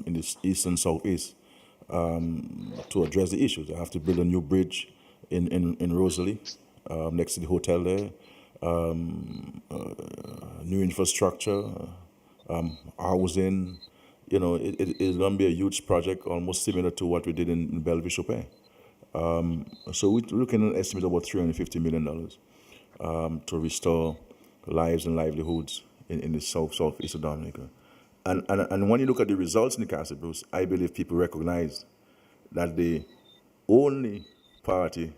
in the east and southeast to address the issues. I have to build a new bridge in Rosalie, next to the hotel there, new infrastructure, housing. You know, it's going to be a huge project, almost similar to what we did in Bellevue-Chopin. So we're looking at an estimate of about $350 million to restore lives and livelihoods in the southeast of Dominica. And when you look at the results in the Castle Bruce, I believe people recognize that the only party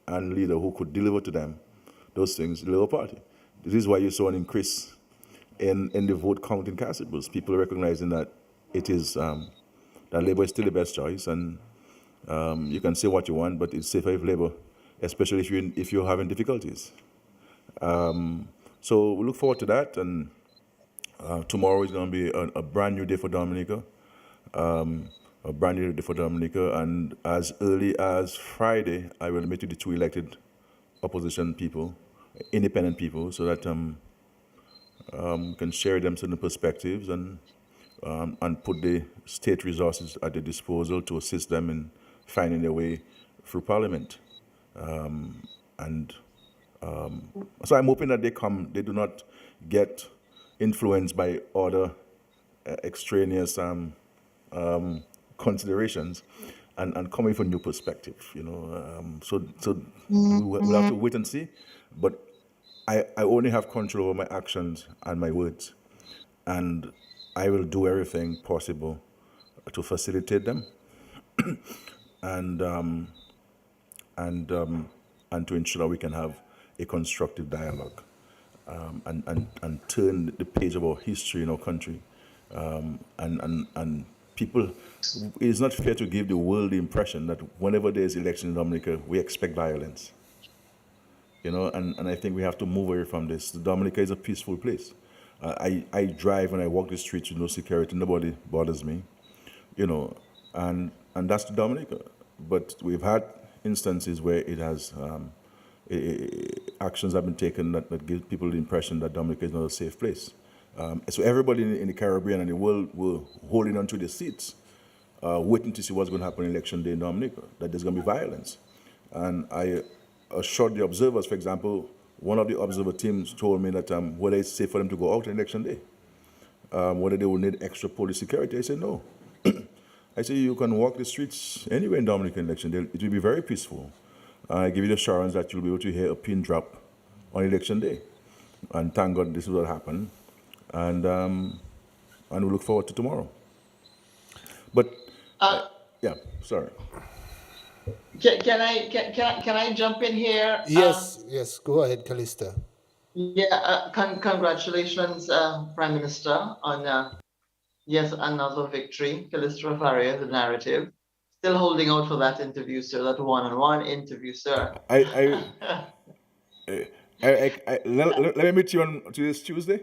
and leader who could deliver to them those things, the Labour Party. This is why you saw an increase in the vote count in Castle Bruce. People recognizing that it is that Labour is still the best choice, and you can say what you want, but it's safer if Labour, especially if you're having difficulties. So we look forward to that, and tomorrow is going to be a brand new day for Dominica, and as early as Friday, I will meet with the two elected opposition people, independent people, so that we can share them certain perspectives and put the state resources at their disposal to assist them in finding their way through Parliament. So I'm hoping that they do not get influenced by other extraneous considerations and come with a new perspective, you know. So we'll have to wait and see. But I only have control over my actions and my words, and I will do everything possible to facilitate them and to ensure that we can have a constructive dialogue and turn the page of our history in our country. And people, it is not fair to give the world the impression that whenever there is election in Dominica, we expect violence. You know, and I think we have to move away from this. Dominica is a peaceful place. I drive and I walk the streets with no security. Nobody bothers me, you know, and that's Dominica. But we've had instances where it has actions have been taken that give people the impression that Dominica is not a safe place. So everybody in the Caribbean and the world were holding on to their seats waiting to see what's going to happen in election day in Dominica, that there's going to be violence. And I assured the observers, for example, one of the observer teams told me that whether it's safe for them to go out on election day, whether they will need extra police security. I said, no. I said, you can walk the streets anywhere in Dominican election day. It will be very peaceful. I give you the assurance that you'll be able to hear a pin drop on election day. And thank God this is what happened. And we look forward to tomorrow. But, yeah, sorry. Can I jump in here? Yes, go ahead, Callista. Congratulations, Prime Minister, on yes, another victory. Callista Faria, the narrative. Still holding out for that interview, sir, that one-on-one interview, sir. Let me meet you on today's Tuesday.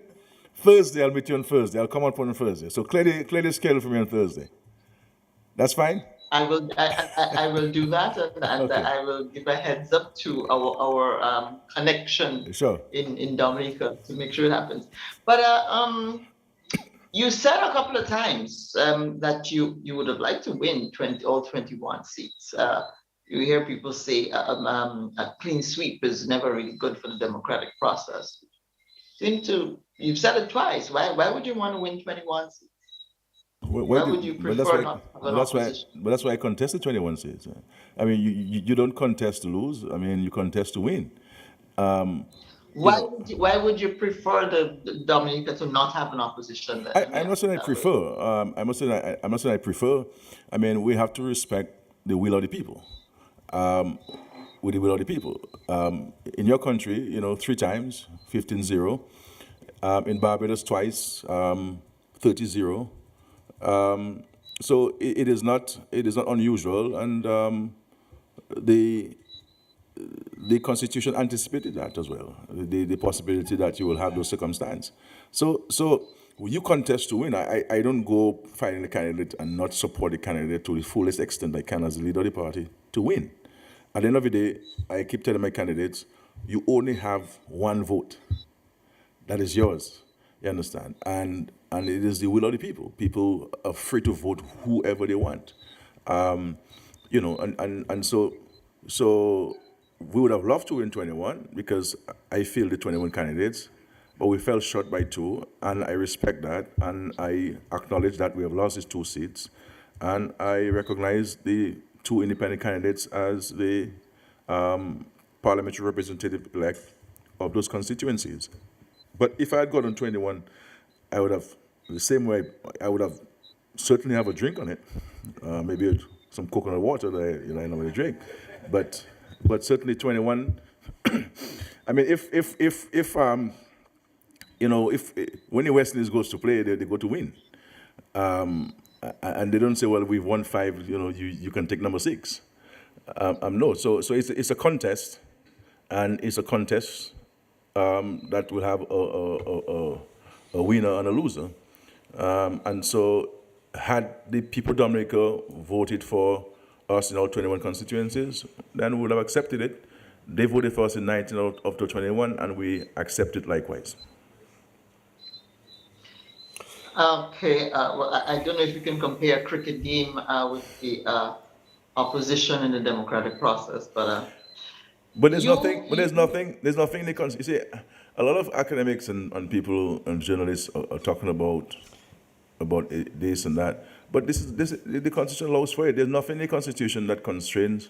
Thursday, I'll meet you on Thursday. I'll come up on Thursday. So clear the schedule for me on Thursday. That's fine? I will do that, and okay. I will give a heads up to our connection in Dominica to make sure it happens. But you said a couple of times that you would have liked to win all 21 seats. You hear people say a clean sweep is never really good for the democratic process. You've said it twice. Why would you want to win 21 seats? Why would you prefer not to have an opposition? But that's why I contested 21 seats. I mean, you don't contest to lose. I mean, you contest to win. Why would you prefer the Dominica to not have an opposition? Then? I'm not saying I prefer. I'm not saying I prefer. I mean, we have to respect the will of the people. With the will of the people. In your country, 3 times, 15-0. In Barbados twice, 30-0. So it is not unusual, and the Constitution anticipated that as well, the possibility that you will have those circumstances. So you contest to win. I don't go fighting the candidate and not support the candidate to the fullest extent I can as the leader of the party to win. At the end of the day, I keep telling my candidates, you only have one vote. That is yours. You understand? And it is the will of the people. People are free to vote whoever they want. And so we would have loved to win 21 because I feel the 21 candidates, but we fell short by 2, and I respect that, and I acknowledge that we have lost these 2 seats, and I recognize the 2 independent candidates as the parliamentary representative-elect of those constituencies. But if I had gotten 21, I would have, the same way, I would have certainly have a drink on it, maybe some coconut water that I normally drink, but certainly 21. I mean, if when the West Indies goes to play, they go to win, and they don't say, well, we've won 5, you can take number 6. No, so it's a contest, and it's a contest that will have a winner and a loser. And so had the people of Dominica voted for us in all 21 constituencies, then we would have accepted it. They voted for us in 19 out of the 21, and we accepted likewise. Okay, well, I don't know if you can compare a cricket game with the opposition in the democratic process, but there's nothing they can. You see, a lot of academics and people and journalists are talking about this and that, but the Constitution allows for it. There's nothing in the Constitution that constrains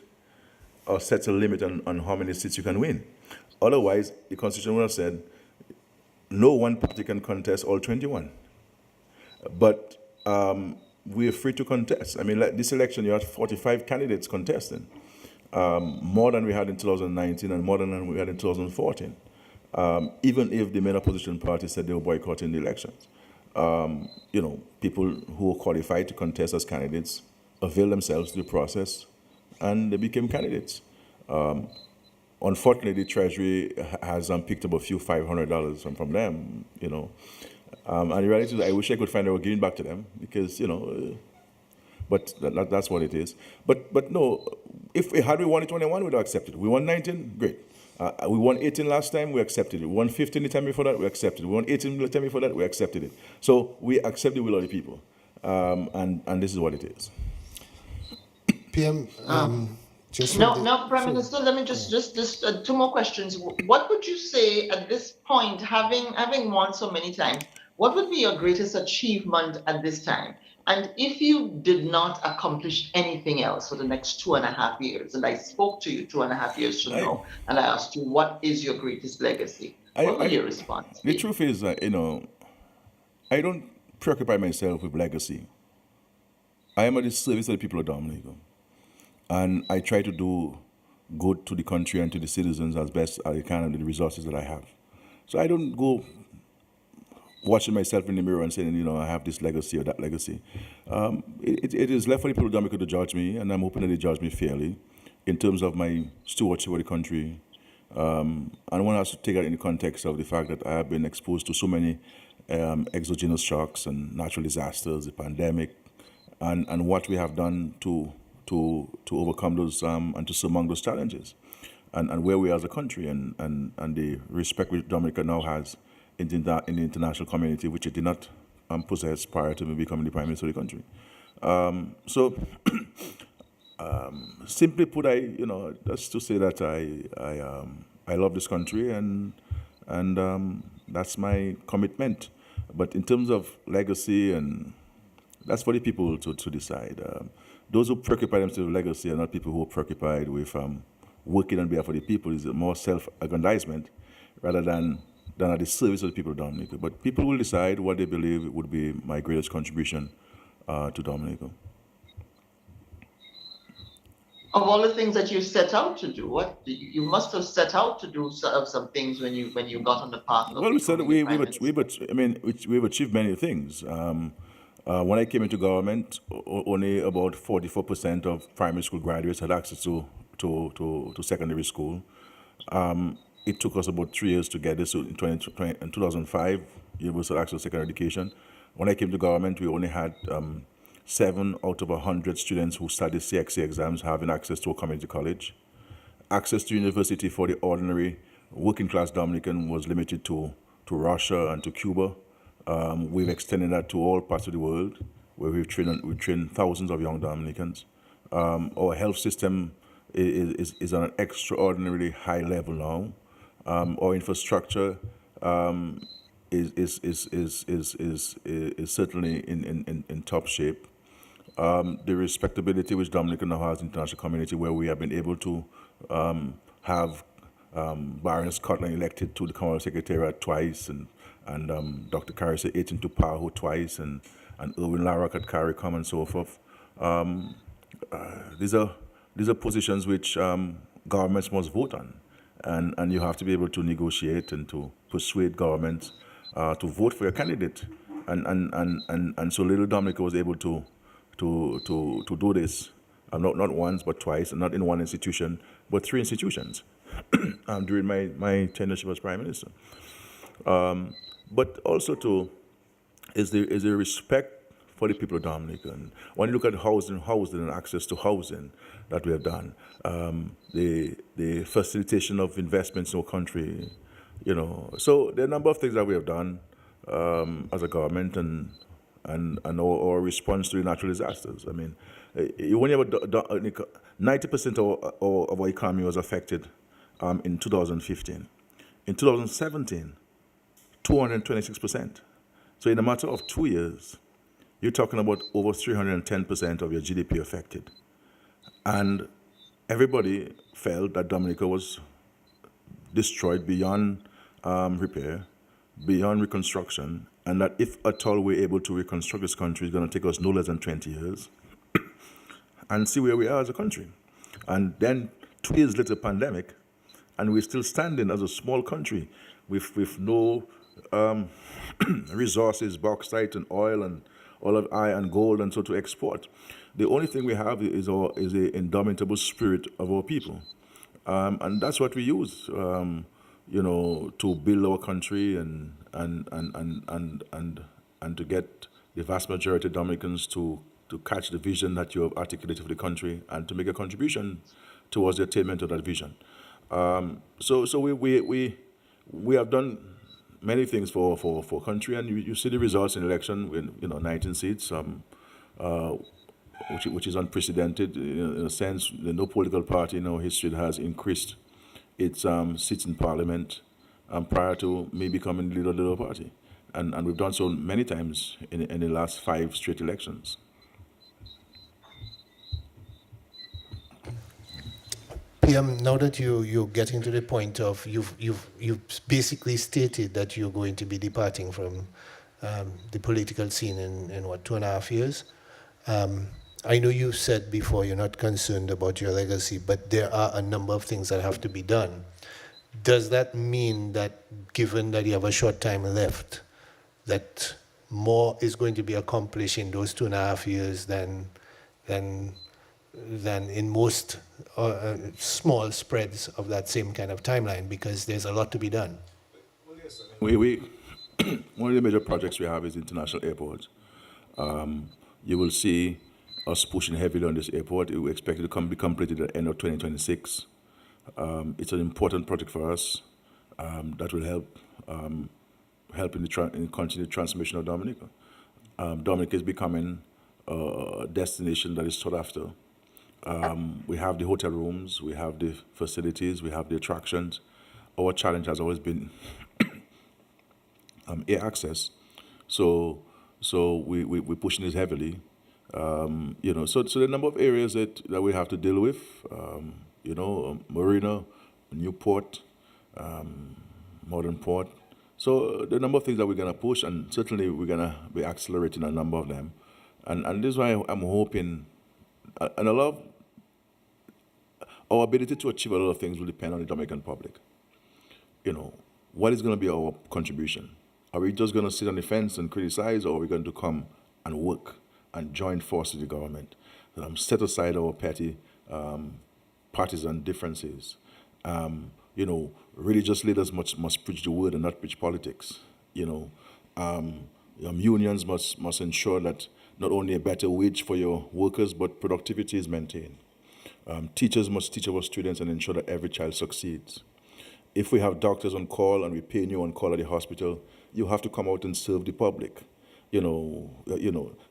or sets a limit on how many seats you can win. Otherwise, the Constitution would have said no one party can contest all 21. But we are free to contest. I mean, like this election, you had 45 candidates contesting, more than we had in 2019 and more than we had in 2014. Even if the main opposition party said they were boycotting the elections. People who were qualified to contest as candidates availed themselves to the process, and they became candidates. Unfortunately, the Treasury has picked up a few $500 from them, and the reality is, I wish I could find out giving back to them because, but that's what it is. But no, if we won 21, we'd have accepted it. We won 19, great. We won 18 last time, we accepted it. We won 15 the time before that, we accepted it. We won 18 the time before that, we accepted it. So we accept the will of the people, and this is what it is. PM, just No, Prime Minister, let me just two more questions. What would you say at this point, having won so many times, what would be your greatest achievement at this time? And if you did not accomplish anything else for the next 2.5 years, and I spoke to you 2.5 years from now, and I asked you, what is your greatest legacy? What would your response be? The truth is, I don't preoccupy myself with legacy. I am at the service of the people of Dominica. And I try to do good to the country and to the citizens as best as I can with the resources that I have. So I don't go watching myself in the mirror and saying, I have this legacy or that legacy. It is left for the people of Dominica to judge me, and I'm hoping that they judge me fairly in terms of my stewardship of the country. And one has to take that in the context of the fact that I have been exposed to so many exogenous shocks and natural disasters, the pandemic, and what we have done to overcome those and to surmount those challenges, and where we are as a country, and the respect which Dominica now has in the international community, which it did not possess prior to me becoming the Prime Minister of the country. Simply put, that's to say that I love this country, and that's my commitment. But in terms of legacy, and that's for the people to decide. Those who preoccupy themselves with legacy are not people who are preoccupied with working on behalf of the people. It's more self-aggrandizement rather than at the service of the people of Dominica. But people will decide what they believe would be my greatest contribution to Dominica. Of all the things that you set out to do, what you must have set out to do some things when you got on the path of we've achieved many things. When I came into government, only about 44% of primary school graduates had access to secondary school. It took us about 3 years to get this. So in 2005, universal access to secondary education. When I came to government, we only had 7 out of 100 students who studied CXC exams having access to a community college. Access to university for the ordinary working class Dominican was limited to Russia and to Cuba. We've extended that to all parts of the world, where we've trained thousands of young Dominicans. Our health system is on an extraordinarily high level now. Our infrastructure is certainly in top shape. The respectability which Dominica now has in the international community, where we have been able to have Baron Scotland elected to the Commonwealth Secretariat twice, and Dr. Carissa Aiton to power twice, and Irwin Larrock at CARICOM and so forth. These are positions which governments must vote on, and you have to be able to negotiate and to persuade governments to vote for your candidate, and so little Dominica was able to do this, not once but twice, and not in one institution but 3 institutions during my tenureship as Prime Minister. But also is the respect for the people of Dominica. And when you look at housing and access to housing that we have done, the facilitation of investments in our country, so there are a number of things that we have done as a government, and our response to the natural disasters. I mean, when you have 90% of our economy was affected in 2015. In 2017, 226%. So in a matter of 2 years, you're talking about over 310% of your GDP affected. And everybody felt that Dominica was destroyed beyond repair, beyond reconstruction, and that if at all we're able to reconstruct this country, it's going to take us no less than 20 years. And see where we are as a country. And then 2 years later, pandemic, and we're still standing as a small country with no resources, bauxite and oil and olive oil and gold, and so to export. The only thing we have is the indomitable spirit of our people, and that's what we use, to build our country and to get the vast majority of Dominicans to catch the vision that you have articulated for the country and to make a contribution towards the attainment of that vision. So we have done many things for country, and you see the results in election with 19 seats. which is unprecedented in a sense. No political party in our history has increased its seats in parliament prior to me becoming the leader of the Labour Party. And we've done so many times in the last 5 straight elections. PM, now that you're getting to the point of you've basically stated that you're going to be departing from the political scene in what, 2.5 years? I know you said before you're not concerned about your legacy, but there are a number of things that have to be done. Does that mean that, given that you have a short time left, that more is going to be accomplished in those 2.5 years than in most small spreads of that same kind of timeline, because there's a lot to be done? We one of the major projects we have is international airport. You will see us pushing heavily on this airport. We expect it to be completed at the end of 2026. It's an important project for us that will help in the continued transformation of Dominica. Dominica is becoming a destination that is sought after. We have the hotel rooms, we have the facilities, we have the attractions. Our challenge has always been air access. So we're pushing this heavily. So there are a number of areas that we have to deal with. Marina, Newport, Modern Port. So there are a number of things that we're going to push, and certainly we're going to be accelerating a number of them. And this is why I'm hoping, and a lot of our ability to achieve a lot of things will depend on the Dominican public. What is going to be our contribution? Are we just going to sit on the fence and criticize, or are we going to come and work and join forces with the government? Set aside our petty partisan differences. Religious leaders must preach the word and not preach politics. Unions must ensure that not only a better wage for your workers, but productivity is maintained. Teachers must teach our students and ensure that every child succeeds. If we have doctors on call and we pay you on call at the hospital, you have to come out and serve the public.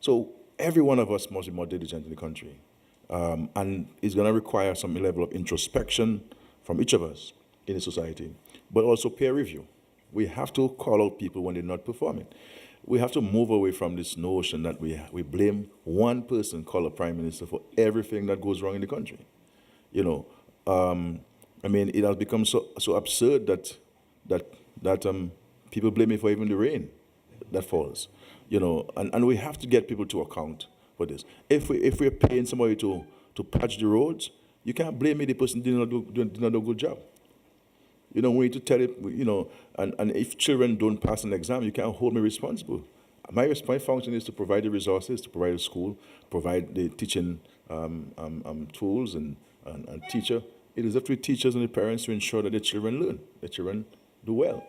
So every one of us must be more diligent in the country. And it's going to require some level of introspection from each of us in the society, but also peer review. We have to call out people when they're not performing. We have to move away from this notion that we blame one person called a prime minister for everything that goes wrong in the country. It has become so absurd that people blame me for even the rain that falls. And we have to get people to account for this. If we're paying somebody to patch the roads, you can't blame me, the person did not do a good job. We need to tell it, and if children don't pass an exam, you can't hold me responsible. My function is to provide the resources, to provide the school, provide the teaching tools and teacher. It is up to the teachers and the parents to ensure that the children learn, the children do well.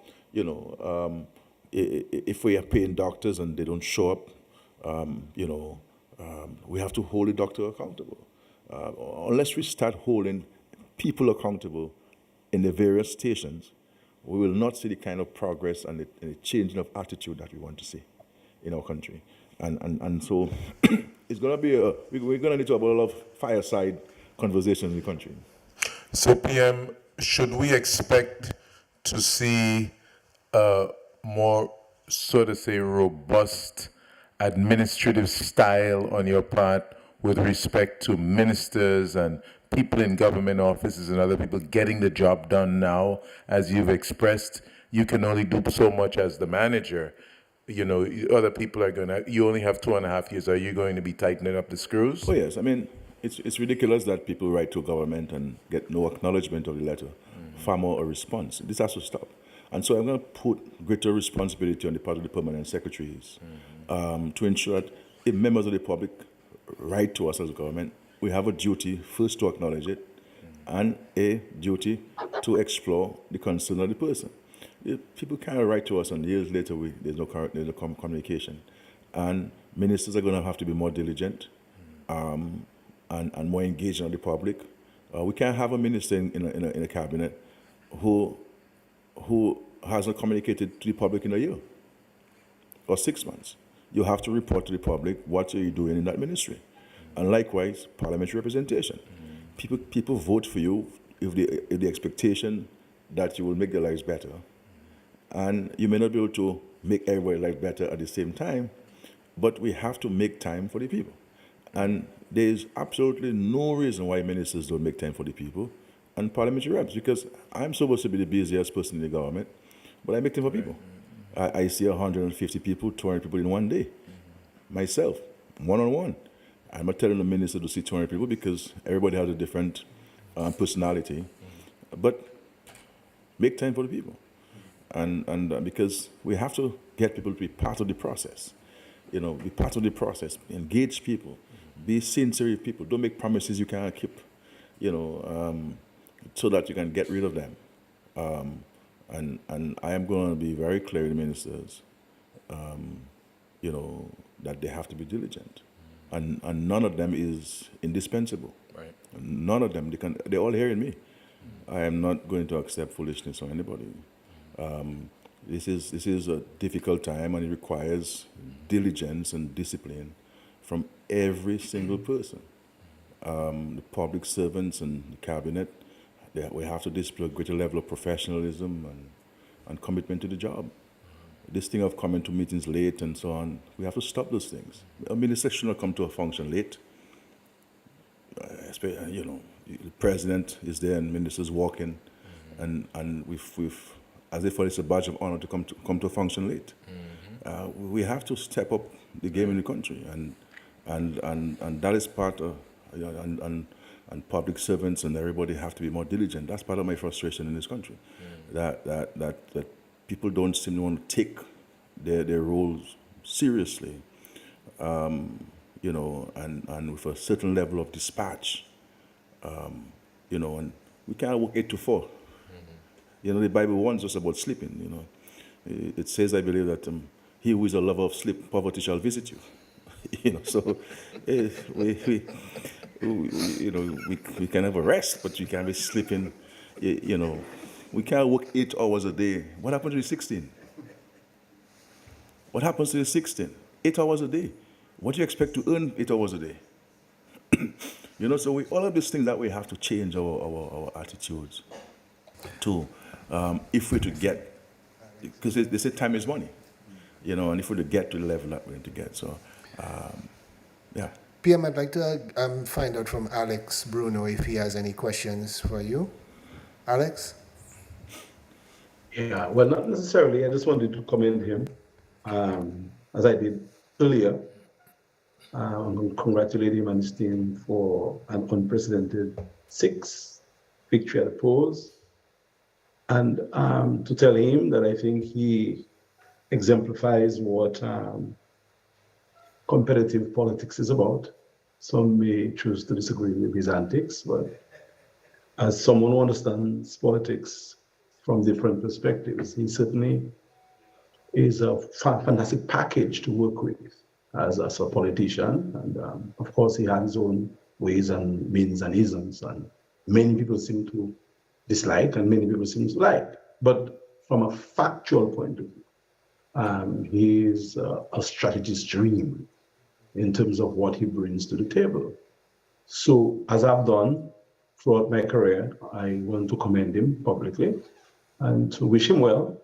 If we are paying doctors and they don't show up, we have to hold the doctor accountable. Unless we start holding people accountable in the various stations, we will not see the kind of progress and the changing of attitude that we want to see in our country. And so it's going to be we're going to need to have a lot of fireside conversations in the country. So, PM, should we expect to see a more, so to say, robust administrative style on your part with respect to ministers and people in government offices and other people getting the job done now? As you've expressed, you can only do so much as the manager. Other people are you only have 2.5 years. Are you going to be tightening up the screws? Oh, yes. It's ridiculous that people write to government and get no acknowledgement of the letter, far more a response. This has to stop. And so I'm going to put greater responsibility on the part of the permanent secretaries to ensure that if members of the public write to us as a government, we have a duty first to acknowledge it and a duty to explore the concern of the person. People can't write to us and years later there's no communication. And ministers are going to have to be more diligent and more engaged on the public. We can't have a minister in a cabinet who hasn't communicated to the public in a year or 6 months. You have to report to the public what are you doing in that ministry. And likewise, parliamentary representation. People vote for you if the expectation that you will make their lives better. And you may not be able to make everybody's life better at the same time, but we have to make time for the people. And there is absolutely no reason why ministers don't make time for the people and parliamentary reps, because I'm supposed to be the busiest person in the government, but I make time for people. I see 150 people, 200 people in one day, myself, one-on-one. I'm not telling the minister to see 200 people because everybody has a different personality, but make time for the people. And because we have to get people to be part of the process, be part of the process, engage people, be sincere with people, don't make promises you can't keep, so that you can get rid of them. And I am going to be very clear with the ministers, that they have to be diligent. And none of them is indispensable. Right. None of them, they're all hearing me. I am not going to accept foolishness from anybody. This is a difficult time, and it requires diligence and discipline from every single person. The public servants and the cabinet, we have to display a greater level of professionalism and commitment to the job. This thing of coming to meetings late and so on, we have to stop those things. I mean, the section will come to a function late. The president is there and ministers walking, and we've as if it's a badge of honor to come to a function late. We have to step up the game in the country, and that is part of, and public servants and everybody have to be more diligent. That's part of my frustration in this country, that people don't seem to want to take their roles seriously, and with a certain level of dispatch, and we can't work 8 to 4. The Bible warns us about sleeping. It says, I believe, that he who is a lover of sleep, poverty shall visit you. So we can have a rest, but you can't be sleeping. We can't work 8 hours a day. What happened to the 16? What happens to the 16? 8 hours a day. What do you expect to earn 8 hours a day? So all of these things that we have to change our attitudes to, if we're to get, because they say time is money, and if we're to get to the level that we're going to get. So, yeah. PM, I'd like to find out from Alex Bruno if he has any questions for you. Alex? Yeah, well, not necessarily. I just wanted to commend him, as I did earlier, congratulate him and his team for an unprecedented 6th victory at the polls, and to tell him that I think he exemplifies what competitive politics is about. Some may choose to disagree with his antics, but as someone who understands politics from different perspectives, he certainly is a fantastic package to work with as a politician. And of course, he has his own ways and means and isms, and many people seem to dislike and many people seem to like. But from a factual point of view, he is a strategist's dream in terms of what he brings to the table. So as I've done throughout my career, I want to commend him publicly and to wish him well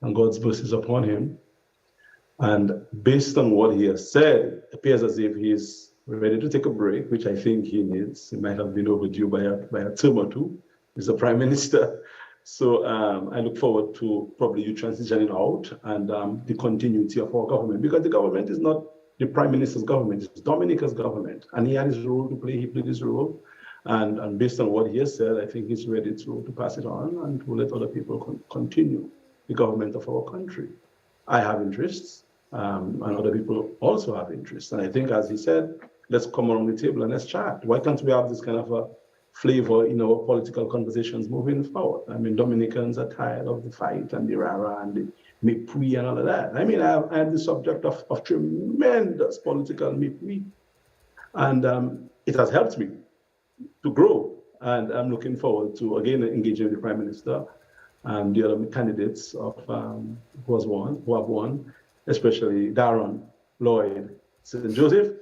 and God's blessings upon him. And based on what he has said, it appears as if he's ready to take a break, which I think he needs. He might have been overdue by a term or two. He's the Prime Minister. So I look forward to probably you transitioning out and the continuity of our government, because the government is not the Prime Minister's government, it's Dominica's government. And he had his role to play, he played his role. And based on what he has said, I think he's ready to pass it on and to let other people continue the government of our country. I have interests, and other people also have interests. And I think, as he said, let's come around the table and let's chat. Why can't we have this kind of a flavor in our political conversations moving forward? I mean, Dominicans are tired of the fight and the rah-rah and the mépris and all of that. I mean, I am the subject of tremendous political mépris. And it has helped me to grow. And I'm looking forward to, again, engaging with the Prime Minister and the other candidates of who have won, especially Darren, Lloyd, St. Joseph,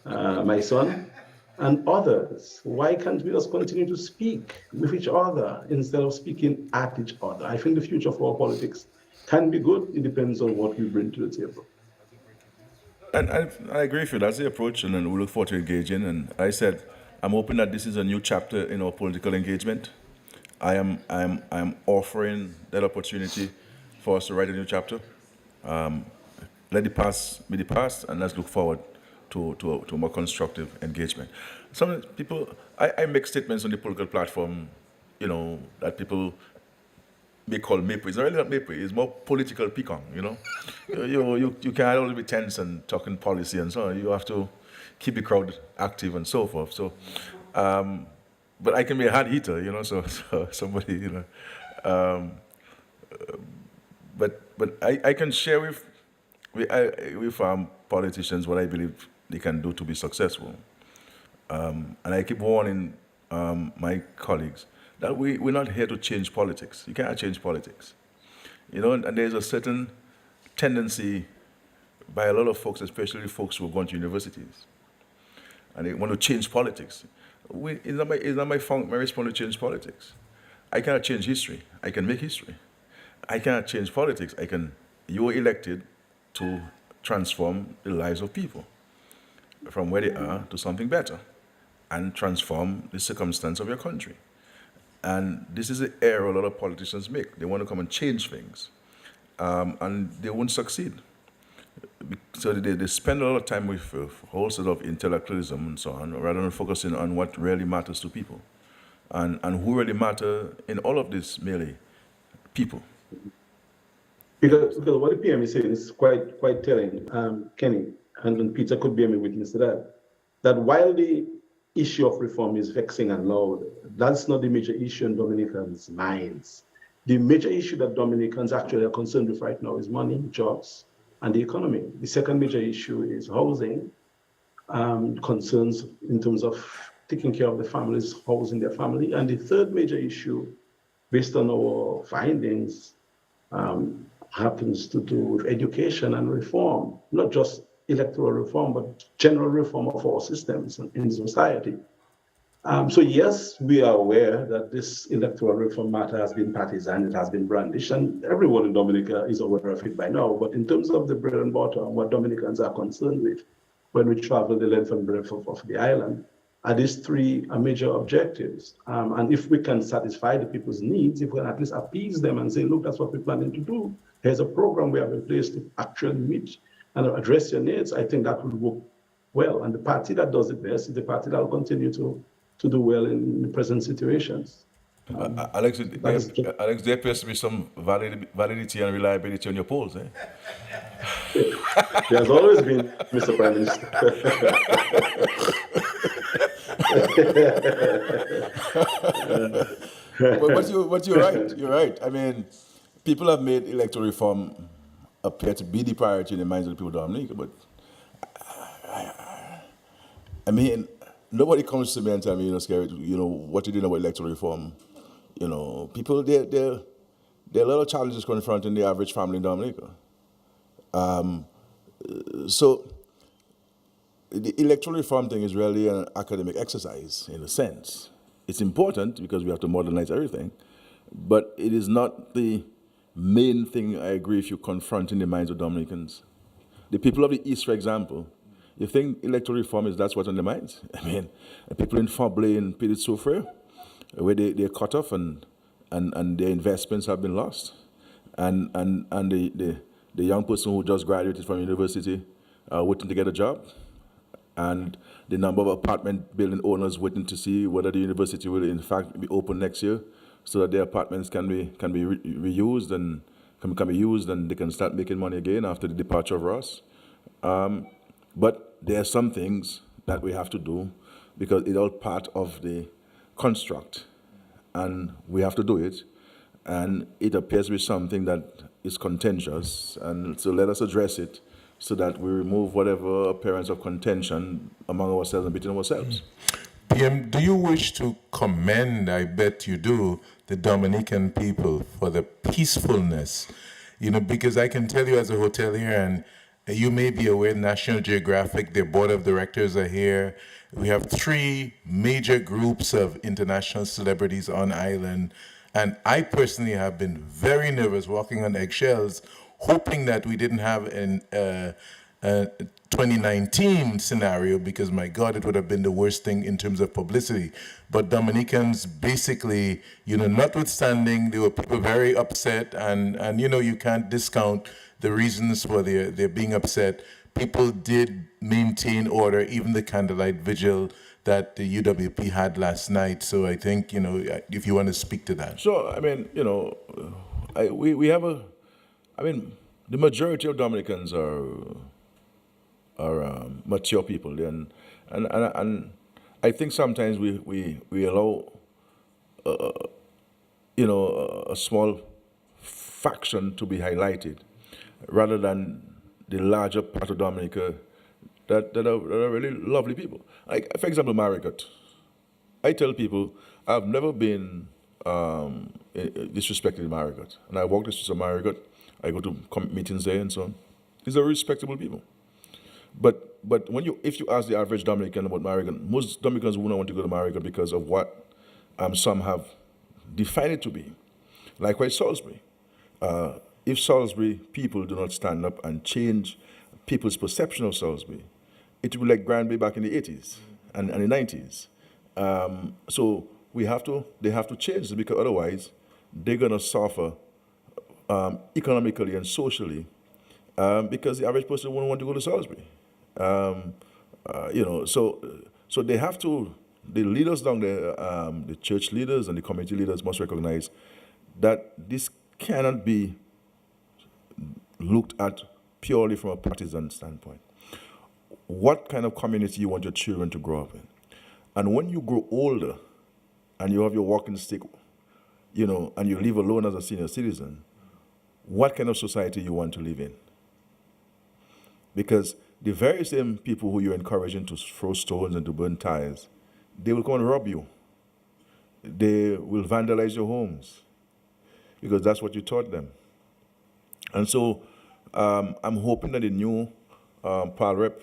my son, and others. Why can't we just continue to speak with each other instead of speaking at each other? I think the future for our politics can be good. It depends on what we bring to the table. And I agree with you. That's the approach, and then we look forward to engaging. And I said, I'm hoping that this is a new chapter in our political engagement. I am offering that opportunity for us to write a new chapter. Let the past be the past, and let's look forward to a more constructive engagement. Some people, I make statements on the political platform, that people may call maple. It's not really not maple. It's more political pecan. You can't always be tense and talking policy and so on. You have to keep the crowd active and so forth. So, but I can be a hard hitter. So somebody, but I can share with politicians what I believe they can do to be successful. And I keep warning my colleagues that we're not here to change politics. You cannot change politics. And there's a certain tendency by a lot of folks, especially folks who have gone to universities, and they want to change politics. It's not my response to change politics. I cannot change history. I can make history. I cannot change politics. You were elected to transform the lives of people from where they are to something better and transform the circumstance of your country. And this is the error a lot of politicians make. They want to come and change things, and they won't succeed. So they spend a lot of time with a whole sort of intellectualism and so on, rather than focusing on what really matters to people. And who really matter in all of this, merely people. Because what the PM is saying is quite telling, Kenny, and Peter could bear me witness to that while the issue of reform is vexing and loud, that's not the major issue in Dominicans' minds. The major issue that Dominicans actually are concerned with right now is money, jobs, and the economy. The second major issue is housing, concerns in terms of taking care of the families, housing their family. And the third major issue, based on our findings, happens to do with education and reform, not just electoral reform, but general reform of our systems in society. So yes, we are aware that this electoral reform matter has been partisan, it has been brandished, and everyone in Dominica is aware of it by now. But in terms of the bread and butter, what Dominicans are concerned with when we travel the length and breadth of the island, are these three major objectives. And if we can satisfy the people's needs, if we can at least appease them and say, look, that's what we're planning to do, here's a program we have in place to actually meet and address your needs, I think that will work well. And the party that does it best is the party that will continue to do well in the present situations. Alex, there appears to be some validity and reliability on your polls, eh? There has always been, Mr. Prime Minister. But you're right. You're right. I mean, people have made electoral reform appear to be the priority in the minds of the people of Dominica, but I mean, nobody comes to me and tell me, Scary, what you did about electoral reform. People, there are a lot of challenges confronting the average family in Dominica. So the electoral reform thing is really an academic exercise in a sense. It's important because we have to modernize everything, but it is not the main thing, I agree, if you confront in the minds of Dominicans. The people of the East, for example, you think electoral reform that's what's on their minds? I mean, people in Fablé and Petit Soufre, where they're cut off and their investments have been lost. And the young person who just graduated from university waiting to get a job, and the number of apartment building owners waiting to see whether the university will in fact be open next year, so that their apartments can be reused and can be used, and they can start making money again after the departure of Ross. But there are some things that we have to do because it's all part of the construct, and we have to do it. And it appears to be something that is contentious, and so let us address it so that we remove whatever appearance of contention among ourselves and between ourselves. PM, do you wish to commend, I bet you do, the Dominican people for the peacefulness? Because I can tell you as a hotelier, and You may be aware, National Geographic, their board of directors are here. We have 3 major groups of international celebrities on island. And I personally have been very nervous walking on eggshells, hoping that we didn't have a 2019 scenario, because my God, it would have been the worst thing in terms of publicity. But Dominicans basically, notwithstanding, there were people very upset, and you can't discount the reasons for their being upset. People did maintain order, even the candlelight vigil that the UWP had last night. So I think, if you want to speak to that. So, I mean, we have the majority of Dominicans are mature people, and I think sometimes we allow a small faction to be highlighted rather than the larger part of Dominica that are really lovely people. Like, for example, Maricot. I tell people I've never been disrespected in Maricot, and I walk the streets of Maricot. I go to meetings there and so on. These are respectable people. But if you ask the average Dominican about Maricot, most Dominicans wouldn't want to go to Maricot because of what some have defined it to be. Likewise, Salisbury. If Salisbury people do not stand up and change people's perception of Salisbury, it will be like Granby back in the 80s and the 90s. So they have to change this, because otherwise they're going to suffer economically and socially, because the average person won't want to go to Salisbury. So they have to, the leaders down there, the church leaders and the community leaders must recognize that this cannot be looked at purely from a partisan standpoint. What kind of community you want your children to grow up in? And when you grow older and you have your walking stick, and you live alone as a senior citizen, what kind of society you want to live in? Because the very same people who you're encouraging to throw stones and to burn tires, they will come and rob you. They will vandalize your homes, because that's what you taught them. And so I'm hoping that the new PAL rep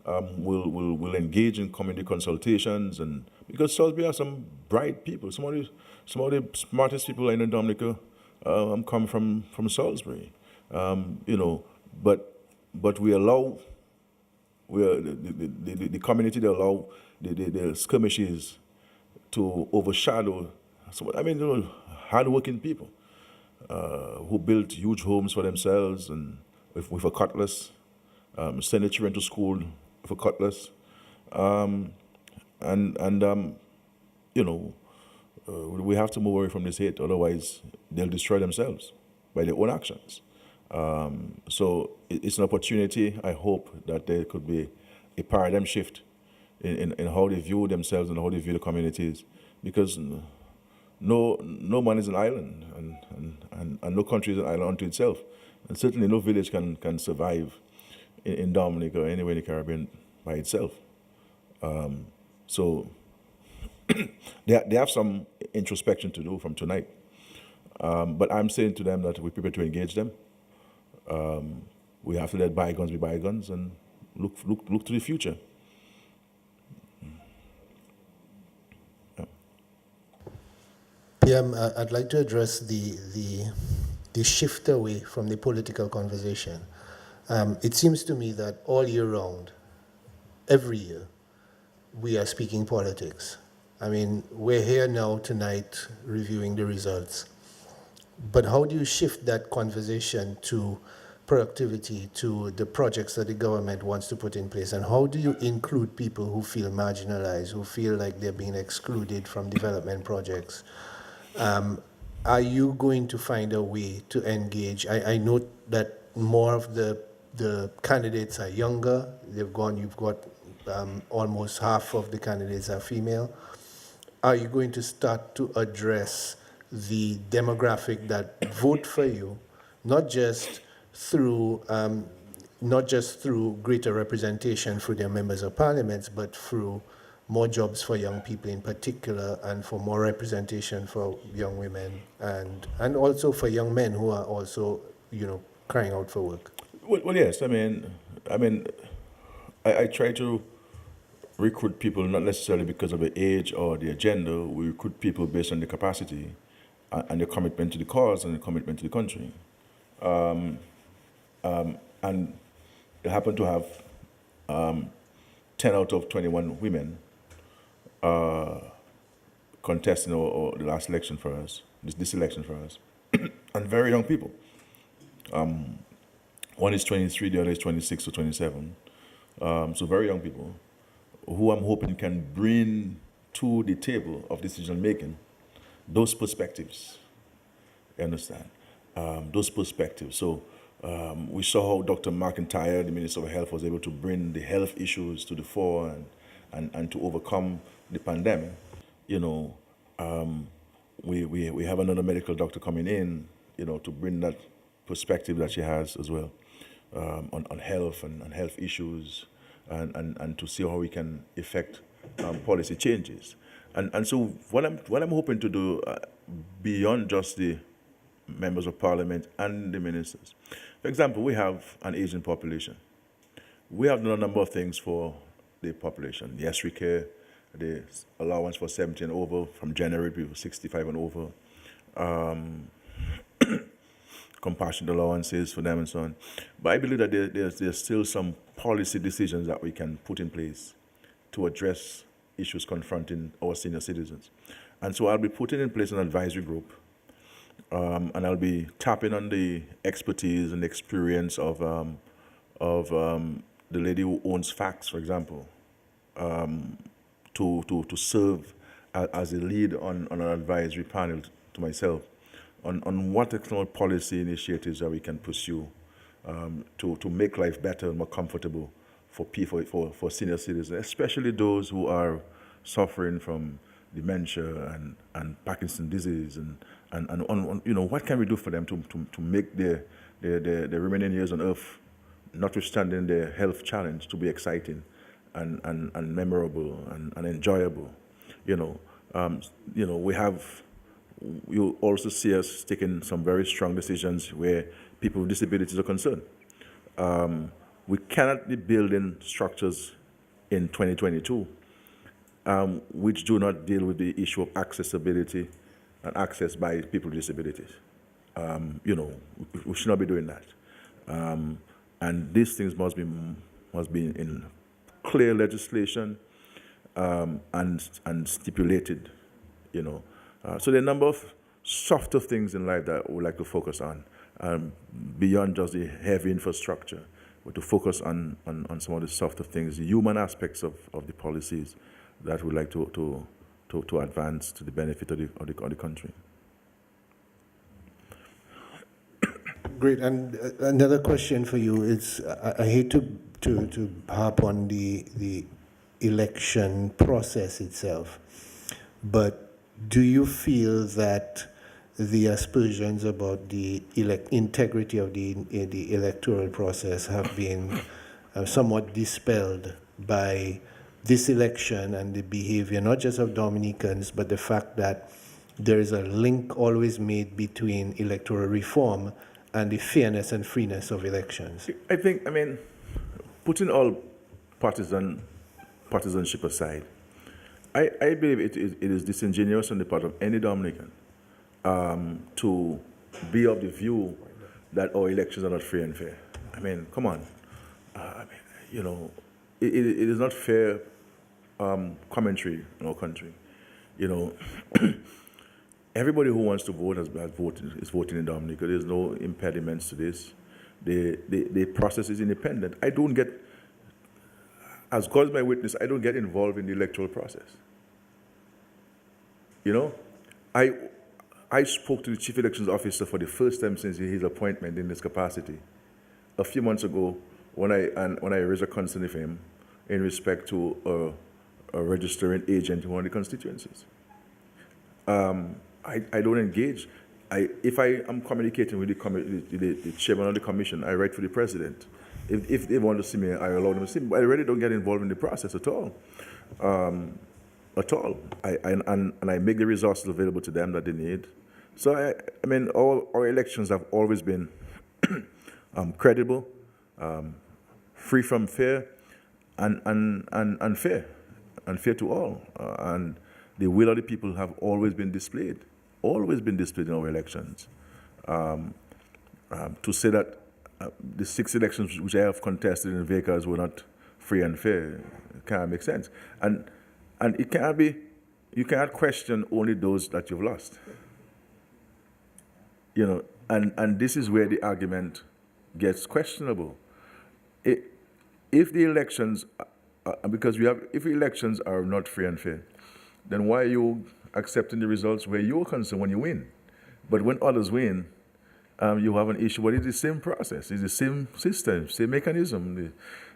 will engage in community consultations, and because Salisbury has some bright people, some of the smartest people in Dominica come from Salisbury, but we allow the community, they allow the skirmishes to overshadow. Hardworking people who built huge homes for themselves and with a cutlass, send their children to school with a cutlass, we have to move away from this hate. Otherwise, they'll destroy themselves by their own actions. So it's an opportunity. I hope that there could be a paradigm shift in how they view themselves and how they view the communities, because no man is an island, and no country is an island unto itself, and certainly no village can survive in Dominica or anywhere in the Caribbean by itself. So they have some introspection to do from tonight, but I'm saying to them that we're prepared to engage them. We have to let bygones be bygones and look to the future. Yeah, I'd like to address the shift away from the political conversation. It seems to me that all year round, every year, we are speaking politics. I mean, we're here now tonight reviewing the results. But how do you shift that conversation to productivity, to the projects that the government wants to put in place? And how do you include people who feel marginalized, who feel like they're being excluded from development projects? Are you going to find a way to engage? I note that more of the candidates are younger. You've got almost half of the candidates are female. Are you going to start to address the demographic that vote for you, not just through greater representation for their members of parliaments, but through more jobs for young people in particular, and for more representation for young women, and also for young men who are also, crying out for work? Well, yes. I try to recruit people not necessarily because of the age or their gender. We recruit people based on their capacity and their commitment to the cause and their commitment to the country. And they happen to have 10 out of 21 women contesting or the last election for us, this election for us, and very young people. One is 23, the other is 26 or 27. So very young people who I'm hoping can bring to the table of decision making those perspectives. You understand? Those perspectives. So we saw how Dr. McIntyre, the Minister of Health, was able to bring the health issues to the fore and to overcome the pandemic. You know, we have another medical doctor coming in, you know, to bring that perspective that she has as well on health and health issues and to see how we can effect policy changes. And so what I'm hoping to do beyond just the members of parliament and the ministers. For example, we have an aging population. We have done a number of things for the population. Yes, we care. The allowance for 70 and over from January to 65 and over. Compassionate allowances for them and so on. But I believe that there's still some policy decisions that we can put in place to address issues confronting our senior citizens. And so I'll be putting in place an advisory group, and I'll be tapping on the expertise and experience of the lady who owns Facts, for example, to serve as a lead on an advisory panel to myself on what external policy initiatives that we can pursue to make life better and more comfortable for people, for senior citizens, especially those who are suffering from dementia and Parkinson's disease and you know, what can we do for them to make their remaining years on earth, notwithstanding their health challenge, to be exciting and memorable and enjoyable. You know, you also see us taking some very strong decisions where people with disabilities are concerned. We cannot be building structures in 2022 which do not deal with the issue of accessibility and access by people with disabilities. You know, we should not be doing that. And these things must be in clear legislation and stipulated, you know. So there are a number of softer things in life that we like to focus on, beyond just the heavy infrastructure, but to focus on some of the softer things, the human aspects of the policies that we like to advance to the benefit of the country. Great. And another question for you is, I hate to harp on the election process itself, but do you feel that the aspersions about the integrity of the electoral process have been somewhat dispelled by this election and the behavior, not just of Dominicans, but the fact that there is a link always made between electoral reform and the fairness and freeness of elections? I mean, putting all partisanship aside, I believe it is disingenuous on the part of any Dominican to be of the view that our elections are not free and fair. I mean, come on. You know, it is not fair commentary in our country. You know, everybody who wants to vote is voting in Dominica. There's no impediments to this. The process is independent. I don't get, as God is my witness, I don't get involved in the electoral process. You know, I spoke to the chief elections officer for the first time since his appointment in this capacity a few months ago when I raised a concern with him in respect to a registering agent in one of the constituencies. I don't engage. If I am communicating with the chairman of the commission, I write for the president. If they want to see me, I allow them to see me. But I really don't get involved in the process at all. At all. And I make the resources available to them that they need. So, I mean, our elections have always been credible, free from fear and fair to all. And the will of the people have always been displayed in our elections. To say that the 6 elections which I have contested in Vekas were not free and fair can't make sense. And it can't be, you can't question only those that you've lost. You know, and this is where the argument gets questionable. If the elections, if elections are not free and fair, then why are you accepting the results where you're concerned when you win? But when others win, you have an issue. But it's the same process, it's the same system, same mechanism.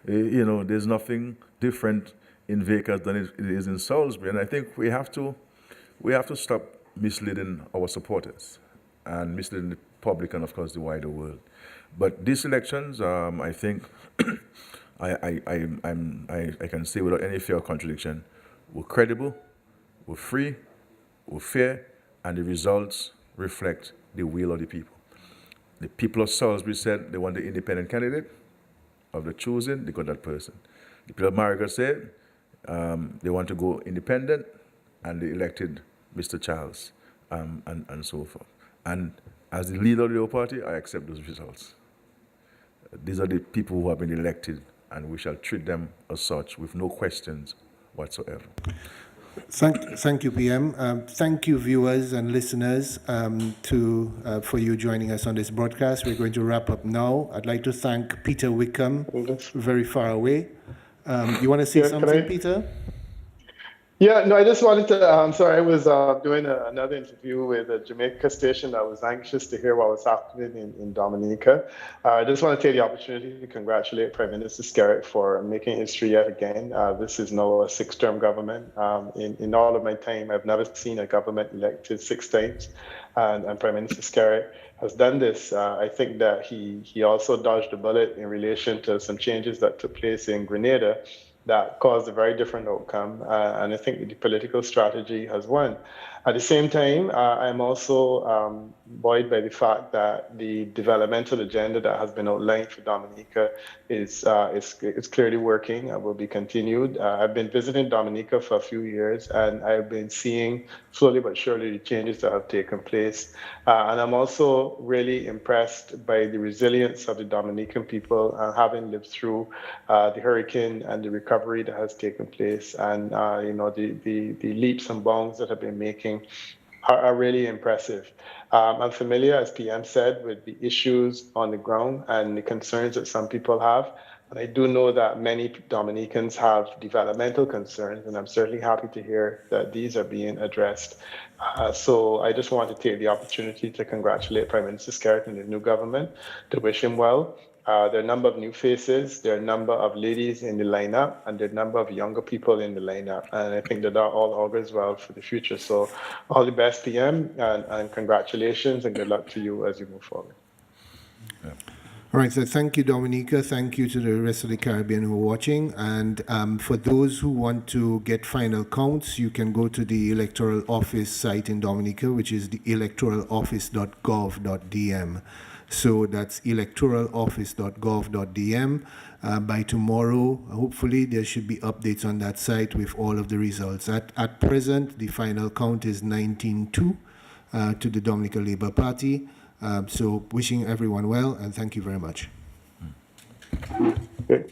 You know, there's nothing different in Vekas than it is in Salisbury. And I think we have to stop misleading our supporters and misleading the public and, of course, the wider world. But these elections, I think, I can say without any fear of contradiction, were credible, were free, were fair, and the results reflect the will of the people. The people of Salisbury said they want the independent candidate of the choosing, they got that person. The people of Marigot said they want to go independent, and they elected Mr. Charles, and so forth. And as the leader of the party, I accept those results. These are the people who have been elected, and we shall treat them as such with no questions whatsoever. Thank you, PM. Thank you, viewers and listeners, for you joining us on this broadcast. We're going to wrap up now. I'd like to thank Peter Wickham, very far away. You want to say something, Peter? Yeah, no, I just wanted to, sorry, I was doing another interview with a Jamaica station. I was anxious to hear what was happening in Dominica. I just want to take the opportunity to congratulate Prime Minister Skerritt for making history yet again. This is now a 6-term government. In all of my time, I've never seen a government elected 6 times, and Prime Minister Skerritt has done this. I think that he also dodged a bullet in relation to some changes that took place in Grenada that caused a very different outcome, and I think the political strategy has won. At the same time, I'm also buoyed by the fact that the developmental agenda that has been outlined for Dominica is clearly working and will be continued. I've been visiting Dominica for a few years, and I've been seeing slowly but surely the changes that have taken place. And I'm also really impressed by the resilience of the Dominican people, having lived through the hurricane and the recovery that has taken place, and you know, the leaps and bounds that have been making are really impressive. I'm familiar, as PM said, with the issues on the ground and the concerns that some people have. And I do know that many Dominicans have developmental concerns, and I'm certainly happy to hear that these are being addressed. So I just want to take the opportunity to congratulate Prime Minister Skerritt and the new government, to wish him well. There are a number of new faces, there are a number of ladies in the lineup, and there are a number of younger people in the lineup. And I think that all augurs well for the future. So all the best, PM, and congratulations, and good luck to you as you move forward. Yeah. All right, so thank you, Dominica. Thank you to the rest of the Caribbean who are watching. And for those who want to get final counts, you can go to the electoral office site in Dominica, which is the electoraloffice.gov.dm. So that's electoraloffice.gov.dm. By tomorrow, hopefully, there should be updates on that site with all of the results. At present, the final count is 19-2 to the Dominica Labour Party. So wishing everyone well, and thank you very much. Okay.